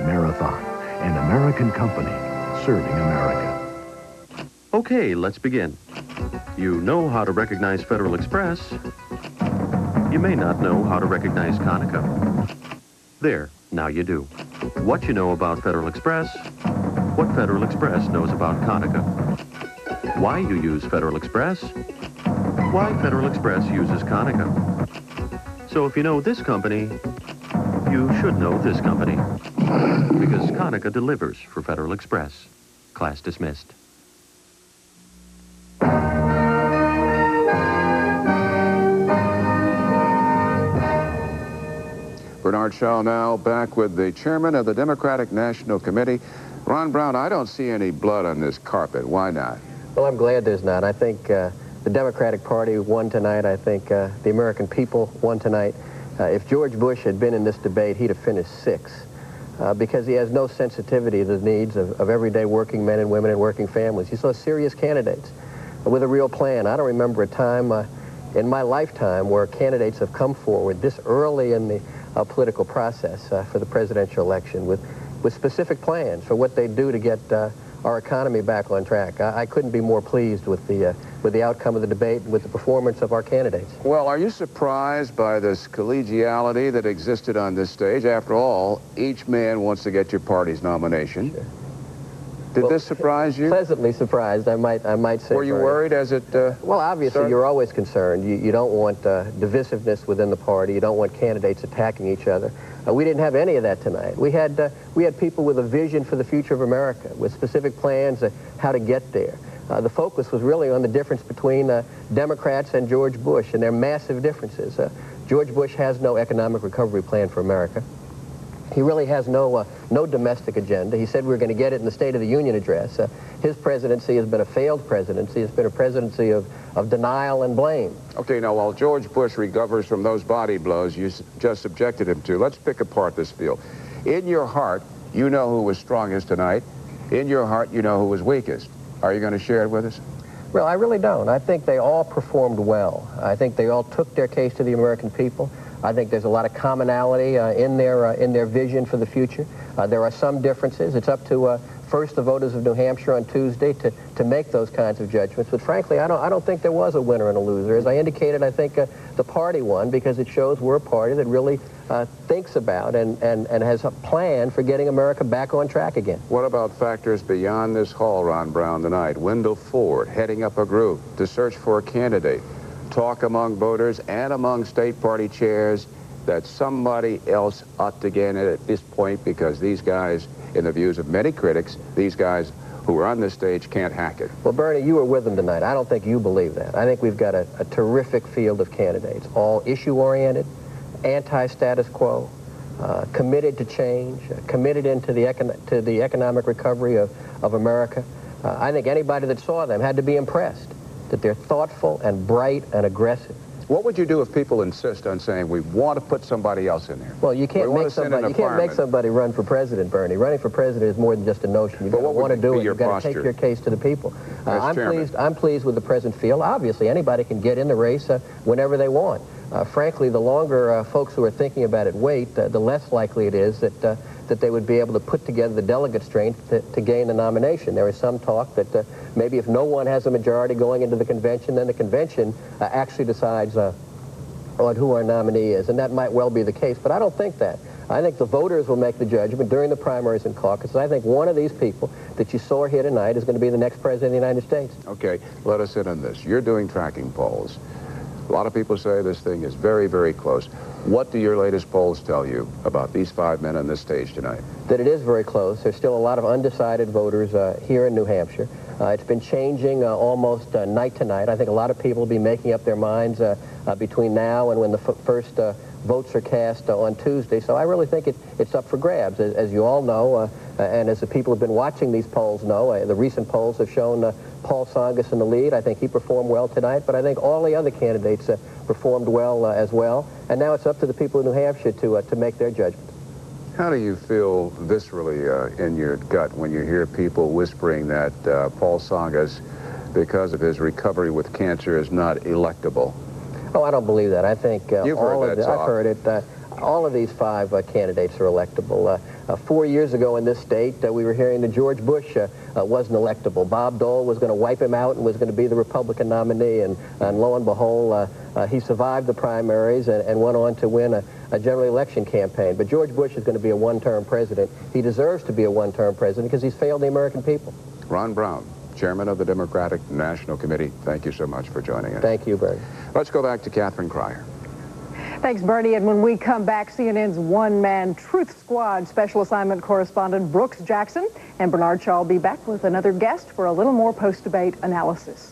Marathon, an American company serving America. Okay, let's begin. You know how to recognize Federal Express. You may not know how to recognize Conoco. There, now you do. What you know about Federal Express, what Federal Express knows about Conoco. Why you use Federal Express, why Federal Express uses Conoco. So if you know this company, you should know this company. Because Conoco delivers for Federal Express. Class dismissed. Bernard Shaw now back with the chairman of the Democratic National Committee. Ron Brown, I don't see any blood on this carpet. Why not? Well, I'm glad there's not. I think the Democratic Party won tonight. I think the American people won tonight. If George Bush had been in this debate, he'd have finished sixth because he has no sensitivity to the needs of everyday working men and women and working families. He saw serious candidates with a real plan. I don't remember a time in my lifetime where candidates have come forward this early in the political process for the presidential election with specific plans for what they do to get our economy back on track. I couldn't be more pleased with the outcome of the debate and with the performance of our candidates. Well, are you surprised by this collegiality that existed on this stage? After all, each man wants to get your party's nomination. Sure. Did this surprise you? Pleasantly surprised, I might say. Were you worried as it Well, obviously, started? You're always concerned. You don't want divisiveness within the party. You don't want candidates attacking each other. We didn't have any of that tonight. We had people with a vision for the future of America, with specific plans of how to get there. The focus was really on the difference between Democrats and George Bush, and their massive differences. George Bush has no economic recovery plan for America. He really has no domestic agenda. He said we were going to get it in the State of the Union address. His presidency has been a failed presidency. It's been a presidency of denial and blame. Okay, now, while George Bush recovers from those body blows you just subjected him to, let's pick apart this field. In your heart, you know who was strongest tonight. In your heart, you know who was weakest. Are you going to share it with us? Well, I really don't. I think they all performed well. I think they all took their case to the American people. I think there's a lot of commonality in their vision for the future. There are some differences. It's up to first the voters of New Hampshire on Tuesday to make those kinds of judgments. But frankly, I don't think there was a winner and a loser. As I indicated, I think the party won because it shows we're a party that really thinks about and has a plan for getting America back on track again. What about factors beyond this hall, Ron Brown, tonight? Wendell Ford heading up a group to search for a candidate, talk among voters and among state party chairs that somebody else ought to get in at this point because these guys, in the views of many critics, these guys who are on this stage can't hack it. Well, Bernie, you were with them tonight. I don't think you believe that. I think we've got a terrific field of candidates, all issue-oriented, anti-status quo, committed to change, committed into the economic recovery of America. I think anybody that saw them had to be impressed that they're thoughtful and bright and aggressive. What would you do if people insist on saying we want to put somebody else in there? Well, you can't make somebody run for president, Bernie. Running for president is more than just a notion. You've got to want to do it. You've got to take your case to the people. I'm pleased with the present field. Obviously, anybody can get in the race whenever they want. Frankly, the longer folks who are thinking about it wait, the less likely it is that they would be able to put together the delegate strength to gain the nomination. There is some talk that maybe if no one has a majority going into the convention, then the convention actually decides on who our nominee is, and that might well be the case, but I don't think that. I think the voters will make the judgment during the primaries and caucuses. I think one of these people that you saw here tonight is going to be the next president of the United States. Okay, let us in on this. You're doing tracking polls. A lot of people say this thing is very, very close. What do your latest polls tell you about these 5 men on this stage tonight? That it is very close. There's still a lot of undecided voters here in New Hampshire. It's been changing almost night to night. I think a lot of people will be making up their minds between now and when the first votes are cast on Tuesday. So I really think it's up for grabs. As you all know, and as the people who have been watching these polls know, the recent polls have shown Paul Tsongas in the lead. I think he performed well tonight, but I think all the other candidates performed well as well. And now it's up to the people of New Hampshire to make their judgment. How do you feel viscerally in your gut when you hear people whispering that Paul Tsongas, because of his recovery with cancer, is not electable? Oh, I don't believe that. I think You've heard that talk. I've heard it. All of these 5 candidates are electable. 4 years ago in this state, we were hearing that George Bush wasn't electable. Bob Dole was going to wipe him out and was going to be the Republican nominee, and lo and behold, he survived the primaries and went on to win a general election campaign. But George Bush is going to be a one-term president. He deserves to be a one-term president because he's failed the American people. Ron Brown, Chairman of the Democratic National Committee, thank you so much for joining us. Thank you, Bernie. Let's go back to Catherine Crier. Thanks, Bernie. And when we come back, CNN's one-man Truth Squad special assignment correspondent Brooks Jackson and Bernard Shaw will be back with another guest for a little more post-debate analysis.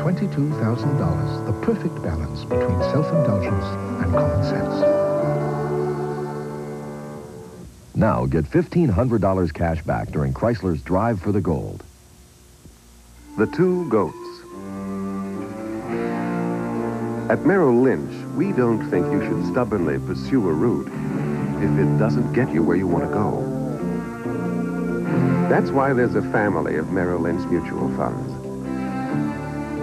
$22,000, the perfect balance between self-indulgence and common sense. Now get $1,500 cash back during Chrysler's Drive for the Gold. The Two Goats. At Merrill Lynch, we don't think you should stubbornly pursue a route if it doesn't get you where you want to go. That's why there's a family of Merrill Lynch mutual funds.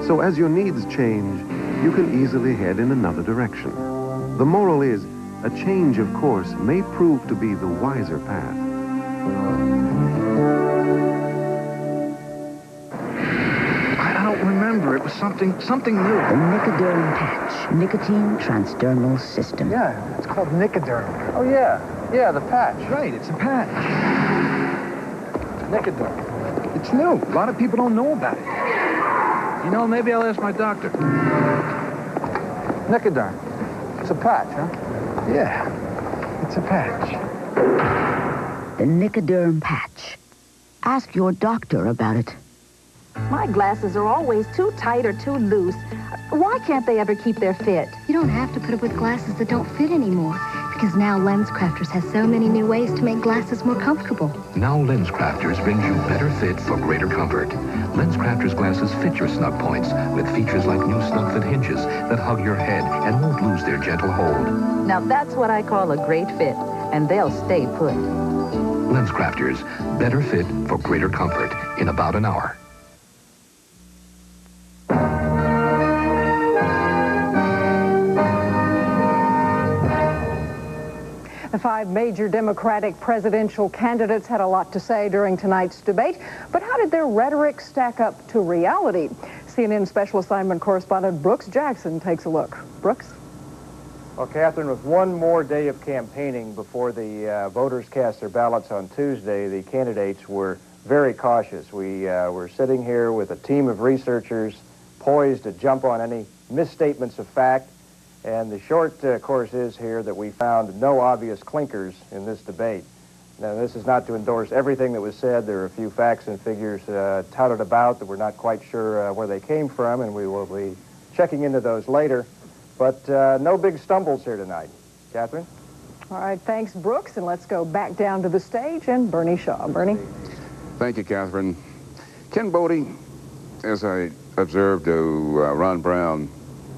So as your needs change, you can easily head in another direction. The moral is, a change of course may prove to be the wiser path. I don't remember. It was something new. The Nicoderm patch, nicotine transdermal system. Yeah, it's called Nicoderm. Oh, yeah, the patch. Right, it's a patch. Nicoderm. It's new. A lot of people don't know about it. You know, maybe I'll ask my doctor. Nicoderm. It's a patch, huh? Yeah, it's a patch. The Nicoderm patch. Ask your doctor about it. My glasses are always too tight or too loose. Why can't they ever keep their fit? You don't have to put up with glasses that don't fit anymore. Because now LensCrafters has so many new ways to make glasses more comfortable. Now LensCrafters brings you better fit for greater comfort. LensCrafters glasses fit your snug points with features like new snug fit hinges that hug your head and won't lose their gentle hold. Now that's what I call a great fit, and they'll stay put. LensCrafters, better fit for greater comfort in about an hour. The 5 major Democratic presidential candidates had a lot to say during tonight's debate, but how did their rhetoric stack up to reality? CNN Special Assignment Correspondent Brooks Jackson takes a look. Brooks? Well, Catherine, with one more day of campaigning before the voters cast their ballots on Tuesday, the candidates were very cautious. We were sitting here with a team of researchers poised to jump on any misstatements of fact. And the short course is here that we found no obvious clinkers in this debate. Now, this is not to endorse everything that was said. There are a few facts and figures touted about that we're not quite sure where they came from, and we will be checking into those later. But no big stumbles here tonight. Catherine? All right, thanks, Brooks. And let's go back down to the stage and Bernie Shaw. Bernie? Thank you, Catherine. Ken Bodie, as I observed Ron Brown,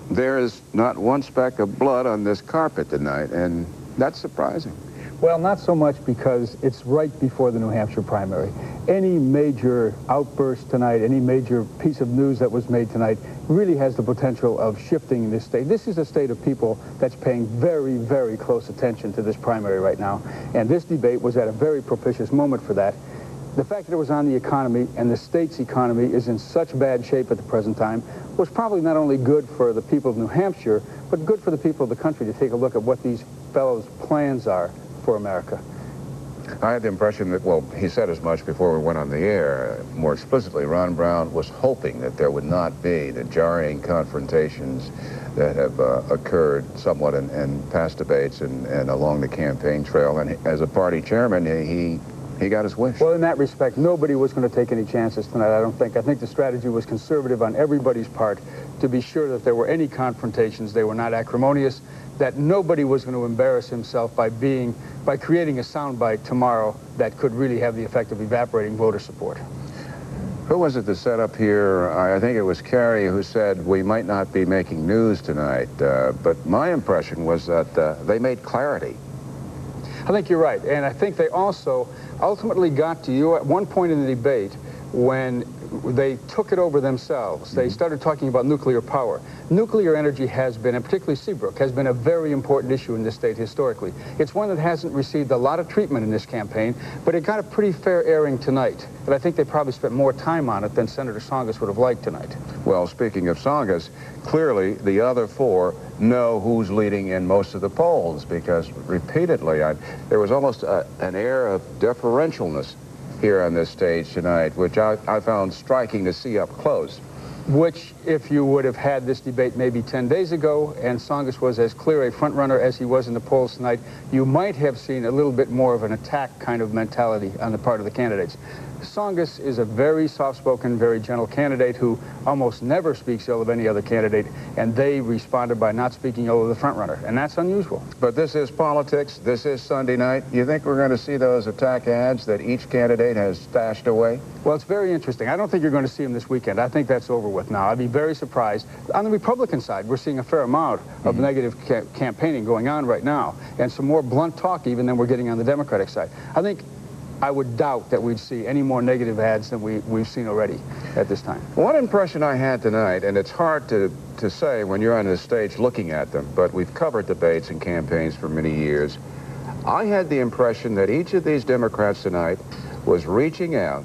there is not one speck of blood on this carpet tonight, and that's surprising. Well, not so much because it's right before the New Hampshire primary. Any major outburst tonight, any major piece of news that was made tonight really has the potential of shifting this state. This is a state of people that's paying very, very close attention to this primary right now, and this debate was at a very propitious moment for that. The fact that it was on the economy and the state's economy is in such bad shape at the present time was probably not only good for the people of New Hampshire, but good for the people of the country to take a look at what these fellows' plans are for America. I had the impression that, well, he said as much before we went on the air. More explicitly, Ron Brown was hoping that there would not be the jarring confrontations that have occurred somewhat in past debates and along the campaign trail. And as a party chairman, he got his wish. Well, in that respect, nobody was going to take any chances tonight, I don't think. I think the strategy was conservative on everybody's part to be sure that there were any confrontations, they were not acrimonious, that nobody was going to embarrass himself by creating a soundbite tomorrow that could really have the effect of evaporating voter support. Who was it that set up here? I think it was Kerrey who said we might not be making news tonight, but my impression was that they made clarity. I think you're right, and I think they also ultimately got to you at one point in the debate when they took it over themselves. They started talking about nuclear power. Nuclear energy has been, and particularly Seabrook, has been a very important issue in this state historically. It's one that hasn't received a lot of treatment in this campaign, but it got a pretty fair airing tonight. And I think they probably spent more time on it than Senator Tsongas would have liked tonight. Well, speaking of Tsongas, clearly the other 4 know who's leading in most of the polls, because repeatedly there was almost an air of deferentialness here on this stage tonight, which I found striking to see up close. Which, if you would have had this debate maybe 10 days ago, and Tsongas was as clear a front runner as he was in the polls tonight, you might have seen a little bit more of an attack kind of mentality on the part of the candidates. Tsongas is a very soft-spoken, very gentle candidate who almost never speaks ill of any other candidate, and they responded by not speaking ill of the front-runner, and that's unusual. But this is politics. This is Sunday night. You think we're going to see those attack ads that each candidate has stashed away? Well, it's very interesting. I don't think you're going to see them this weekend. I think that's over with now. I'd be very surprised. On the Republican side, we're seeing a fair amount of negative campaigning going on right now, and some more blunt talk even than we're getting on the Democratic side. I would doubt that we'd see any more negative ads than we've seen already at this time. One impression I had tonight, and it's hard to say when you're on the stage looking at them, but we've covered debates and campaigns for many years. I had the impression that each of these Democrats tonight was reaching out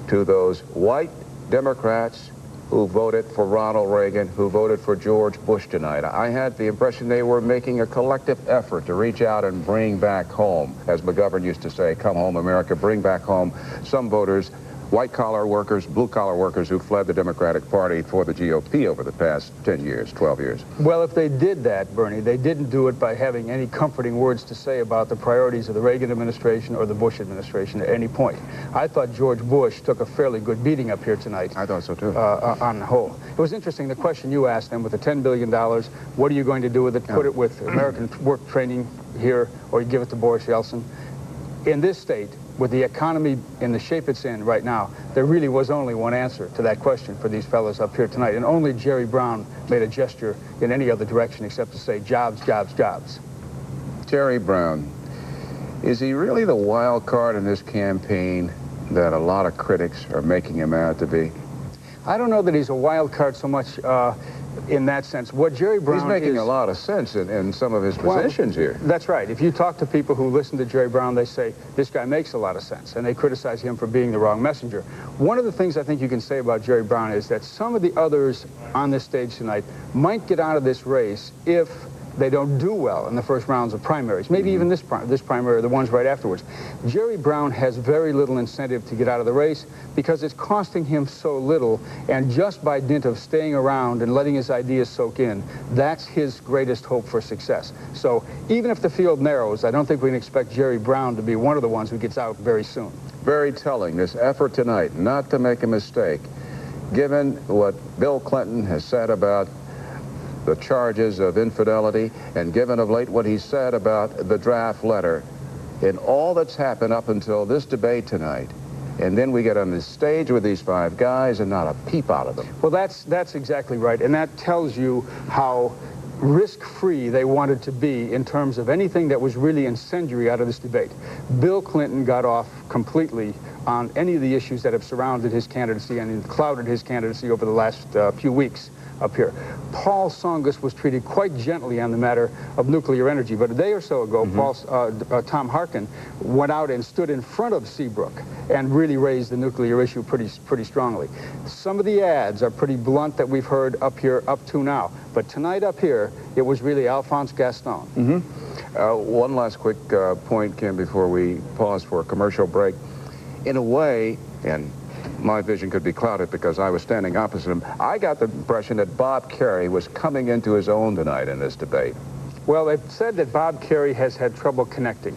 to those white Democrats who voted for Ronald Reagan, who voted for George Bush tonight. I had the impression they were making a collective effort to reach out and bring back home, as McGovern used to say, come home, America, bring back home some voters white-collar workers, blue-collar workers who fled the Democratic Party for the GOP over the past 10 years, 12 years. Well, if they did that, Bernie, they didn't do it by having any comforting words to say about the priorities of the Reagan administration or the Bush administration at any point. I thought George Bush took a fairly good beating up here tonight. I thought so, too. On the whole. It was interesting, the question you asked them with the $10 billion, what are you going to do with it? Put it with American work training here, or you give it to Boris Yeltsin? In this state, with the economy in the shape it's in right now, there really was only one answer to that question for these fellows up here tonight, and only Jerry Brown made a gesture in any other direction except to say jobs, jobs, jobs. Jerry Brown, is he really the wild card in this campaign that a lot of critics are making him out to be? I don't know that he's a wild card so much in that sense. What Jerry Brown He's making a lot of sense in some of his positions here. That's right. If you talk to people who listen to Jerry Brown, they say, this guy makes a lot of sense, and they criticize him for being the wrong messenger. One of the things I think you can say about Jerry Brown is that some of the others on this stage tonight might get out of this race if they don't do well in the first rounds of primaries, maybe even this primary or the ones right afterwards. Jerry Brown has very little incentive to get out of the race because it's costing him so little, and just by dint of staying around and letting his ideas soak in, that's his greatest hope for success. So even if the field narrows, I don't think we can expect Jerry Brown to be one of the ones who gets out very soon. Very telling, this effort tonight not to make a mistake, given what Bill Clinton has said about the charges of infidelity, and given of late what he said about the draft letter, in all that's happened up until this debate tonight, and then we get on this stage with these five guys and not a peep out of them. Well, that's exactly right, and that tells you how risk-free they wanted to be in terms of anything that was really incendiary out of this debate. Bill Clinton got off completely on any of the issues that have surrounded his candidacy and clouded his candidacy over the last few weeks up here. Paul Tsongas was treated quite gently on the matter of nuclear energy, but a day or so ago, Tom Harkin went out and stood in front of Seabrook and really raised the nuclear issue pretty strongly. Some of the ads are pretty blunt that we've heard up here up to now, but tonight up here, it was really Alphonse Gaston. One last quick point, Kim, before we pause for a commercial break. In a way, and my vision could be clouded because I was standing opposite him, I got the impression that Bob Kerrey was coming into his own tonight in this debate. Well, they've said that Bob Kerrey has had trouble connecting,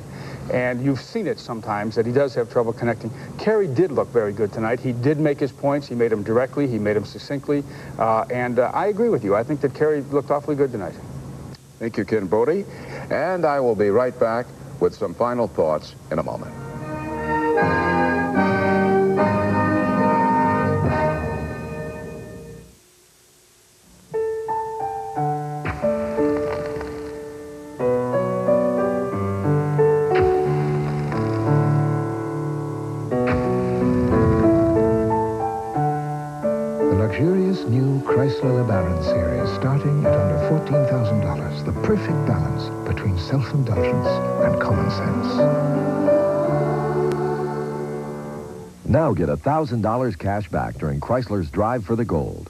and you've seen it sometimes that he does have trouble connecting. Kerrey did look very good tonight. He did make his points. He made them directly. He made them succinctly. And I agree with you. I think that Kerrey looked awfully good tonight. Thank you, Ken Bodie. And I will be right back with some final thoughts in a moment. LeBaron series, starting at under $14,000, the perfect balance between self-indulgence and common sense. Now get $1,000 cash back during Chrysler's Drive for the Gold.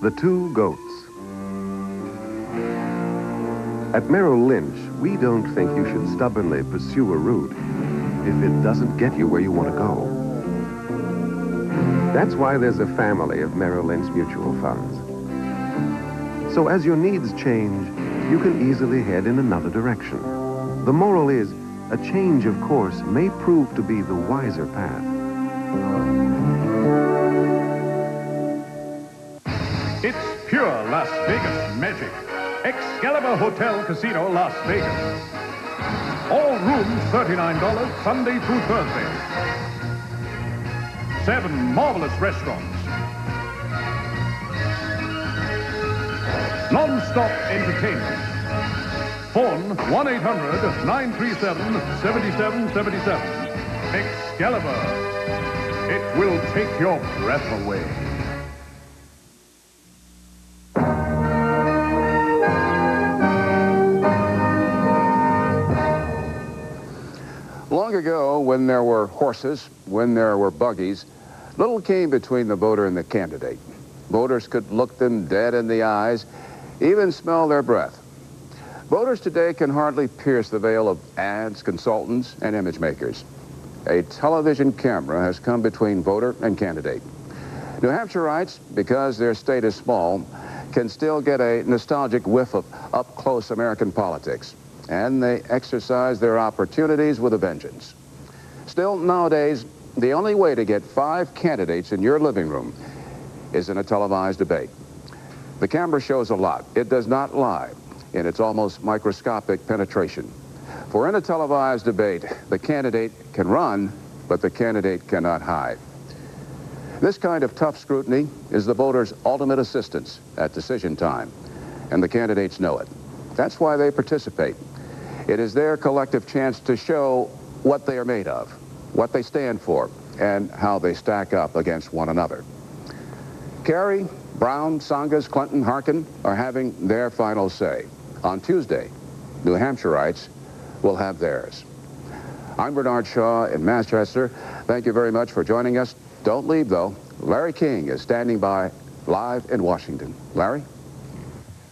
The Two Goats. At Merrill Lynch, we don't think you should stubbornly pursue a route if it doesn't get you where you want to go. That's why there's a family of Merrill Lynch mutual funds. So as your needs change, you can easily head in another direction. The moral is, a change of course may prove to be the wiser path. It's pure Las Vegas magic. Excalibur Hotel Casino, Las Vegas. All rooms $39 Sunday through Thursday. 7 marvelous restaurants. Non-stop entertainment. Phone 1-800-937-7777. Excalibur. It will take your breath away. Long ago, when there were horses, when there were buggies, little came between the voter and the candidate. Voters could look them dead in the eyes, even smell their breath. Voters today can hardly pierce the veil of ads, consultants, and image makers. A television camera has come between voter and candidate. New Hampshireites, because their state is small, can still get a nostalgic whiff of up-close American politics, and they exercise their opportunities with a vengeance. Still, nowadays, the only way to get 5 candidates in your living room is in a televised debate. The camera shows a lot. It does not lie in its almost microscopic penetration. For in a televised debate, the candidate can run, but the candidate cannot hide. This kind of tough scrutiny is the voter's ultimate assistance at decision time, and the candidates know it. That's why they participate. It is their collective chance to show what they are made of, what they stand for, and how they stack up against one another. Kerrey, Brown, Tsongas, Clinton, Harkin are having their final say. On Tuesday, New Hampshireites will have theirs. I'm Bernard Shaw in Manchester. Thank you very much for joining us. Don't leave, though. Larry King is standing by live in Washington. Larry?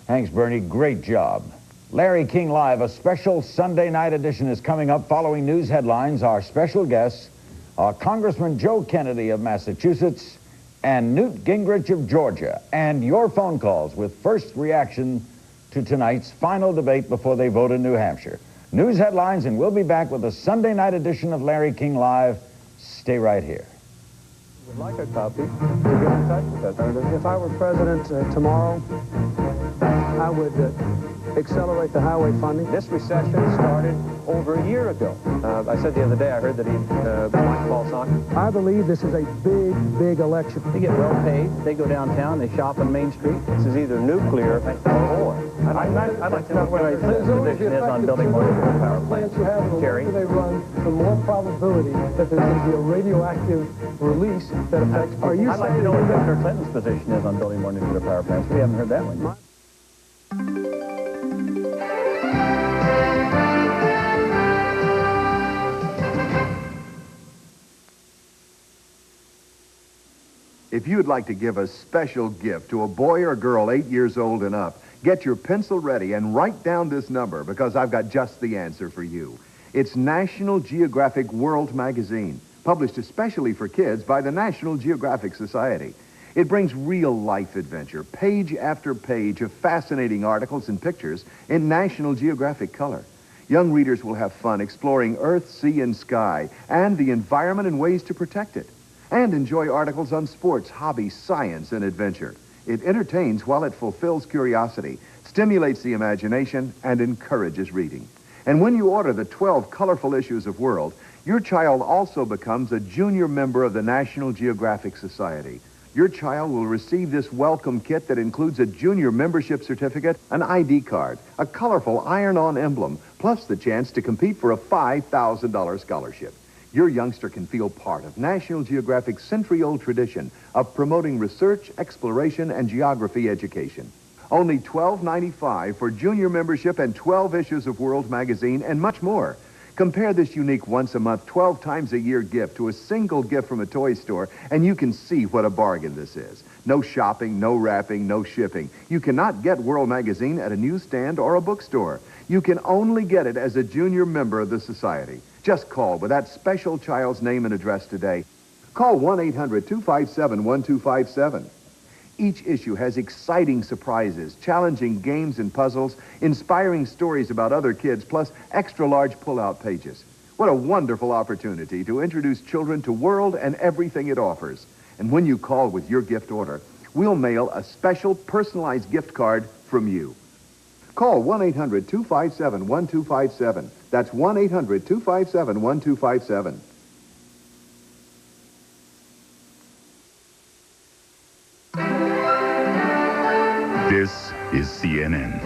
Thanks, Bernie. Great job. Larry King Live, a special Sunday night edition is coming up following news headlines. Our special guests are Congressman Joe Kennedy of Massachusetts and Newt Gingrich of Georgia. And your phone calls with first reaction to tonight's final debate before they vote in New Hampshire. News headlines, and we'll be back with a Sunday night edition of Larry King Live. Stay right here. Would like a copy, to get in touch with us. If I were president tomorrow, I would accelerate the highway funding. This recession started over a year ago. I said the other day I heard that he might call Tsongas. I believe this is a big, big election. They get well paid. They go downtown. They shop on Main Street. This is either nuclear or oil. I'd like to know what his position is on building more nuclear power plants. Kerrey? The longer they run, the more probability that there's going to be a radioactive release that affects people. I'd like to know what Governor Clinton's position is on building more nuclear power plants. We haven't heard that one yet. If you'd like to give a special gift to a boy or girl 8 years old and up, get your pencil ready and write down this number because I've got just the answer for you. It's National Geographic World Magazine, published especially for kids by the National Geographic Society. It brings real-life adventure, page after page of fascinating articles and pictures in National Geographic color. Young readers will have fun exploring Earth, sea, and sky, and the environment and ways to protect it. And enjoy articles on sports, hobbies, science, and adventure. It entertains while it fulfills curiosity, stimulates the imagination, and encourages reading. And when you order the 12 colorful issues of World, your child also becomes a junior member of the National Geographic Society. Your child will receive this welcome kit that includes a junior membership certificate, an ID card, a colorful iron-on emblem, plus the chance to compete for a $5,000 scholarship. Your youngster can feel part of National Geographic's century-old tradition of promoting research, exploration, and geography education. Only $12.95 for junior membership and 12 issues of World Magazine and much more. Compare this unique once-a-month, 12 times a year gift to a single gift from a toy store, and you can see what a bargain this is. No shopping, no wrapping, no shipping. You cannot get World Magazine at a newsstand or a bookstore. You can only get it as a junior member of the Society. Just call with that special child's name and address today. Call 1-800-257-1257. Each issue has exciting surprises, challenging games and puzzles, inspiring stories about other kids, plus extra-large pull-out pages. What a wonderful opportunity to introduce children to World and everything it offers. And when you call with your gift order, we'll mail a special personalized gift card from you. Call 1-800-257-1257. That's 1-800-257-1257. This is CNN.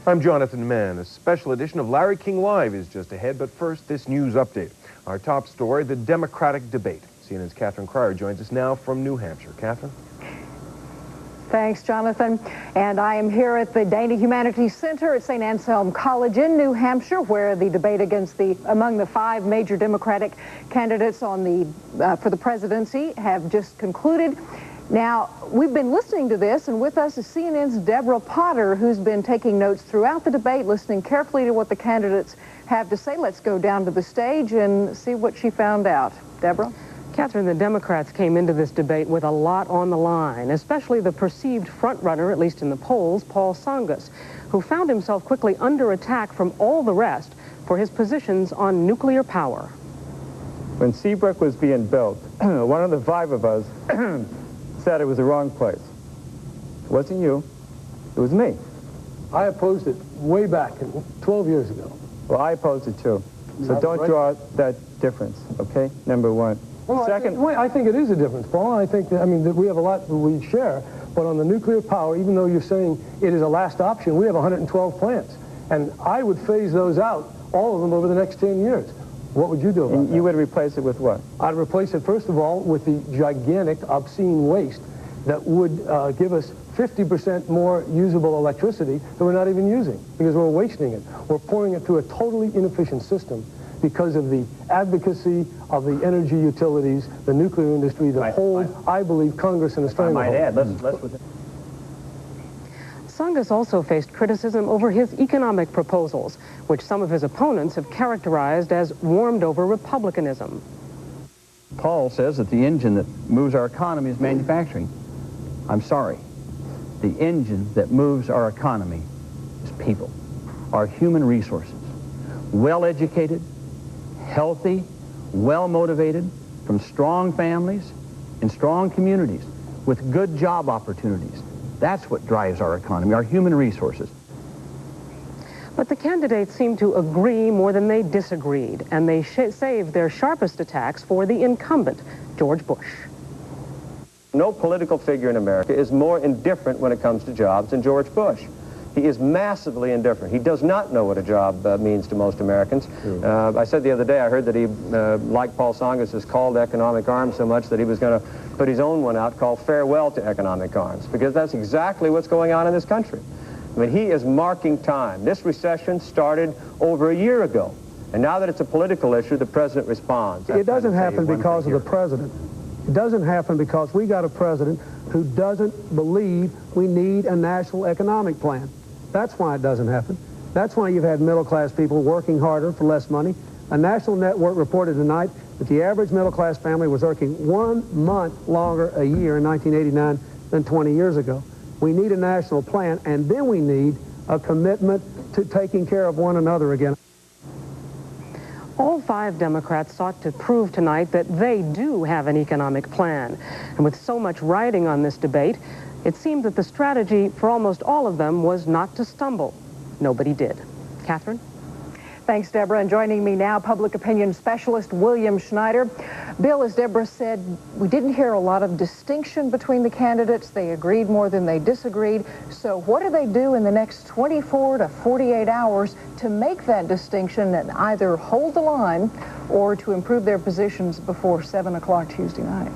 I'm Jonathan Mann. A special edition of Larry King Live is just ahead, but first, this news update. Our top story, the Democratic debate. CNN's Catherine Crier joins us now from New Hampshire. Catherine? Thanks, Jonathan. And I am here at the Dana Humanities Center at St. Anselm College in New Hampshire, where the debate among the 5 major Democratic candidates for the presidency have just concluded. Now, we've been listening to this, and with us is CNN's Deborah Potter, who's been taking notes throughout the debate, listening carefully to what the candidates have to say. Let's go down to the stage and see what she found out. Deborah? Catherine, the Democrats came into this debate with a lot on the line, especially the perceived front-runner, at least in the polls, Paul Tsongas, who found himself quickly under attack from all the rest for his positions on nuclear power. When Seabrook was being built, one of the five of us said it was the wrong place. It wasn't you, it was me. I opposed it way back, 12 years ago. Well, I opposed it too. So don't draw that difference, okay? Number one. Well, Second, I think it is a difference, Paul. I think that, that we have a lot that we share, but on the nuclear power, even though you're saying it is a last option, we have 112 plants. And I would phase those out, all of them, over the next 10 years. What would you do about that? You would replace it with what? I'd replace it, first of all, with the gigantic, obscene waste that would give us 50% more usable electricity that we're not even using, because we're wasting it. We're pouring it through a totally inefficient system because of the advocacy of the energy utilities, the nuclear industry, the whole, I believe, Congress and the stranglehold. I might add, let's Tsongas also faced criticism over his economic proposals, which some of his opponents have characterized as warmed-over republicanism. Paul says that the engine that moves our economy is manufacturing. I'm sorry. The engine that moves our economy is people, our human resources. Well-educated, healthy, well-motivated, from strong families in strong communities with good job opportunities. That's what drives our economy, our human resources. But the candidates seem to agree more than they disagreed, and they saved their sharpest attacks for the incumbent, George Bush. No political figure in America is more indifferent when it comes to jobs than George Bush. He is massively indifferent. He does not know what a job means to most Americans. I said the other day, I heard that he, like Paul Tsongas' call to economic arms so much that he was going to put his own one out called Farewell to Economic Arms, because that's exactly what's going on in this country. I mean, he is marking time. This recession started over a year ago, and now that it's a political issue, the president responds. It doesn't happen because of the president. It doesn't happen because we got a president who doesn't believe we need a national economic plan. That's why it doesn't happen. That's why you've had middle-class people working harder for less money. A national network reported tonight that the average middle-class family was working 1 month longer a year in 1989 than 20 years ago. We need a national plan, and then we need a commitment to taking care of one another again. All five Democrats sought to prove tonight that they do have an economic plan. And with so much riding on this debate, it seemed that the strategy for almost all of them was not to stumble. Nobody did. Catherine? Thanks, Deborah. And joining me now, public opinion specialist William Schneider. Bill, as Deborah said, we didn't hear a lot of distinction between the candidates. They agreed more than they disagreed. So what do they do in the next 24 to 48 hours to make that distinction and either hold the line or to improve their positions before 7 o'clock Tuesday night?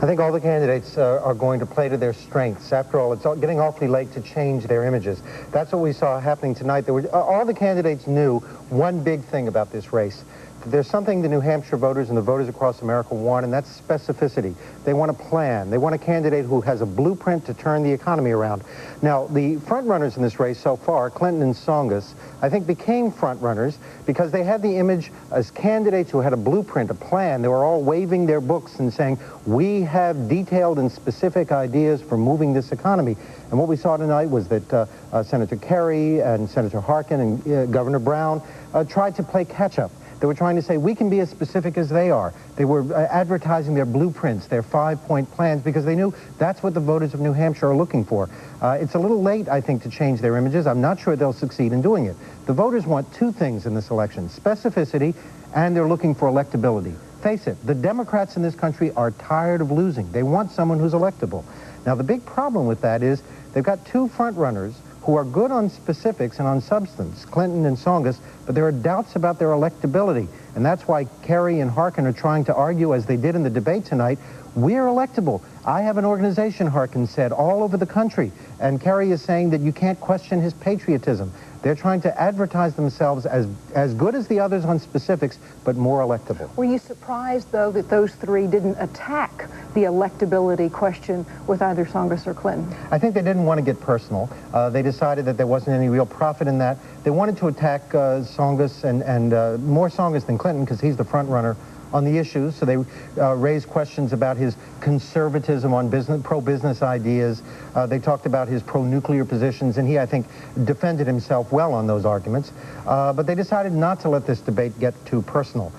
I think all the candidates are going to play to their strengths. After all, it's getting awfully late to change their images. That's what we saw happening tonight. All the candidates knew one big thing about this race. There's something the New Hampshire voters and the voters across America want, and that's specificity. They want a plan. They want a candidate who has a blueprint to turn the economy around. Now, the front runners in this race so far, Clinton and Tsongas, I think became front runners because they had the image as candidates who had a blueprint, a plan. They were all waving their books and saying, we have detailed and specific ideas for moving this economy. And what we saw tonight was that Senator Kerrey and Senator Harkin and Governor Brown tried to play catch-up. They were trying to say, we can be as specific as they are. They were advertising their blueprints, their 5-point plans, because they knew that's what the voters of New Hampshire are looking for. It's a little late, I think, to change their images. I'm not sure they'll succeed in doing it. The voters want two things in this election, specificity, and they're looking for electability. Face it, the Democrats in this country are tired of losing. They want someone who's electable. Now, the big problem with that is they've got two front runners who are good on specifics and on substance, Clinton and Tsongas, but there are doubts about their electability. And that's why Kerrey and Harkin are trying to argue, as they did in the debate tonight, we're electable. I have an organization, Harkin said, all over the country. And Kerrey is saying that you can't question his patriotism. They're trying to advertise themselves as good as the others on specifics, but more electable. Were you surprised, though, that those three didn't attack the electability question with either Tsongas or Clinton? I think they didn't want to get personal. They decided that there wasn't any real profit in that. They wanted to attack Tsongas and more Tsongas than Clinton, because he's the front runner on the issues. So they raised questions about his conservatism on pro-business ideas. They talked about his pro-nuclear positions, and he, I think, defended himself well on those arguments. But they decided not to let this debate get too personal.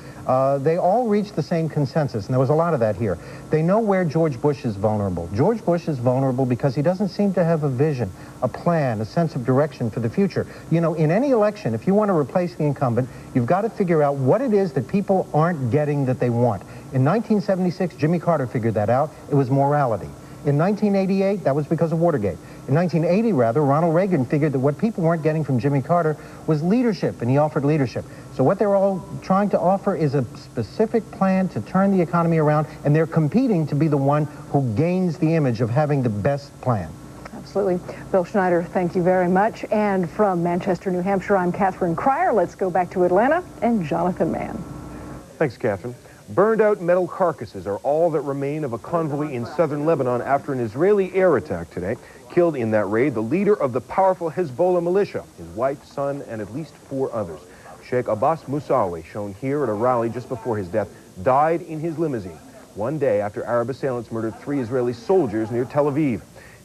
They all reached the same consensus, and there was a lot of that here. They know where George Bush is vulnerable. George Bush is vulnerable because he doesn't seem to have a vision, a plan, a sense of direction for the future. You know, in any election, if you want to replace the incumbent, you've got to figure out what it is that people aren't getting that they want. In 1976, Jimmy Carter figured that out. It was morality. In 1988, that was because of Watergate. In 1980, rather, Ronald Reagan figured that what people weren't getting from Jimmy Carter was leadership, and he offered leadership. So what they're all trying to offer is a specific plan to turn the economy around, and they're competing to be the one who gains the image of having the best plan. Absolutely. Bill Schneider, thank you very much. And from Manchester, New Hampshire, I'm Catherine Crier. Let's go back to Atlanta and Jonathan Mann. Thanks, Catherine. Burned-out metal carcasses are all that remain of a convoy in southern Lebanon after an Israeli air attack today killed in that raid the leader of the powerful Hezbollah militia, his wife, son, and at least 4 others. Sheikh Abbas Musawi, shown here at a rally just before his death, died in his limousine 1 day after Arab assailants murdered 3 Israeli soldiers near Tel Aviv.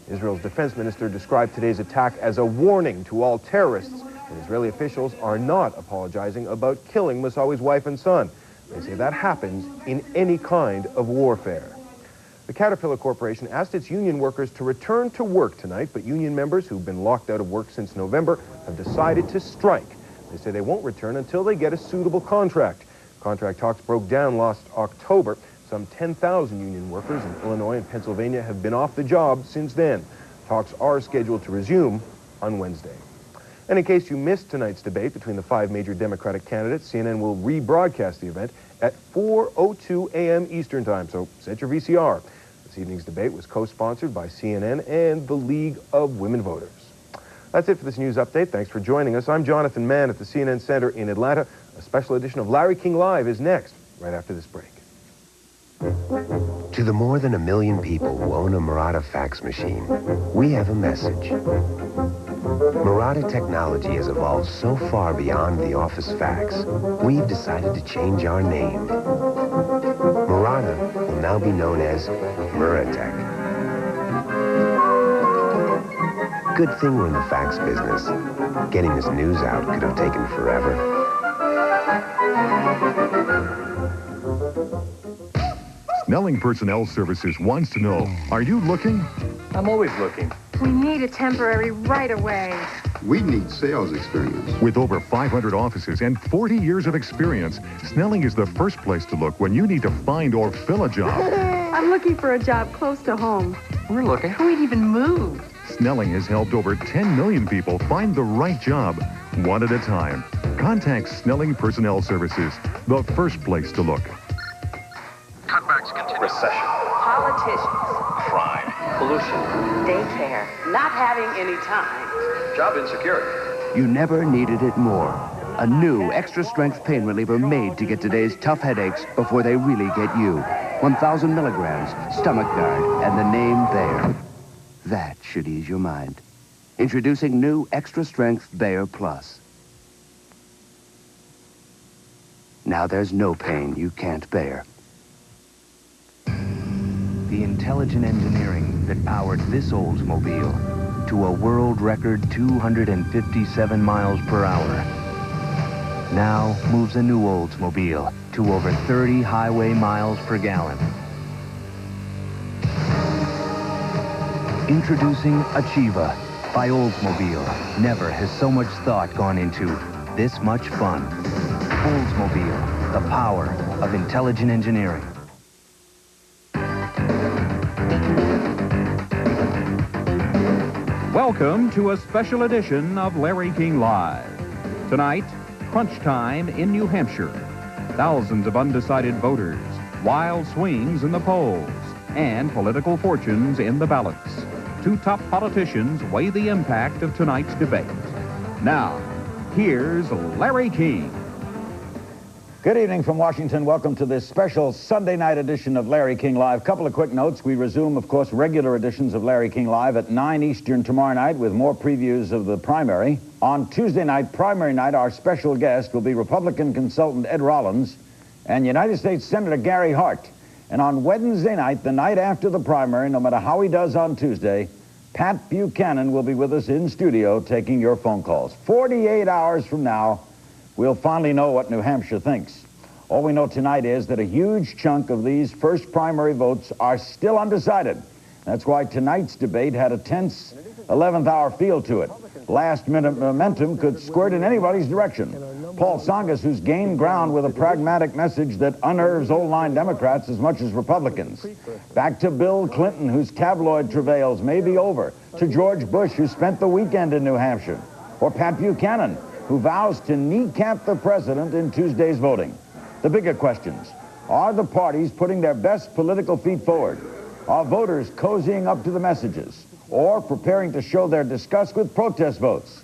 Israel's defense minister described today's attack as a warning to all terrorists, and Israeli officials are not apologizing about killing Musawi's wife and son. They say that happens in any kind of warfare. The Caterpillar Corporation asked its union workers to return to work tonight, but union members who've been locked out of work since November have decided to strike. They say they won't return until they get a suitable contract. Contract talks broke down last October. Some 10,000 union workers in Illinois and Pennsylvania have been off the job since then. Talks are scheduled to resume on Wednesday. And in case you missed tonight's debate between the 5 major Democratic candidates, CNN will rebroadcast the event at 4:02 a.m. Eastern Time, so set your VCR. This evening's debate was co-sponsored by CNN and the League of Women Voters. That's it for this news update. Thanks for joining us. I'm Jonathan Mann at the CNN Center in Atlanta. A special edition of Larry King Live is next, right after this break. To the more than 1 million people who own a Murata fax machine, we have a message. Murata technology has evolved so far beyond the office fax, we've decided to change our name. Murata will now be known as Muratech. Good thing we're in the fax business. Getting this news out could have taken forever. Snelling Personnel Services wants to know, are you looking? I'm always looking. We need a temporary right away. We need sales experience. With over 500 offices and 40 years of experience, Snelling is the first place to look when you need to find or fill a job. I'm looking for a job close to home. We're looking. We'd even move. Snelling has helped over 10 million people find the right job, one at a time. Contact Snelling Personnel Services, the first place to look. Cutbacks continue. Recession. Politicians. Crime. Pollution. Daycare. Not having any time. Job insecurity. You never needed it more. A new extra-strength pain reliever made to get today's tough headaches before they really get you. 1,000 milligrams, Stomach Guard, and the name Bayer. That should ease your mind. Introducing new extra-strength Bayer Plus. Now there's no pain you can't bear. The intelligent engineering that powered this Oldsmobile to a world record 257 miles per hour now moves a new Oldsmobile to over 30 highway miles per gallon. Introducing Achieva by Oldsmobile. Never has so much thought gone into this much fun. Oldsmobile, the power of intelligent engineering. Welcome to a special edition of Larry King Live. Tonight, crunch time in New Hampshire. Thousands of undecided voters, wild swings in the polls, and political fortunes in the ballots. 2 top politicians weigh the impact of tonight's debate. Now, here's Larry King. Good evening from Washington. Welcome to this special Sunday night edition of Larry King Live. Couple of quick notes. We resume, of course, regular editions of Larry King Live at 9 Eastern tomorrow night with more previews of the primary. On Tuesday night, primary night, our special guest will be Republican consultant Ed Rollins and United States Senator Gary Hart. And on Wednesday night, the night after the primary, no matter how he does on Tuesday, Pat Buchanan will be with us in studio taking your phone calls. 48 hours from now, we'll finally know what New Hampshire thinks. All we know tonight is that a huge chunk of these first primary votes are still undecided. That's why tonight's debate had a tense 11th hour feel to it. Last-minute momentum could squirt in anybody's direction. Paul Tsongas, who's gained ground with a pragmatic message that unnerves old-line Democrats as much as Republicans. Back to Bill Clinton, whose tabloid travails may be over. To George Bush, who spent the weekend in New Hampshire. Or Pat Buchanan, who vows to kneecap the president in Tuesday's voting. The bigger questions: are the parties putting their best political feet forward? Are voters cozying up to the messages or preparing to show their disgust with protest votes?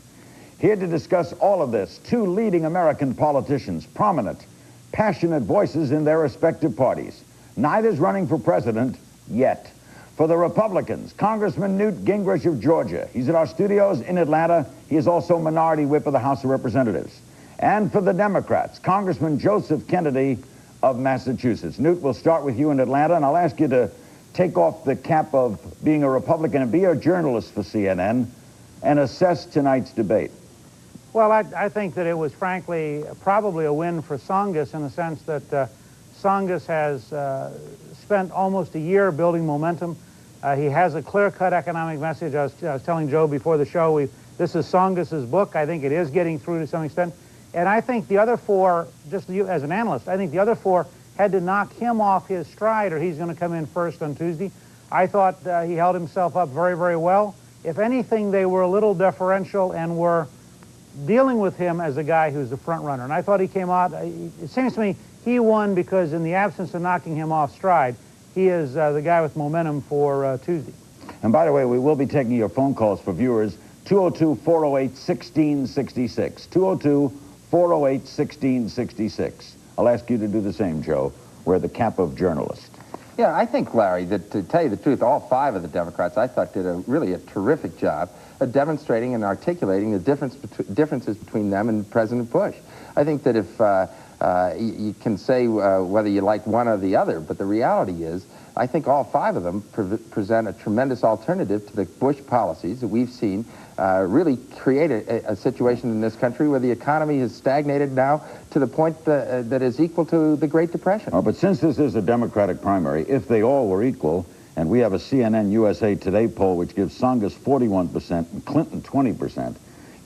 Here to discuss all of this, two leading American politicians, prominent, passionate voices in their respective parties. Neither's running for president yet. For the Republicans, Congressman Newt Gingrich of Georgia. He's at our studios in Atlanta. He is also minority whip of the House of Representatives. And for the Democrats, Congressman Joseph Kennedy of Massachusetts. Newt, we'll start with you in Atlanta, and I'll ask you to take off the cap of being a Republican and be a journalist for CNN and assess tonight's debate. Well, I think that it was, frankly, probably a win for Tsongas in the sense that Tsongas has spent almost a year building momentum. He has a clear-cut economic message. I was telling Joe before the show, this is Tsongas's book. I think it is getting through to some extent. And I think the other four, just you as an analyst, I think the other four had to knock him off his stride or he's going to come in first on Tuesday. I thought he held himself up very, very well. If anything, they were a little deferential and were dealing with him as a guy who's the front runner. And I thought he came out, it seems to me, he won because in the absence of knocking him off stride, he is the guy with momentum for Tuesday. And by the way, we will be taking your phone calls for viewers, 202-408-1666, 202-408-1666. I'll ask you to do the same, Joe. Wear the cap of journalist. Yeah, I think, Larry, that to tell you the truth, all five of the Democrats, I thought, did really a terrific job of demonstrating and articulating the differences between them and President Bush. I think that if you can say whether you like one or the other, but the reality is, I think all five of them present a tremendous alternative to the Bush policies that we've seen really create a situation in this country where the economy has stagnated now to the point that is equal to the Great Depression. Oh, but since this is a Democratic primary, if they all were equal, and we have a CNN USA Today poll which gives Tsongas 41% and Clinton 20%,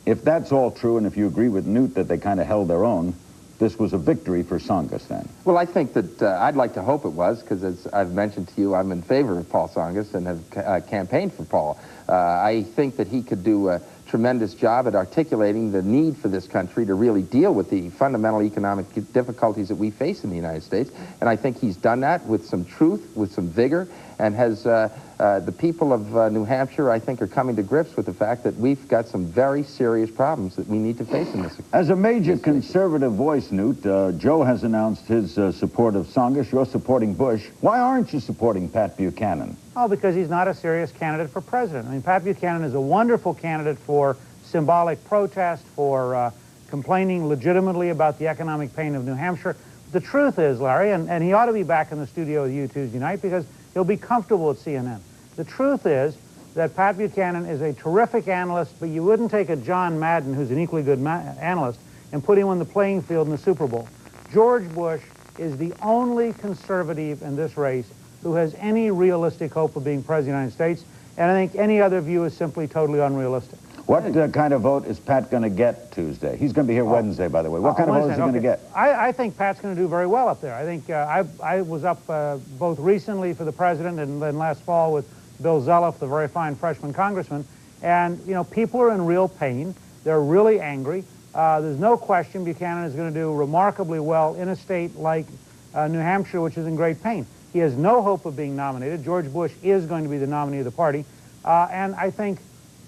if that's all true and if you agree with Newt that they kind of held their own, this was a victory for Tsongas then. Well, I think that I'd like to hope it was, because as I've mentioned to you, I'm in favor of Paul Tsongas and have campaigned for Paul. I think that he could do a tremendous job at articulating the need for this country to really deal with the fundamental economic difficulties that we face in the United States. And I think he's done that with some truth, with some vigor, and has the people of New Hampshire, I think, are coming to grips with the fact that we've got some very serious problems that we need to face in this. As a major conservative voice, Newt, Joe has announced his support of Tsongas. You're supporting Bush. Why aren't you supporting Pat Buchanan? Oh, because he's not a serious candidate for president. I mean, Pat Buchanan is a wonderful candidate for symbolic protest, for complaining legitimately about the economic pain of New Hampshire. The truth is, Larry, and he ought to be back in the studio with you Tuesday night because he'll be comfortable at CNN. The truth is that Pat Buchanan is a terrific analyst, but you wouldn't take a John Madden, who's an equally good analyst, and put him on the playing field in the Super Bowl. George Bush is the only conservative in this race who has any realistic hope of being president of the United States, and I think any other view is simply totally unrealistic. What kind of vote is Pat going to get Tuesday? He's going to be here Wednesday, by the way. What kind of vote is he going to get? I think Pat's going to do very well up there. I think I was up both recently for the president and then last fall with Bill Zelliff, the very fine freshman congressman, and, you know, people are in real pain. They're really angry. There's no question Buchanan is going to do remarkably well in a state like New Hampshire, which is in great pain. He has no hope of being nominated. George Bush is going to be the nominee of the party. And I think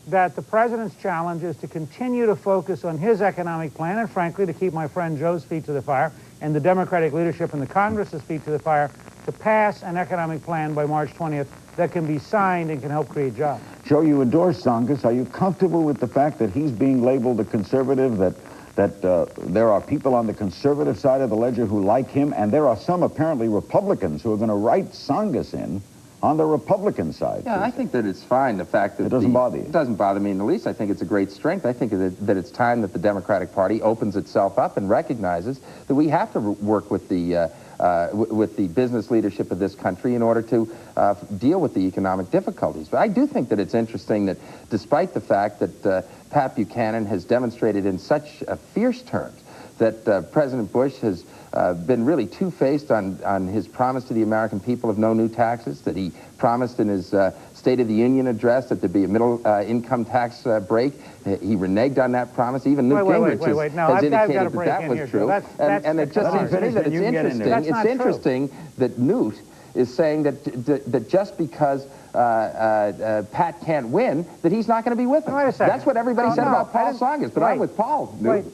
that the president's challenge is to continue to focus on his economic plan and, frankly, to keep my friend Joe's feet to the fire and the Democratic leadership and the Congress's feet to the fire to pass an economic plan by March 20th that can be signed and can help create jobs. Joe, you endorse Tsongas. Are you comfortable with the fact that he's being labeled a conservative, that there are people on the conservative side of the ledger who like him, and there are some apparently Republicans who are going to write Tsongas in on the Republican side? Yeah, I think that it's fine, the fact that it doesn't bother you. It doesn't bother me in the least. I think it's a great strength. I think that it's time that the Democratic Party opens itself up and recognizes that we have to work with the business leadership of this country in order to deal with the economic difficulties. But I do think that it's interesting that despite the fact that Pat Buchanan has demonstrated in such fierce terms that President Bush has been really two-faced on his promise to the American people of no new taxes, that he promised in his State of the Union address that there'd be a middle income tax break. He reneged on that promise. Even Newt Gingrich has indicated that was true. And it just seems to me that it's interesting. It's interesting that Newt is saying that just because Pat can't win, that he's not going to be with him. Wait a second. That's what everybody said about Paul Tsongas, but I'm with Paul. Wait,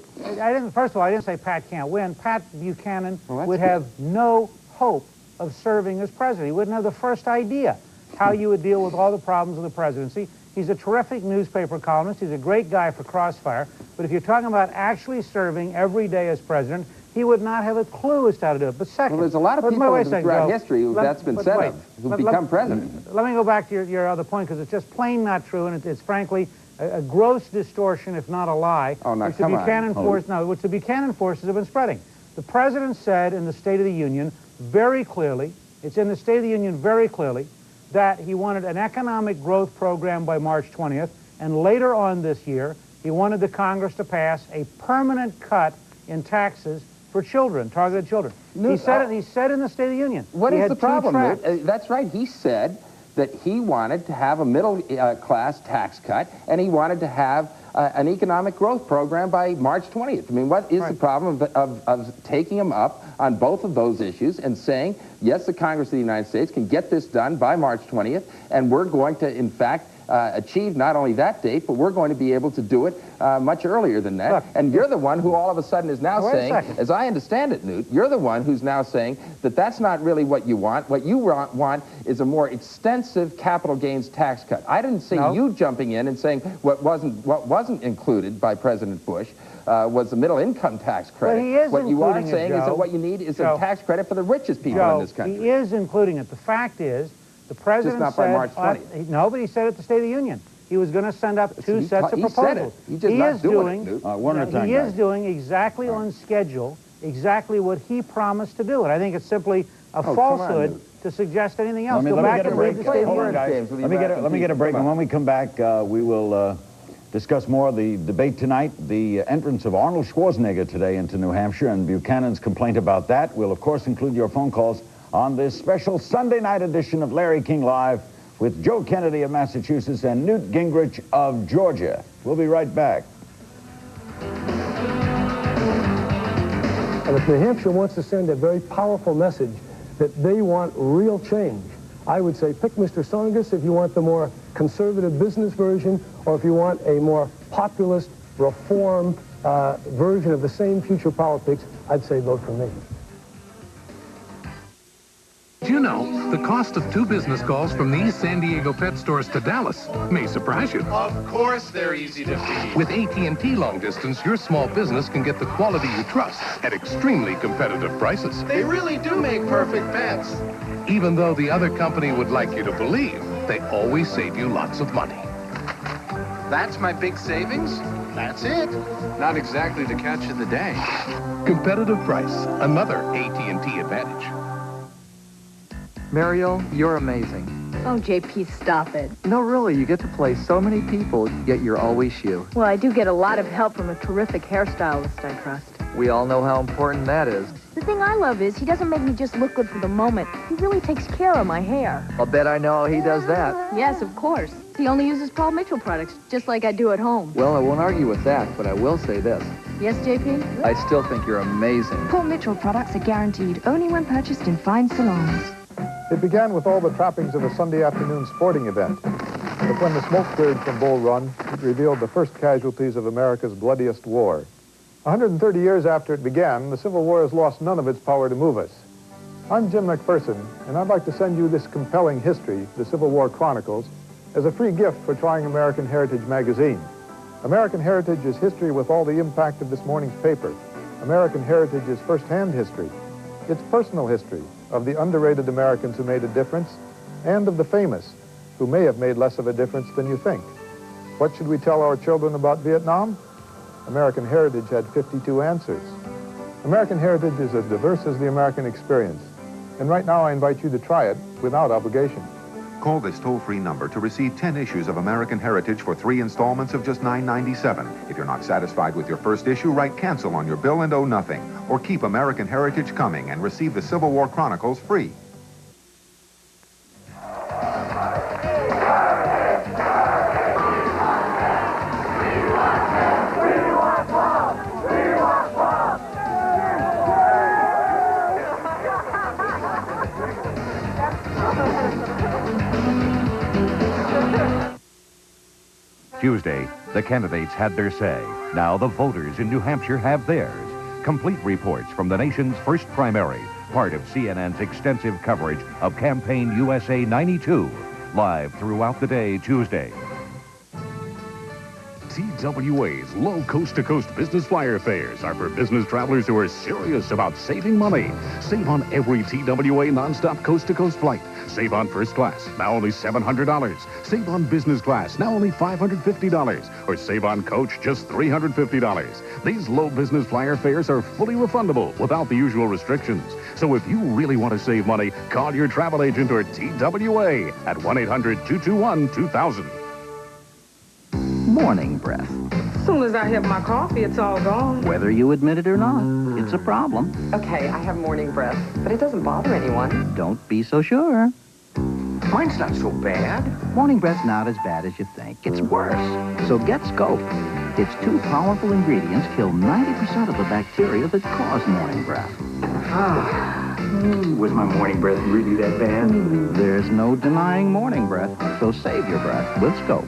first of all, I didn't say Pat can't win. Pat Buchanan would have no hope of serving as president. He wouldn't have the first idea how you would deal with all the problems of the presidency. He's a terrific newspaper columnist. He's a great guy for Crossfire. But if you're talking about actually serving every day as president, he would not have a clue as to how to do it. But second... Well, there's a lot of people throughout history that's been said of, who've become president. Let me go back to your other point, because it's just plain not true, and it's frankly a gross distortion, if not a lie, which the Buchanan forces have been spreading. The president said in the State of the Union very clearly, it's in the State of the Union very clearly, that he wanted an economic growth program by March 20th, and later on this year, he wanted the Congress to pass a permanent cut in taxes for children, targeted children. Newt, he said in the State of the Union. What is the problem, Newt? That's right. He said that he wanted to have a middle-class tax cut, and he wanted to have an economic growth program by March 20th. I mean, what is the problem of taking him up on both of those issues and saying, yes, the Congress of the United States can get this done by March 20th, and we're going to, in fact, achieve not only that date, but we're going to be able to do it much earlier than that. Look, and you're the one who all of a sudden is now saying, as I understand it, Newt, you're the one who's now saying that that's not really what you want. What you want is a more extensive capital gains tax cut. I didn't see you jumping in and saying what wasn't included by President Bush was the middle income tax credit. What you are saying is that what you need is a tax credit for the richest people in this country. He is including it. The fact is, the president just not by March 20th. No, but he said at the State of the Union he was going to send up two sets of proposals. He is doing exactly on schedule, exactly what he promised to do. And I think it's simply a falsehood to suggest anything else. Let me get a break, and when we come back, we will discuss more of the debate tonight, the entrance of Arnold Schwarzenegger today into New Hampshire, and Buchanan's complaint about that. We'll, of course, include your phone calls on this special Sunday night edition of Larry King Live with Joe Kennedy of Massachusetts and Newt Gingrich of Georgia. We'll be right back. And if New Hampshire wants to send a very powerful message that they want real change, I would say pick Mr. Tsongas if you want the more conservative business version, or if you want a more populist reform version of the same future politics, I'd say vote for me. You know, the cost of 2 business calls from these San Diego pet stores to Dallas may surprise you. Of course they're easy to beat. With AT&T Long Distance, your small business can get the quality you trust at extremely competitive prices. They really do make perfect pets. Even though the other company would like you to believe, they always save you lots of money. That's my big savings? That's it. Not exactly the catch of the day. Competitive price, another AT&T advantage. Mariel, you're amazing. Oh, JP, stop it. No, really, you get to play so many people, yet you're always you. Well, I do get a lot of help from a terrific hairstylist, I trust. We all know how important that is. The thing I love is he doesn't make me just look good for the moment. He really takes care of my hair. I'll bet I know how he does that. Yes, of course. He only uses Paul Mitchell products, just like I do at home. Well, I won't argue with that, but I will say this. Yes, JP? I still think you're amazing. Paul Mitchell products are guaranteed only when purchased in fine salons. It began with all the trappings of a Sunday afternoon sporting event. But when the smoke cleared from Bull Run, it revealed the first casualties of America's bloodiest war. 130 years after it began, the Civil War has lost none of its power to move us. I'm Jim McPherson, and I'd like to send you this compelling history, the Civil War Chronicles, as a free gift for trying American Heritage magazine. American Heritage is history with all the impact of this morning's paper. American Heritage is first-hand history. It's personal history of the underrated Americans who made a difference and of the famous who may have made less of a difference than you think. What should we tell our children about Vietnam? American Heritage had 52 answers. American Heritage is as diverse as the American experience. And right now I invite you to try it without obligation. Call this toll-free number to receive 10 issues of American Heritage for 3 installments of just $9.97. If you're not satisfied with your first issue, write cancel on your bill and owe nothing. Or keep American Heritage coming and receive the Civil War Chronicles free. Tuesday, the candidates had their say. Now the voters in New Hampshire have theirs. Complete reports from the nation's first primary, part of CNN's extensive coverage of Campaign USA 92, live throughout the day Tuesday. TWA's low coast-to-coast business flyer fares are for business travelers who are serious about saving money. Save on every TWA nonstop coast-to-coast flight. Save on first class, now only $700. Save on business class, now only $550. Or save on coach, just $350. These low business flyer fares are fully refundable without the usual restrictions. So if you really want to save money, call your travel agent or TWA at 1-800-221-2000. Morning breath. As soon as I have my coffee, it's all gone. Whether you admit it or not, it's a problem. Okay, I have morning breath, but it doesn't bother anyone. Don't be so sure. Mine's not so bad. Morning breath's not as bad as you think. It's worse. So get Scope. Its 2 powerful ingredients kill 90% of the bacteria that cause morning breath. Was my morning breath really that bad? There's no denying morning breath, so save your breath with Scope.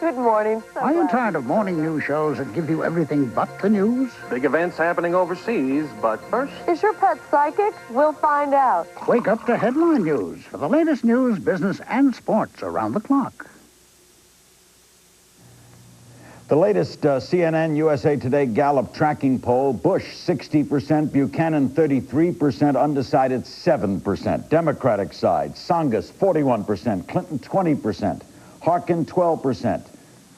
Good morning. Are you tired of morning news shows that give you everything but the news? Big events happening overseas, but first... Is your pet psychic? We'll find out. Wake up to headline news for the latest news, business, and sports around the clock. The latest CNN USA Today Gallup tracking poll, Bush 60%, Buchanan 33%, undecided 7%. Democratic side, Tsongas 41%, Clinton 20%, Harkin 12%,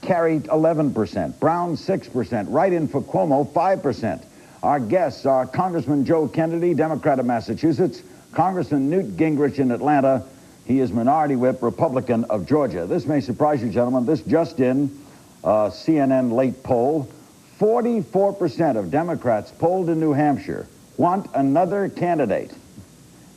Kerrey 11%, Brown 6%, write-in for Cuomo 5%. Our guests are Congressman Joe Kennedy, Democrat of Massachusetts, Congressman Newt Gingrich in Atlanta. He is Minority Whip, Republican of Georgia. This may surprise you, gentlemen. This just in, CNN late poll, 44% of Democrats polled in New Hampshire want another candidate.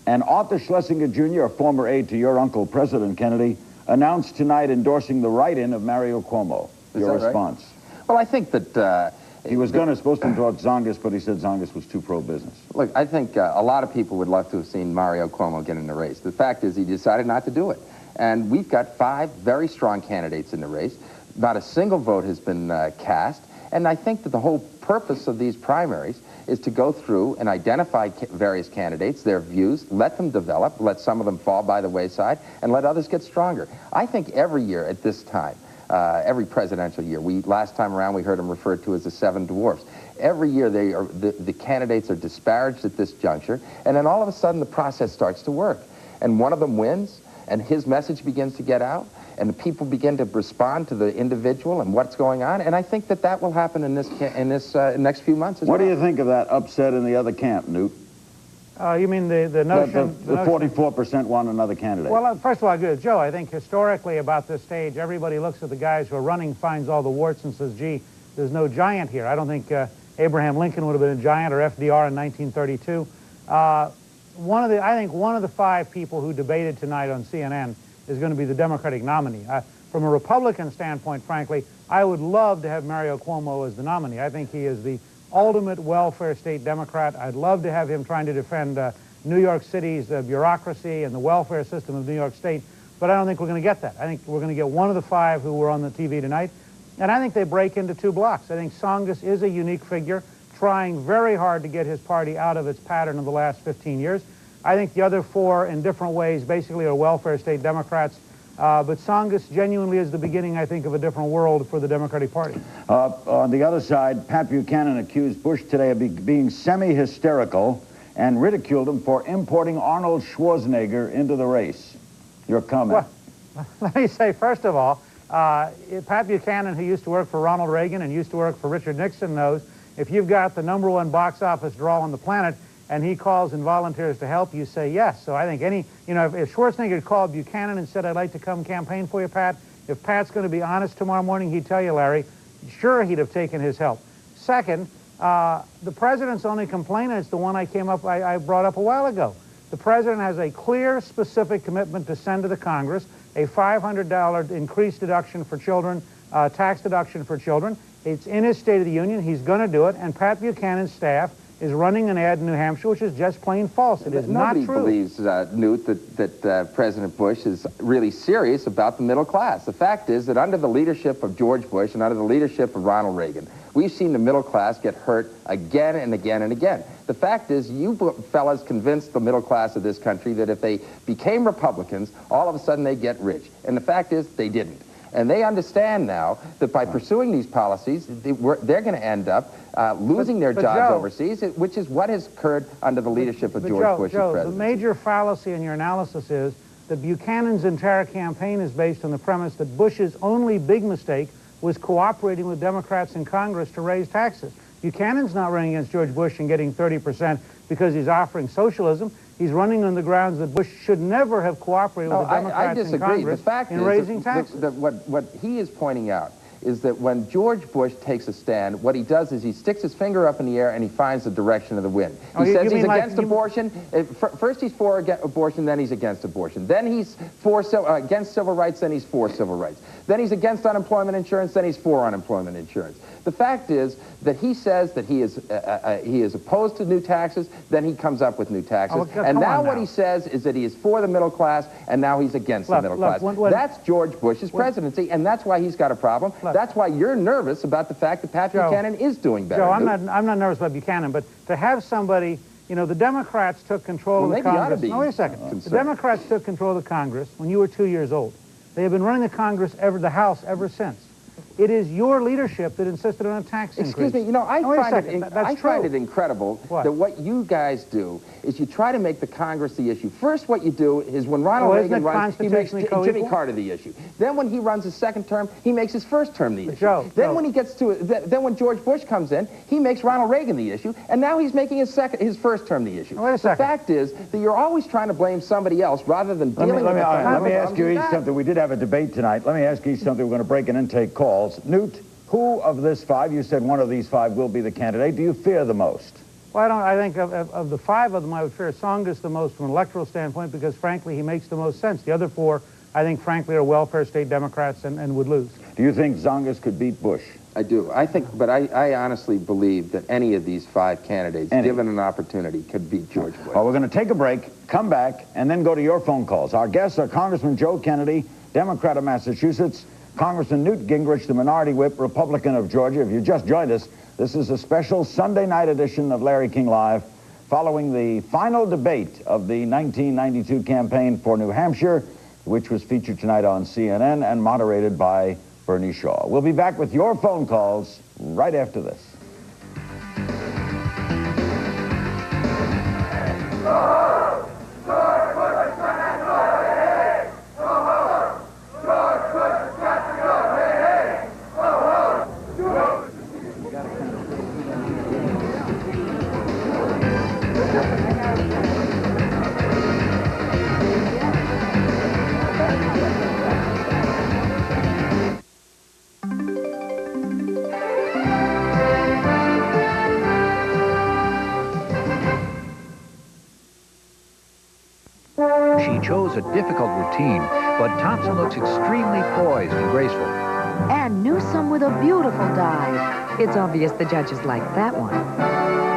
And Arthur Schlesinger Jr., a former aide to your uncle, President Kennedy, announced tonight endorsing the write-in of Mario Cuomo. Your response? Right? Well, I think that... he was supposed to endorse Tsongas, but he said Tsongas was too pro-business. Look, I think a lot of people would love to have seen Mario Cuomo get in the race. The fact is he decided not to do it. And we've got 5 very strong candidates in the race. Not a single vote has been cast. And I think that the whole purpose of these primaries is to go through and identify various candidates, their views, let them develop, let some of them fall by the wayside, and let others get stronger. I think every year at this time, every presidential year, last time around we heard them referred to as the 7 dwarfs. Every year the candidates are disparaged at this juncture, and then all of a sudden the process starts to work. And one of them wins, and his message begins to get out, and the people begin to respond to the individual and what's going on. And I think that that will happen in this next few months as well. What do you think of that upset in the other camp, Newt? You mean the notion... The 44% want another candidate. Well, first of all, I agree with Joe. I think historically about this stage, everybody looks at the guys who are running, finds all the warts and says, gee, there's no giant here. I don't think Abraham Lincoln would have been a giant, or FDR in 1932. I think one of the 5 people who debated tonight on CNN is going to be the Democratic nominee. From a Republican standpoint, frankly, I would love to have Mario Cuomo as the nominee. I think he is the ultimate welfare state Democrat. I'd love to have him trying to defend New York City's bureaucracy and the welfare system of New York State but I don't think we're going to get that. I think we're going to get one of the 5 who were on the TV tonight, and I think they break into 2 blocks. I think Tsongas is a unique figure, trying very hard to get his party out of its pattern of the last 15 years. I think the other 4, in different ways, basically are welfare state Democrats. But Tsongas genuinely is the beginning, I think, of a different world for the Democratic Party. On the other side, Pat Buchanan accused Bush today of being semi-hysterical and ridiculed him for importing Arnold Schwarzenegger into the race. Your comment? Well, let me say, first of all, Pat Buchanan, who used to work for Ronald Reagan and used to work for Richard Nixon, knows if you've got the #1 box office draw on the planet and he calls and volunteers to help, you say yes. So I think if Schwarzenegger had called Buchanan and said, I'd like to come campaign for you, Pat, if Pat's going to be honest tomorrow morning, he'd tell you, Larry, sure, he'd have taken his help. Second, the president's only complaint is the one I brought up a while ago. The president has a clear, specific commitment to send to the Congress a $500 increased deduction for children, tax deduction for children. It's in his State of the Union. He's going to do it, and Pat Buchanan's staff is running an ad in New Hampshire, which is just plain false. It is not true. Nobody believes, Newt, that President Bush is really serious about the middle class. The fact is that under the leadership of George Bush and under the leadership of Ronald Reagan, we've seen the middle class get hurt again and again and again. The fact is, you fellas convinced the middle class of this country that if they became Republicans, all of a sudden they'd get rich. And the fact is, they didn't. And they understand now that by pursuing these policies, they're going to end up losing their jobs overseas, which is what has occurred under the leadership of George Bush as president. The major fallacy in your analysis is that Buchanan's entire campaign is based on the premise that Bush's only big mistake was cooperating with Democrats in Congress to raise taxes. Buchanan's not running against George Bush and getting 30% because he's offering socialism. He's running on the grounds that Bush should never have cooperated with the Democrats in Congress in raising taxes. What he is pointing out is that when George Bush takes a stand, what he does is he sticks his finger up in the air and he finds the direction of the wind. He says he's against abortion. First he's for abortion, then he's against abortion. Then he's against civil rights, then he's for civil rights. Then he's against unemployment insurance, then he's for unemployment insurance. The fact is that he says that he is opposed to new taxes, then he comes up with new taxes. And now what he says is that he is for the middle class, and now he's against the middle class. That's George Bush's presidency, and that's why he's got a problem. That's why you're nervous about the fact that Pat Buchanan is doing better. Joe, I'm not nervous about Buchanan, but to have somebody, the Democrats took control of the Congress. No, wait a second. The Democrats took control of the Congress when you were 2 years old. They have been running the Congress, the House, ever since. It is your leadership that insisted on a tax increase. Excuse me, I find it incredible that what you guys do is you try to make the Congress the issue. First, what you do is when Ronald Reagan runs, he makes Jimmy Carter the issue. Then when he runs his second term, he makes his first term the issue. Then when George Bush comes in, he makes Ronald Reagan the issue, and now he's making his first term the issue. Wait a second. The fact is that you're always trying to blame somebody else rather than dealing with the problem. Let me ask you each something. We did have a debate tonight. Let me ask you each something. We're going to break in and take calls. Newt, who of this 5, you said one of these 5 will be the candidate, do you fear the most? Well, I think of the 5 of them, I would fear Tsongas the most from an electoral standpoint because, frankly, he makes the most sense. The other 4, I think, frankly, are welfare state Democrats and would lose. Do you think Tsongas could beat Bush? I do. But I honestly believe that any of these 5 candidates, given an opportunity, could beat George Bush. Well, we're going to take a break, come back, and then go to your phone calls. Our guests are Congressman Joe Kennedy, Democrat of Massachusetts, Congressman Newt Gingrich, the minority whip, Republican of Georgia. If you just joined us, this is a special Sunday night edition of Larry King Live, following the final debate of the 1992 campaign for New Hampshire, which was featured tonight on CNN and moderated by Bernie Shaw. We'll be back with your phone calls right after this. She chose a difficult routine, but Thompson looks extremely poised and graceful. And Newsome with a beautiful dive. It's obvious the judges like that one.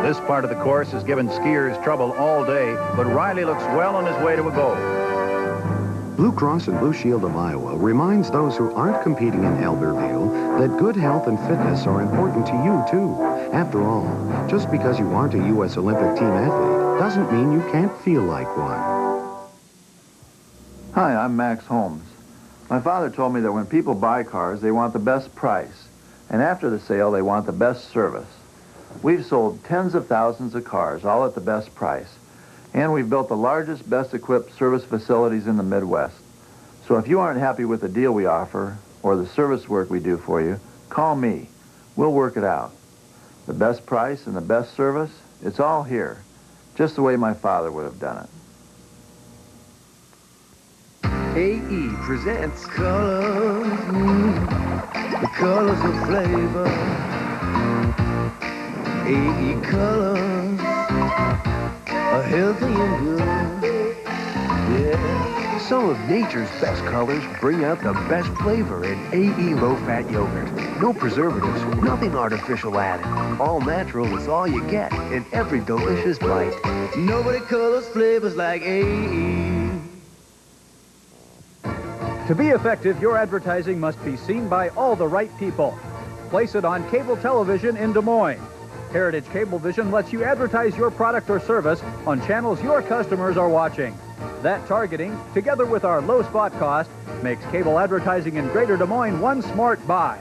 This part of the course has given skiers trouble all day, but Riley looks well on his way to a goal. Blue Cross and Blue Shield of Iowa reminds those who aren't competing in Albertville that good health and fitness are important to you, too. After all, just because you aren't a U.S. Olympic team athlete doesn't mean you can't feel like one. Hi, I'm Max Holmes. My father told me that when people buy cars, they want the best price, and after the sale, they want the best service. We've sold tens of thousands of cars, all at the best price. And we've built the largest, best-equipped service facilities in the Midwest. So if you aren't happy with the deal we offer or the service work we do for you, call me. We'll work it out. The best price and the best service, it's all here, just the way my father would have done it. AE presents colors, the colors of flavor. AE colors are healthy and good, yeah. Some of nature's best colors bring out the best flavor in AE low-fat yogurt. No preservatives, nothing artificial added. All natural is all you get in every delicious bite. Nobody colors flavors like AE. To be effective, your advertising must be seen by all the right people. Place it on cable television in Des Moines. Heritage Cablevision lets you advertise your product or service on channels your customers are watching. That targeting, together with our low spot cost, makes cable advertising in Greater Des Moines one smart buy.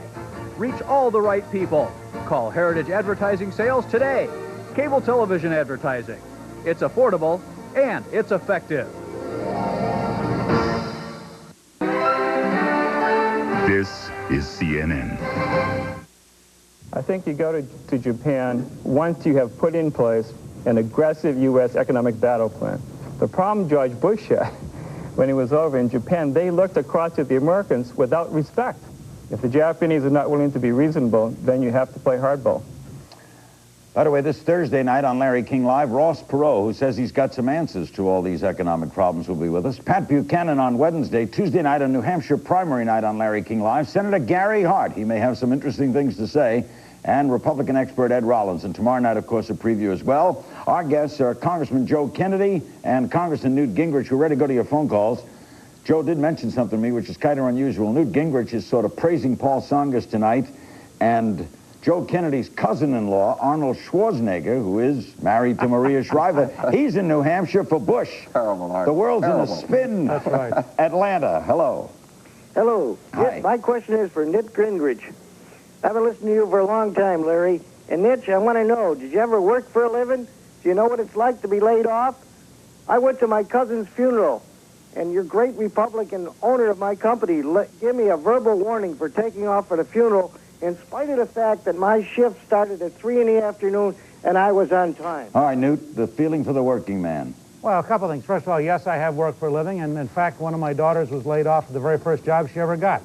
Reach all the right people. Call Heritage Advertising Sales today. Cable television advertising. It's affordable and it's effective. This is CNN. I think you go to Japan once you have put in place an aggressive U.S. economic battle plan. The problem George Bush had when he was over in Japan, they looked across at the Americans without respect. If the Japanese are not willing to be reasonable, then you have to play hardball. By the way, this Thursday night on Larry King Live, Ross Perot, who says he's got some answers to all these economic problems, will be with us. Pat Buchanan on Wednesday. Tuesday night on New Hampshire primary night on Larry King Live. Senator Gary Hart, he may have some interesting things to say. And Republican expert Ed Rollins. And tomorrow night, of course, a preview as well. Our guests are Congressman Joe Kennedy and Congressman Newt Gingrich. We're ready to go to your phone calls. Joe did mention something to me, which is kind of unusual. Newt Gingrich is sort of praising Paul Tsongas tonight. And Joe Kennedy's cousin-in-law, Arnold Schwarzenegger, who is married to Maria Shriver, he's in New Hampshire for Bush. Terrible, Art. The world's Terrible. in a spin. That's right. Atlanta, hello. Hello. Hi. Yes, my question is for Newt Gingrich. I've been listening to you for a long time, Larry. And Nitch, I want to know, did you ever work for a living? Do you know what it's like to be laid off? I went to my cousin's funeral, and your great Republican owner of my company gave me a verbal warning for taking off at a funeral in spite of the fact that my shift started at 3 in the afternoon and I was on time. All right, Newt, the feeling for the working man. Well, a couple of things. First of all, yes, I have worked for a living, and in fact, one of my daughters was laid off at the very first job she ever got.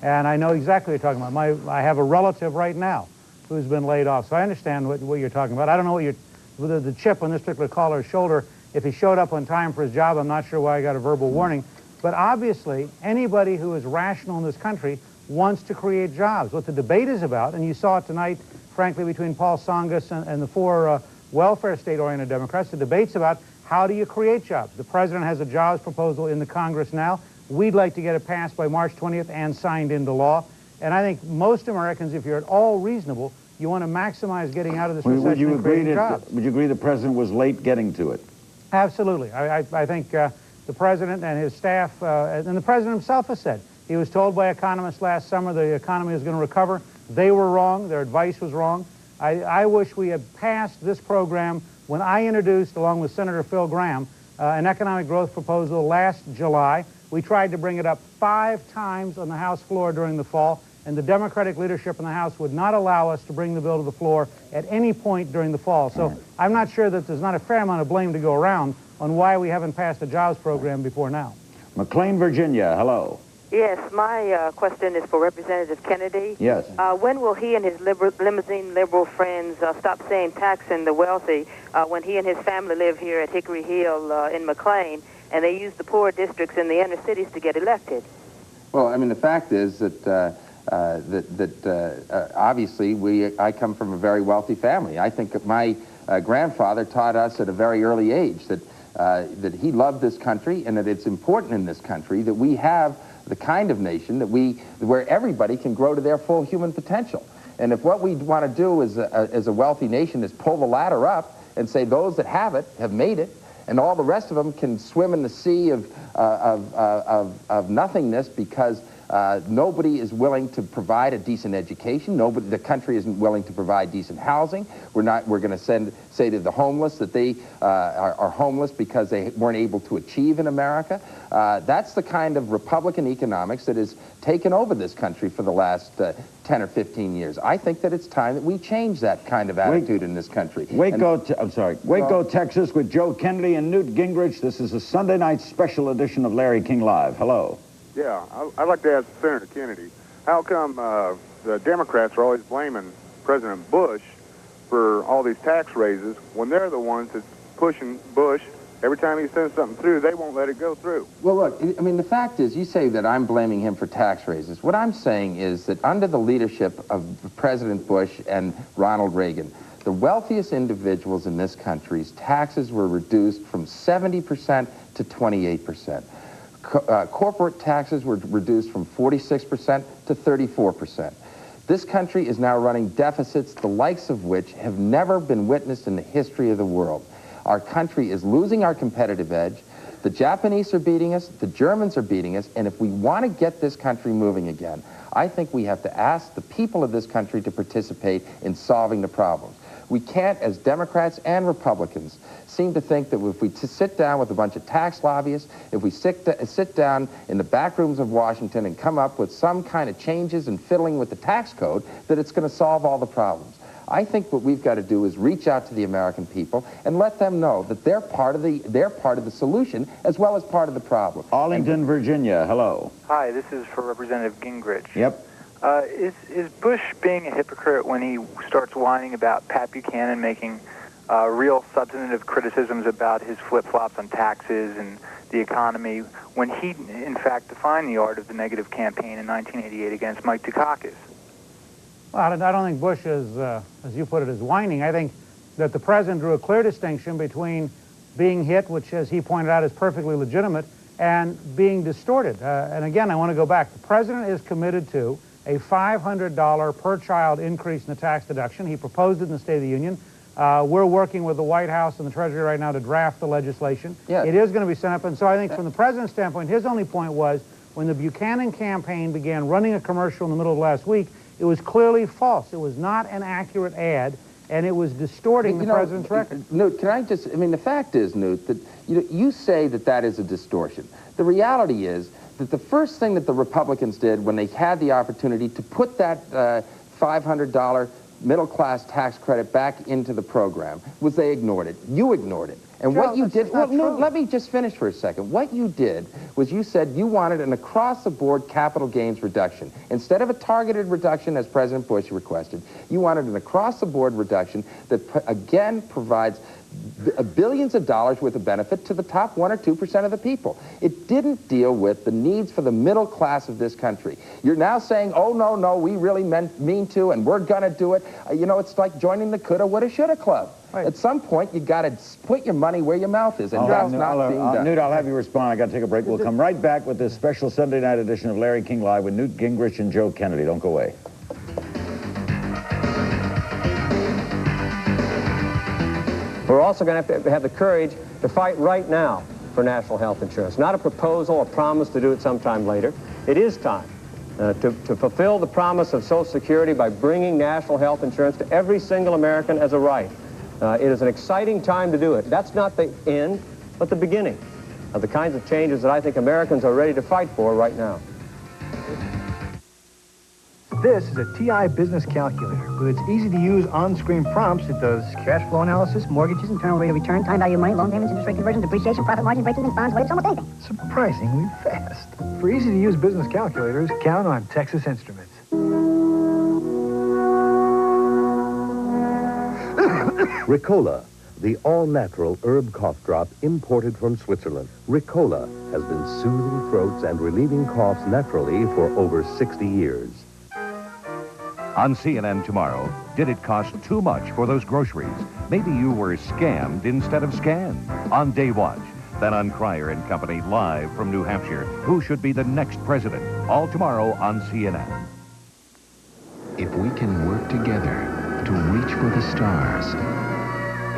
And I know exactly what you're talking about. I have a relative right now who's been laid off, so I understand what you're talking about. I don't know what the chip on this particular caller's shoulder, if he showed up on time for his job, I'm not sure why I got a verbal warning. But obviously, anybody who is rational in this country wants to create jobs. What the debate is about, and you saw it tonight, frankly, between Paul Tsongas and the four welfare state-oriented Democrats, the debate's about how do you create jobs. The president has a jobs proposal in the Congress now. We'd like to get it passed by March 20th and signed into law. And I think most Americans, if you're at all reasonable, you want to maximize getting out of this recession and creating jobs. Would you agree the president was late getting to it? Absolutely. I think the president and his staff, and the president himself has said, he was told by economists last summer the economy was going to recover. They were wrong. Their advice was wrong. I wish we had passed this program when I introduced, along with Senator Phil Gramm, an economic growth proposal last July. We tried to bring it up 5 times on the House floor during the fall, and the Democratic leadership in the House would not allow us to bring the bill to the floor at any point during the fall. So I'm not sure that there's not a fair amount of blame to go around on why we haven't passed a jobs program before now. McLean, Virginia, hello. Yes, my question is for Representative Kennedy. Yes. When will he and his limousine liberal friends stop saying taxing the wealthy when he and his family live here at Hickory Hill in McLean, and they use the poor districts in the inner cities to get elected? Well, I mean, the fact is that obviously I come from a very wealthy family. I think that my grandfather taught us at a very early age that that he loved this country and that it's important in this country that we have the kind of nation where everybody can grow to their full human potential. And if what we want to do as a wealthy nation is pull the ladder up and say those that have it have made it, and all the rest of them can swim in the sea of nothingness because nobody is willing to provide a decent education. The country isn't willing to provide decent housing. We're going to say to the homeless that they are homeless because they weren't able to achieve in America. That's the kind of Republican economics that has taken over this country for the last 10 or 15 years. I think that it's time that we change that kind of attitude in this country. Waco, Texas, with Joe Kennedy and Newt Gingrich. This is a Sunday night special edition of Larry King Live. Hello. Yeah, I'd like to ask Senator Kennedy, how come the Democrats are always blaming President Bush for all these tax raises when they're the ones that's pushing Bush? Every time he sends something through, they won't let it go through. Well, look, I mean, the fact is, you say that I'm blaming him for tax raises. What I'm saying is that under the leadership of President Bush and Ronald Reagan, the wealthiest individuals in this country's taxes were reduced from 70% to 28%. Corporate taxes were reduced from 46% to 34%. This country is now running deficits the likes of which have never been witnessed in the history of the world. Our country is losing our competitive edge. The Japanese are beating us, the Germans are beating us, and if we want to get this country moving again, I think we have to ask the people of this country to participate in solving the problems. We can't, as Democrats and Republicans, seem to think that if we sit down with a bunch of tax lobbyists, if we sit down in the back rooms of Washington and come up with some kind of changes and fiddling with the tax code, that it's going to solve all the problems. I think what we've got to do is reach out to the American people and let them know that they're part of the solution as well as part of the problem. Arlington, Virginia, hello. Hi, this is for Representative Gingrich. Yep. Is Bush being a hypocrite when he starts whining about Pat Buchanan making real substantive criticisms about his flip-flops on taxes and the economy when he, in fact, defined the art of the negative campaign in 1988 against Mike Dukakis? Well, I don't think Bush is, as you put it, is whining. I think that the president drew a clear distinction between being hit, which, as he pointed out, is perfectly legitimate, and being distorted. And again, I want to go back. The president is committed to a $500 per child increase in the tax deduction. He proposed it in the State of the Union. We're working with the White House and the Treasury right now to draft the legislation. Yes. It is going to be sent up. And so I think from the president's standpoint, his only point was when the Buchanan campaign began running a commercial in the middle of last week, it was clearly false. It was not an accurate ad, and it was distorting the president's record. Newt, can I just, I mean, the fact is, Newt, that you say that that is a distortion. The reality is that the first thing that the Republicans did when they had the opportunity to put that $500 middle-class tax credit back into the program was they ignored it. You ignored it. And what you did, well, no, let me just finish for a second. What you did was you said you wanted an across-the-board capital gains reduction. Instead of a targeted reduction, as President Bush requested, you wanted an across-the-board reduction that, again, provides billions of dollars worth of benefit to the top 1 or 2% of the people. It didn't deal with the needs for the middle class of this country. You're now saying, oh, no, we really mean to, and we're going to do it. You know, it's like joining the coulda, woulda, shoulda club. Right. At some point, you got to put your money where your mouth is, and that's not being done. Newt, I'll have you respond. I got to take a break. We'll come right back with this special Sunday night edition of Larry King Live with Newt Gingrich and Joe Kennedy. Don't go away. We're also going to have the courage to fight right now for national health insurance. Not a proposal, a promise to do it sometime later. It is time to fulfill the promise of Social Security by bringing national health insurance to every single American as a right. It is an exciting time to do it. That's not the end, but the beginning of the kinds of changes that I think Americans are ready to fight for right now. This is a TI business calculator. With its easy-to-use on-screen prompts, it does cash flow analysis, mortgages, internal rate of return, time value of money, loan payments, interest rate conversion, depreciation, profit margin, break-even, bonds, rates, almost anything. Surprisingly fast. For easy-to-use business calculators, count on Texas Instruments. Ricola, the all-natural herb cough drop imported from Switzerland. Ricola has been soothing throats and relieving coughs naturally for over 60 years. On CNN tomorrow, did it cost too much for those groceries? Maybe you were scammed instead of scanned. On Day Watch, then on Crier and Company live from New Hampshire. Who should be the next president? All tomorrow on CNN. If we can work together to reach for the stars,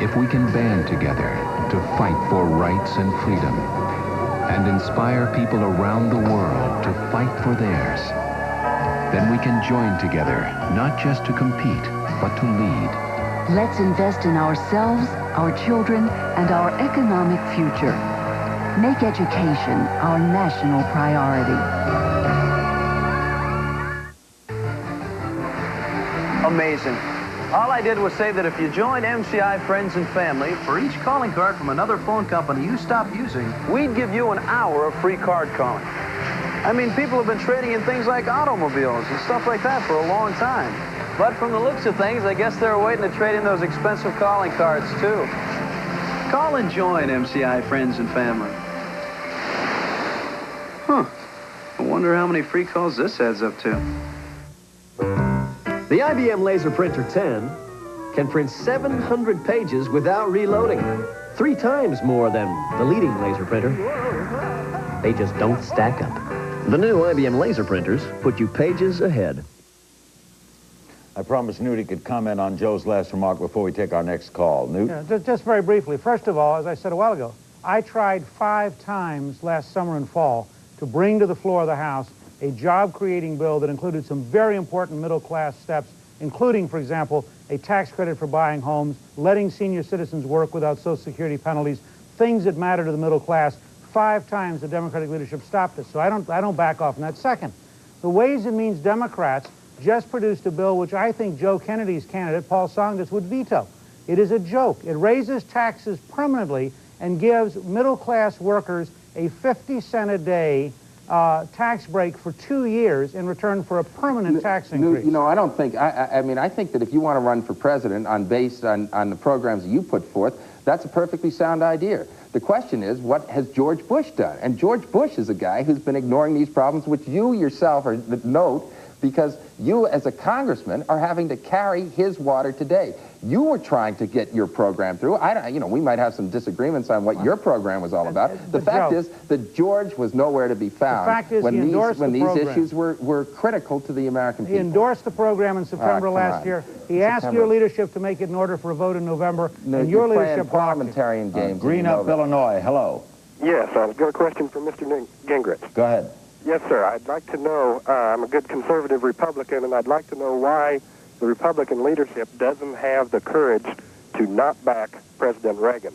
if we can band together to fight for rights and freedom, and inspire people around the world to fight for theirs, then we can join together, not just to compete, but to lead. Let's invest in ourselves, our children, and our economic future. Make education our national priority. Amazing. All I did was say that if you joined MCI Friends and Family, for each calling card from another phone company you stopped using, we'd give you an hour of free card calling. I mean, people have been trading in things like automobiles and stuff like that for a long time. But from the looks of things, I guess they're waiting to trade in those expensive calling cards, too. Call and join MCI Friends and Family. Huh. I wonder how many free calls this adds up to. The IBM Laser Printer 10 can print 700 pages without reloading. 3 times more than the leading laser printer. They just don't stack up. The new IBM laser printers put you pages ahead. I promised Newt he could comment on Joe's last remark before we take our next call. Newt? Yeah, just very briefly. First of all, as I said a while ago, I tried 5 times last summer and fall to bring to the floor of the House a job-creating bill that included some very important middle-class steps, including, for example, a tax credit for buying homes, letting senior citizens work without Social Security penalties, things that matter to the middle class. 5 times the Democratic leadership stopped it, so I don't back off on that. Second, the Ways and Means Democrats just produced a bill which I think Joe Kennedy's candidate, Paul Tsongas, would veto. It is a joke. It raises taxes permanently and gives middle-class workers a 50-cent-a-day tax break for 2 years in return for a permanent tax increase. You know, I don't think, I mean, I think that if you want to run for president based on the programs you put forth, that's a perfectly sound idea. The question is, what has George Bush done? And George Bush is a guy who's been ignoring these problems, which you yourself note, because you, as a congressman, are having to carry his water today. You were trying to get your program through. You know, we might have some disagreements on what your program was all about. The fact is that George was nowhere to be found when these issues were critical to the American people. He endorsed the program in September last year. He asked your leadership to make it in order for a vote in November, and your leadership parliamentarian games. Green Up, Illinois. Hello. Yes, I've got a question for Mr. Gingrich. Go ahead. Yes, sir. I'd like to know, I'm a good conservative Republican, and I'd like to know why the Republican leadership doesn't have the courage to not back President Reagan.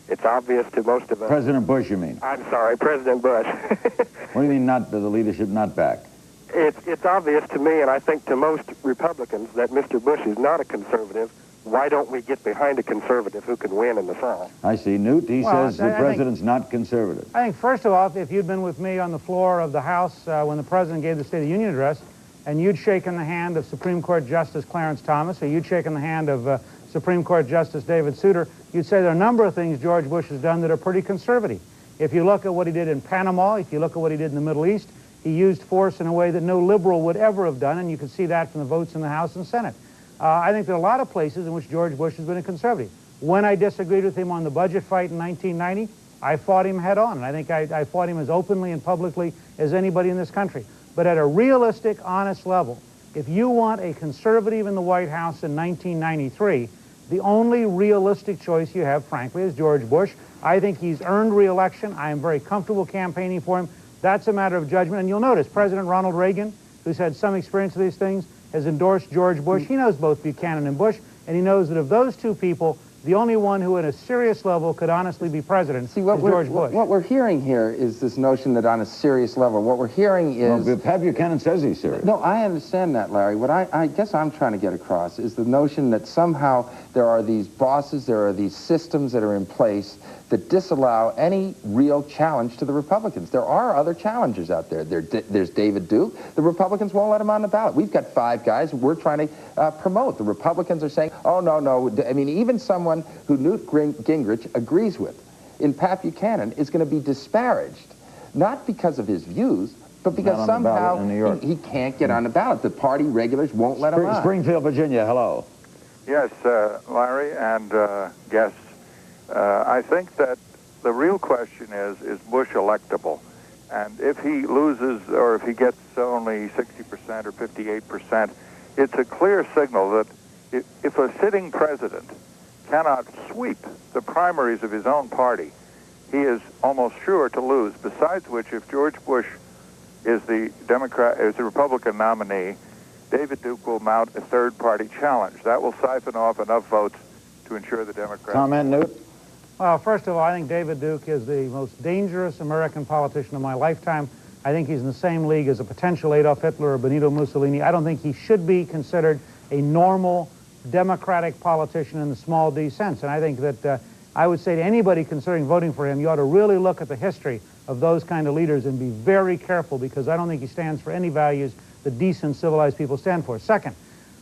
It's obvious to most of us. President Bush, you mean? I'm sorry, President Bush. What do you mean not the leadership not back? It's obvious to me, and I think to most Republicans, that Mr. Bush is not a conservative. Why don't we get behind a conservative who can win in the South? I see. Newt, he says the president's not conservative. I think, first of all, if you'd been with me on the floor of the House when the president gave the State of the Union address, and you'd shaken the hand of Supreme Court Justice Clarence Thomas, or you'd shaken the hand of Supreme Court Justice David Souter, you'd say there are a number of things George Bush has done that are pretty conservative. If you look at what he did in Panama, if you look at what he did in the Middle East, he used force in a way that no liberal would ever have done, and you can see that from the votes in the House and Senate. I think there are a lot of places in which George Bush has been a conservative. When I disagreed with him on the budget fight in 1990, I fought him head on, and I think I fought him as openly and publicly as anybody in this country. But at a realistic, honest level, if you want a conservative in the White House in 1993, the only realistic choice you have, frankly, is George Bush. I think he's earned re-election. I am very comfortable campaigning for him. That's a matter of judgment. And you'll notice President Ronald Reagan, who's had some experience with these things, has endorsed George Bush. He knows both Buchanan and Bush, and he knows that of those two people, the only one who at a serious level could honestly be president is George Bush. What we're hearing here is this notion that on a serious level, what we're hearing is... Well, Pat Buchanan says he's serious. No, I understand that, Larry. What I guess I'm trying to get across is the notion that somehow there are these bosses, there are these systems that are in place that disallow any real challenge to the Republicans. There are other challengers out there. There's David Duke. The Republicans won't let him on the ballot. We've got 5 guys we're trying to promote. The Republicans are saying, oh, no. I mean, even someone who Newt Gingrich agrees with in Pat Buchanan is going to be disparaged, not because of his views, But because Not on the ballot in New somehow York. he can't get on the ballot. The party regulars won't let him on. Springfield, Virginia, hello. Yes, Larry and guests. I think that the real question is Bush electable? And if he loses or if he gets only 60% or 58%, it's a clear signal that if a sitting president cannot sweep the primaries of his own party, he is almost sure to lose. Besides which, if George Bush is the Republican nominee, David Duke will mount a third-party challenge. That will siphon off enough votes to ensure the Democrats. Comment, Newt? Well, first of all, I think David Duke is the most dangerous American politician of my lifetime. I think he's in the same league as a potential Adolf Hitler or Benito Mussolini. I don't think he should be considered a normal democratic politician in the small d sense. And I think that I would say to anybody considering voting for him, you ought to really look at the history of those kind of leaders and be very careful, because I don't think he stands for any values that decent, civilized people stand for. Second,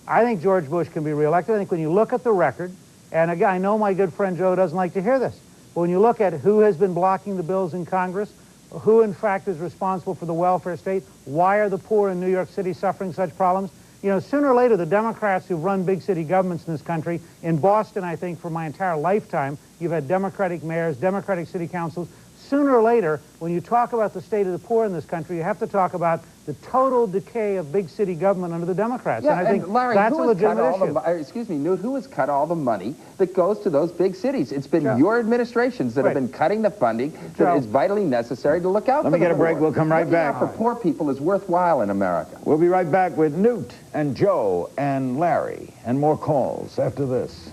I think George Bush can be reelected. I think when you look at the record, and again, I know my good friend Joe doesn't like to hear this, but when you look at who has been blocking the bills in Congress, who in fact is responsible for the welfare state, why are the poor in New York City suffering such problems? You know, sooner or later, the Democrats who've run big city governments in this country, in Boston, I think, for my entire lifetime, you've had Democratic mayors, Democratic city councils. Sooner or later, when you talk about the state of the poor in this country, you have to talk about the total decay of big city government under the Democrats. Yeah, and I think Larry, that's a legitimate issue. Excuse me, Newt, who has cut all the money that goes to those big cities? It's been your administrations that have been cutting the funding that is vitally necessary to look out for the poor. Let me get a break. We'll come right back. Looking out for poor people is worthwhile in America. We'll be right back with Newt and Joe and Larry and more calls after this.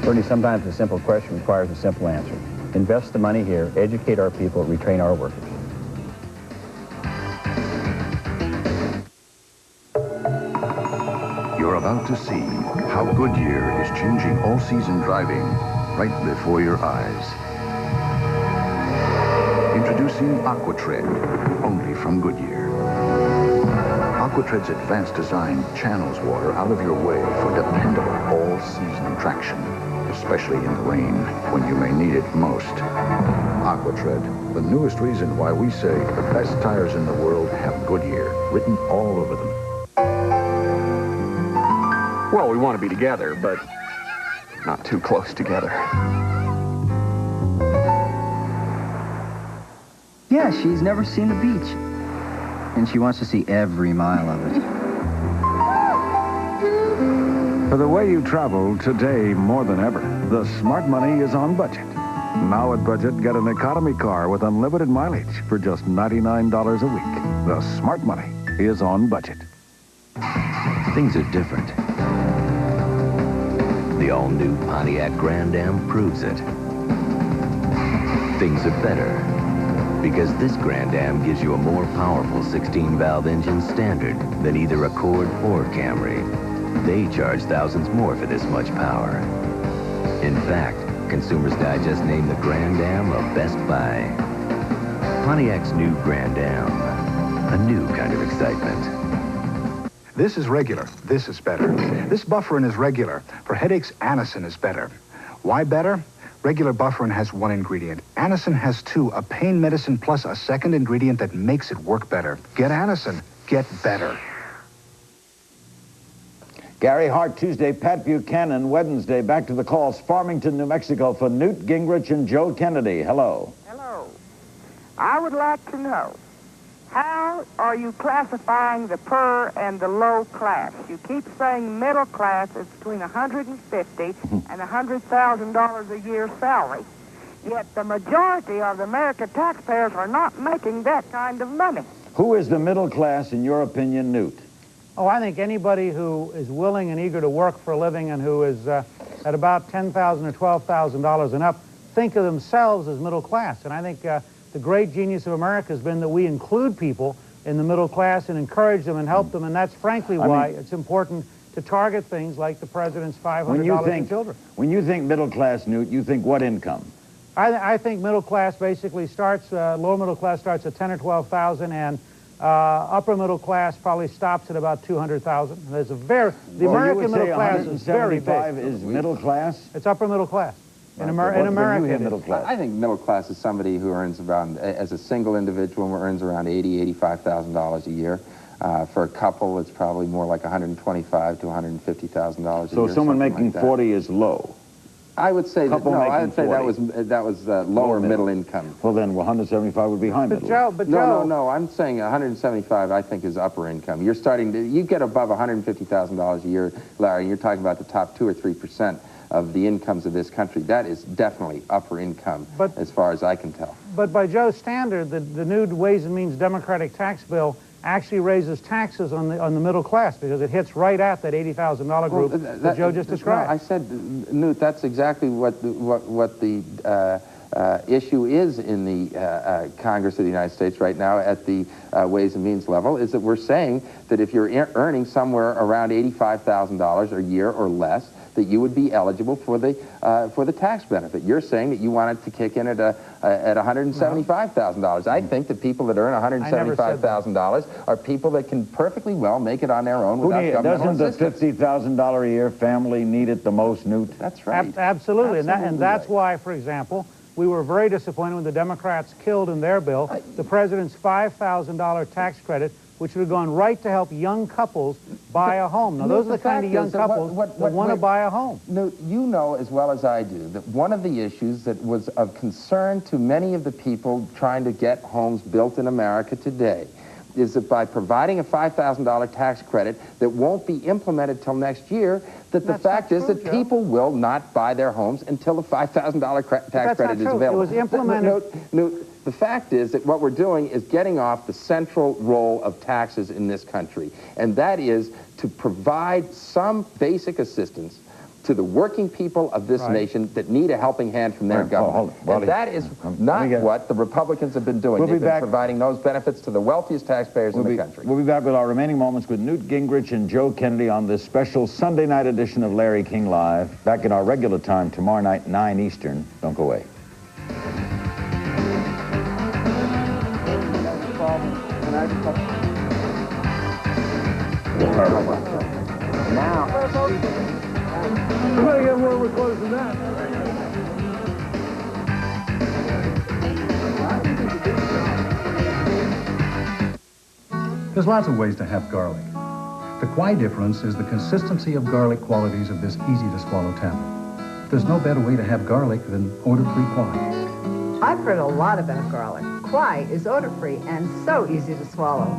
Bernie, sometimes a simple question requires a simple answer. Invest the money here, educate our people, retrain our workers. You're about to see how Goodyear is changing all-season driving right before your eyes. Introducing AquaTread, only from Goodyear. AquaTread's advanced design channels water out of your way for dependable all-season traction, especially in the rain when you may need it most. AquaTread, the newest reason why we say the best tires in the world have Goodyear written all over them. Well, we want to be together, but not too close together. Yeah, she's never seen the beach. And she wants to see every mile of it. For the way you travel today more than ever, the Smart Money is on budget. Now at Budget, get an economy car with unlimited mileage for just $99 a week. The Smart Money is on budget. Things are different. The all-new Pontiac Grand Am proves it. Things are better because this Grand Am gives you a more powerful 16-valve engine standard than either Accord or Camry. They charge thousands more for this much power. In fact, Consumers Digest named the Grand Am a Best Buy. Pontiac's new Grand Am, a new kind of excitement. This is regular. This is better. This Bufferin is regular. For headaches, Anacin is better. Why better? Regular Bufferin has one ingredient. Anacin has two, a pain medicine plus a second ingredient that makes it work better. Get Anacin. Get better. Gary Hart Tuesday, Pat Buchanan Wednesday. Back to the calls. Farmington, New Mexico for Newt Gingrich and Joe Kennedy. Hello. Hello. I would like to know, how are you classifying the poor and the low class? You keep saying middle class is between $150,000 and $100,000 a year salary. Yet the majority of the American taxpayers are not making that kind of money. Who is the middle class, in your opinion, Newt? Oh, I think anybody who is willing and eager to work for a living and who is at about $10,000 or $12,000 and up think of themselves as middle class. And I think the great genius of America has been that we include people in the middle class and encourage them and help them, and that's frankly why it's important to target things like the president's $500 for children. When you think middle class, Newt, you think what income? I think middle class basically starts, lower middle class starts at 10 or 12,000, and upper middle class probably stops at about 200,000. There's a the American middle class is very big. Is middle class? It's upper middle class. In America, When you hear middle class. I think middle class is somebody who earns around, as a single individual, earns around $80,000 to $85,000 a year. For a couple, it's probably more like $125,000 to $150,000 a year. So someone making like 40 is low. I would say that, no, I would say that was lower middle income. Well, then 175 would be high middle. No, I'm saying 175 I think is upper income. You're starting to, you get above $150,000 a year, Larry, you're talking about the top 2 or 3% of the incomes of this country. That is definitely upper income, as far as I can tell. But by Joe's standard, the new Ways and Means Democratic tax bill actually raises taxes on the middle class because it hits right at that $80,000 group that Joe just described. No, I said, Newt, that's exactly what the issue is in the Congress of the United States right now at the Ways and Means level, is that we're saying that if you're earning somewhere around $85,000 a year or less, that you would be eligible for the tax benefit. You're saying that you want it to kick in at $175,000. I think that people that earn $175,000 are people that can perfectly well make it on their own without governmental assistance. Doesn't the $50,000 a year family need it the most, Newt? That's right. Absolutely. And that's why, for example, we were very disappointed when the Democrats killed in their bill the president's $5,000 tax credit, which would have gone right to help young couples buy a home. Now, those are the kind of young couples that want to buy a home. No, you know as well as I do that one of the issues that was of concern to many of the people trying to get homes built in America today is that by providing a $5,000 tax credit that won't be implemented till next year, that the fact is that people will not buy their homes until the $5,000 tax credit is available. It was implemented. The fact is that what we're doing is getting off the central role of taxes in this country, and that is to provide some basic assistance to the working people of this nation that need a helping hand from their government. And that is not what the Republicans have been doing. They've been providing those benefits to the wealthiest taxpayers in the country. We'll be back with our remaining moments with Newt Gingrich and Joe Kennedy on this special Sunday night edition of Larry King Live. Back at our regular time tomorrow night, 9 Eastern. Don't go away. Now. We're going to get more close than that. There's lots of ways to have garlic. The Kwai difference is the consistency of garlic qualities of this easy-to-swallow tablet. There's no better way to have garlic than odor-free Kwai. I've heard a lot about garlic. Kwai is odor-free and so easy to swallow.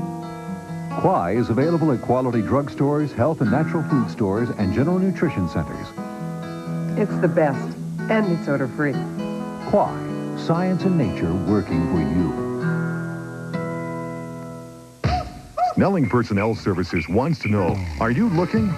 Kwai is available at quality drugstores, health and natural food stores, and general nutrition centers. It's the best, and it's odor-free. Kwai, science and nature working for you. Snelling Personnel Services wants to know, are you looking?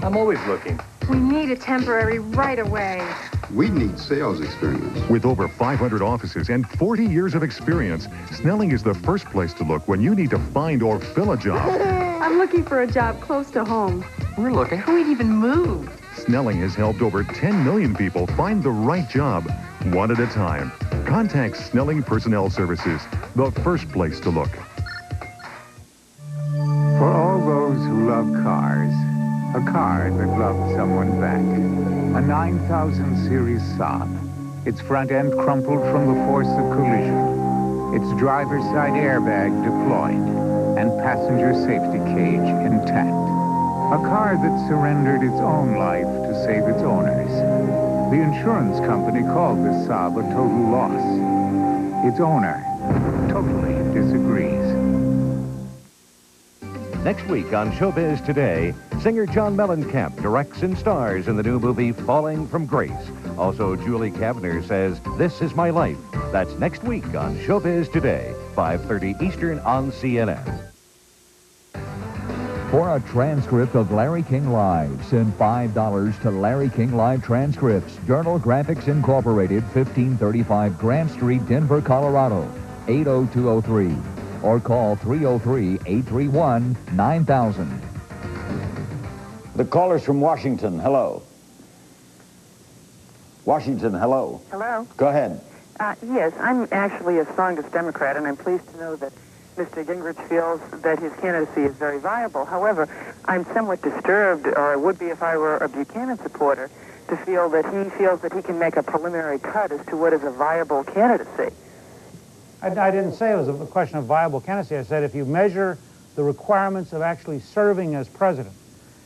I'm always looking. We need a temporary right away. We need sales experience. With over 500 offices and 40 years of experience, Snelling is the first place to look when you need to find or fill a job. I'm looking for a job close to home. We're looking. We'd even move. Snelling has helped over 10 million people find the right job, one at a time. Contact Snelling Personnel Services, the first place to look. For all those who love cars, a car that loved someone back. A 9000 series Saab. Its front end crumpled from the force of collision. Its driver's side airbag deployed and passenger safety cage intact. A car that surrendered its own life to save its owners. The insurance company called this Saab a total loss. Its owner totally disagrees. Next week on Showbiz Today, singer John Mellencamp directs and stars in the new movie Falling from Grace. Also, Julie Kavner says, "This is my life." That's next week on Showbiz Today, 5:30 Eastern on CNN. For a transcript of Larry King Live, send $5 to Larry King Live Transcripts, Journal Graphics Incorporated, 1535 Grant Street, Denver, Colorado, 80203. Or call 303-831-9000. The callers from Washington, hello. Washington, hello. Hello. Go ahead. Yes, I'm actually a Tsongas Democrat, and I'm pleased to know that Mr. Gingrich feels that his candidacy is very viable. However, I'm somewhat disturbed, or I would be if I were a Buchanan supporter, to feel that he feels that he can make a preliminary cut as to what is a viable candidacy. I didn't say it was a question of viable candidacy. I said if you measure the requirements of actually serving as president.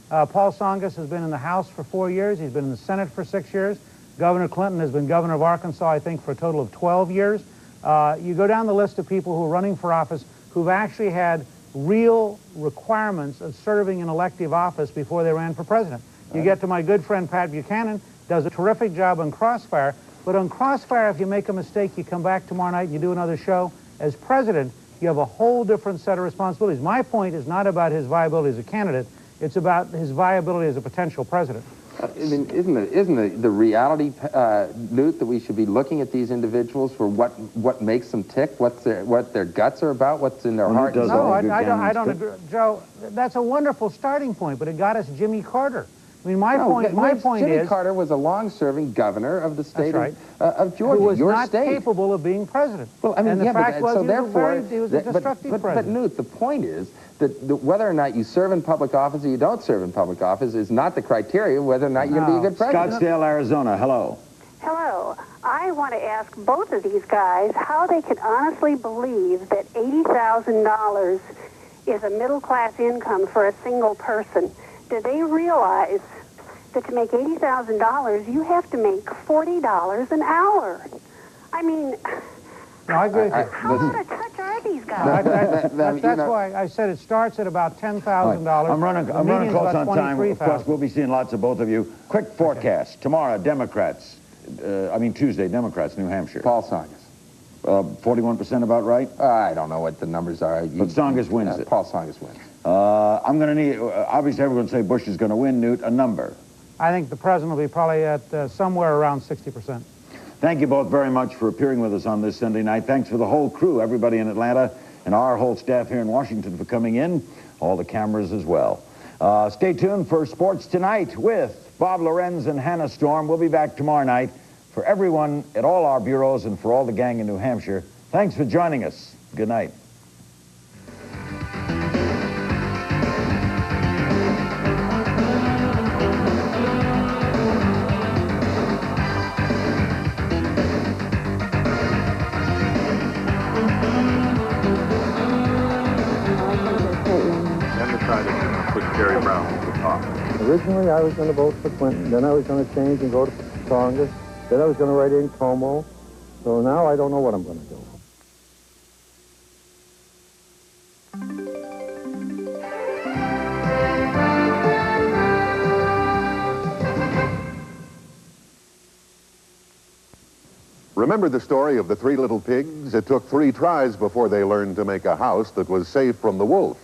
Paul Tsongas has been in the House for 4 years. He's been in the Senate for 6 years. Governor Clinton has been governor of Arkansas, I think, for a total of 12 years. You go down the list of people who are running for office who've actually had real requirements of serving an elective office before they ran for president. You get to my good friend Pat Buchanan, does a terrific job on Crossfire, but on Crossfire, if you make a mistake, you come back tomorrow night and you do another show. As president, you have a whole different set of responsibilities. My point is not about his viability as a candidate, it's about his viability as a potential president. I mean, isn't the reality, Newt, that we should be looking at these individuals for what makes them tick, what their guts are about, what's in their heart? No, I don't agree. Joe, that's a wonderful starting point, but it got us Jimmy Carter. I mean, my point Jimmy is... Carter was a long-serving governor of the state of Georgia, who was your not state. capable of being president. Well, I mean, and the fact was, so therefore, he was a destructive president. But Newt, the point is that whether or not you serve in public office or you don't serve in public office is not the criteria whether or not you're going to be a good president. Scottsdale, Arizona, hello. Hello. I want to ask both of these guys how they can honestly believe that $80,000 is a middle-class income for a single person. Do they realize that to make $80,000, you have to make $40 an hour? I mean... No, I agree with you. How out of touch are these guys? That's why I said it starts at about $10,000. I'm running close on time. Of course, we'll be seeing lots of both of you. Quick forecast. Tomorrow, Democrats. Tuesday, Democrats, New Hampshire. Paul Tsongas. 41% about right? I don't know what the numbers are. But Tsongas wins it. Paul Tsongas wins. I'm going to need, obviously everyone's going to say Bush is going to win, Newt, a number. I think the president will be probably at somewhere around 60%. Thank you both very much for appearing with us on this Sunday night. Thanks for the whole crew, everybody in Atlanta, and our whole staff here in Washington for coming in, all the cameras as well. Stay tuned for Sports Tonight with Bob Lorenz and Hannah Storm. We'll be back tomorrow night. For everyone at all our bureaus and for all the gang in New Hampshire, thanks for joining us. Good night. Kerrey Brown to the top. Originally, I was going to vote for Clinton. Then I was going to change and go to Tsongas. Then I was going to write in Como. So now I don't know what I'm going to do. Remember the story of the three little pigs? It took 3 tries before they learned to make a house that was safe from the wolf.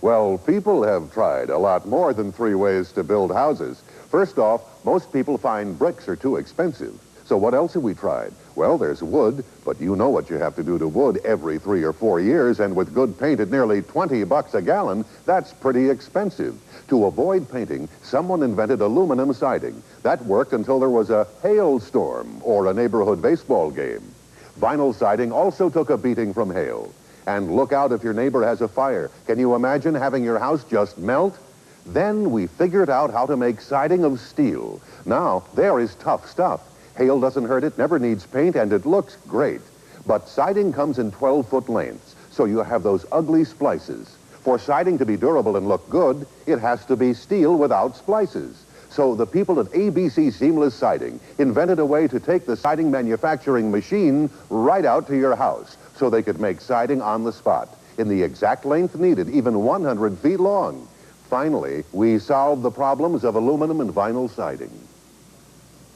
Well, people have tried a lot more than 3 ways to build houses. First off, most people find bricks are too expensive. So what else have we tried? Well, there's wood, but you know what you have to do to wood every 3 or 4 years, and with good paint at nearly $20 a gallon, that's pretty expensive. To avoid painting, someone invented aluminum siding. That worked until there was a hailstorm or a neighborhood baseball game. Vinyl siding also took a beating from hail. And look out if your neighbor has a fire. Can you imagine having your house just melt? Then we figured out how to make siding of steel. Now, there is tough stuff. Hail doesn't hurt it, never needs paint, and it looks great. But siding comes in 12-foot lengths, so you have those ugly splices. For siding to be durable and look good, it has to be steel without splices. So the people at ABC Seamless Siding invented a way to take the siding manufacturing machine right out to your house, so they could make siding on the spot, in the exact length needed, even 100 feet long. Finally, we solved the problems of aluminum and vinyl siding.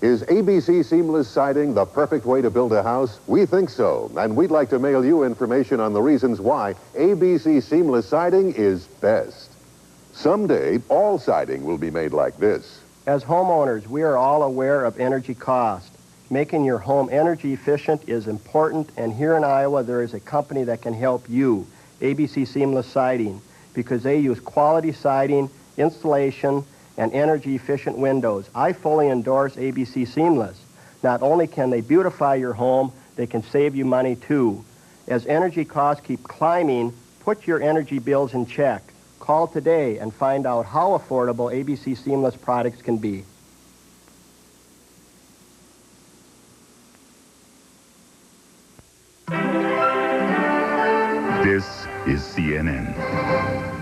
Is ABC Seamless Siding the perfect way to build a house? We think so, and we'd like to mail you information on the reasons why ABC Seamless Siding is best. Someday, all siding will be made like this. As homeowners, we are all aware of energy cost. Making your home energy efficient is important, and here in Iowa there is a company that can help you, ABC Seamless Siding, because they use quality siding, installation, and energy efficient windows. I fully endorse ABC Seamless. Not only can they beautify your home, they can save you money too. As energy costs keep climbing, put your energy bills in check. Call today and find out how affordable ABC Seamless products can be. This is CNN.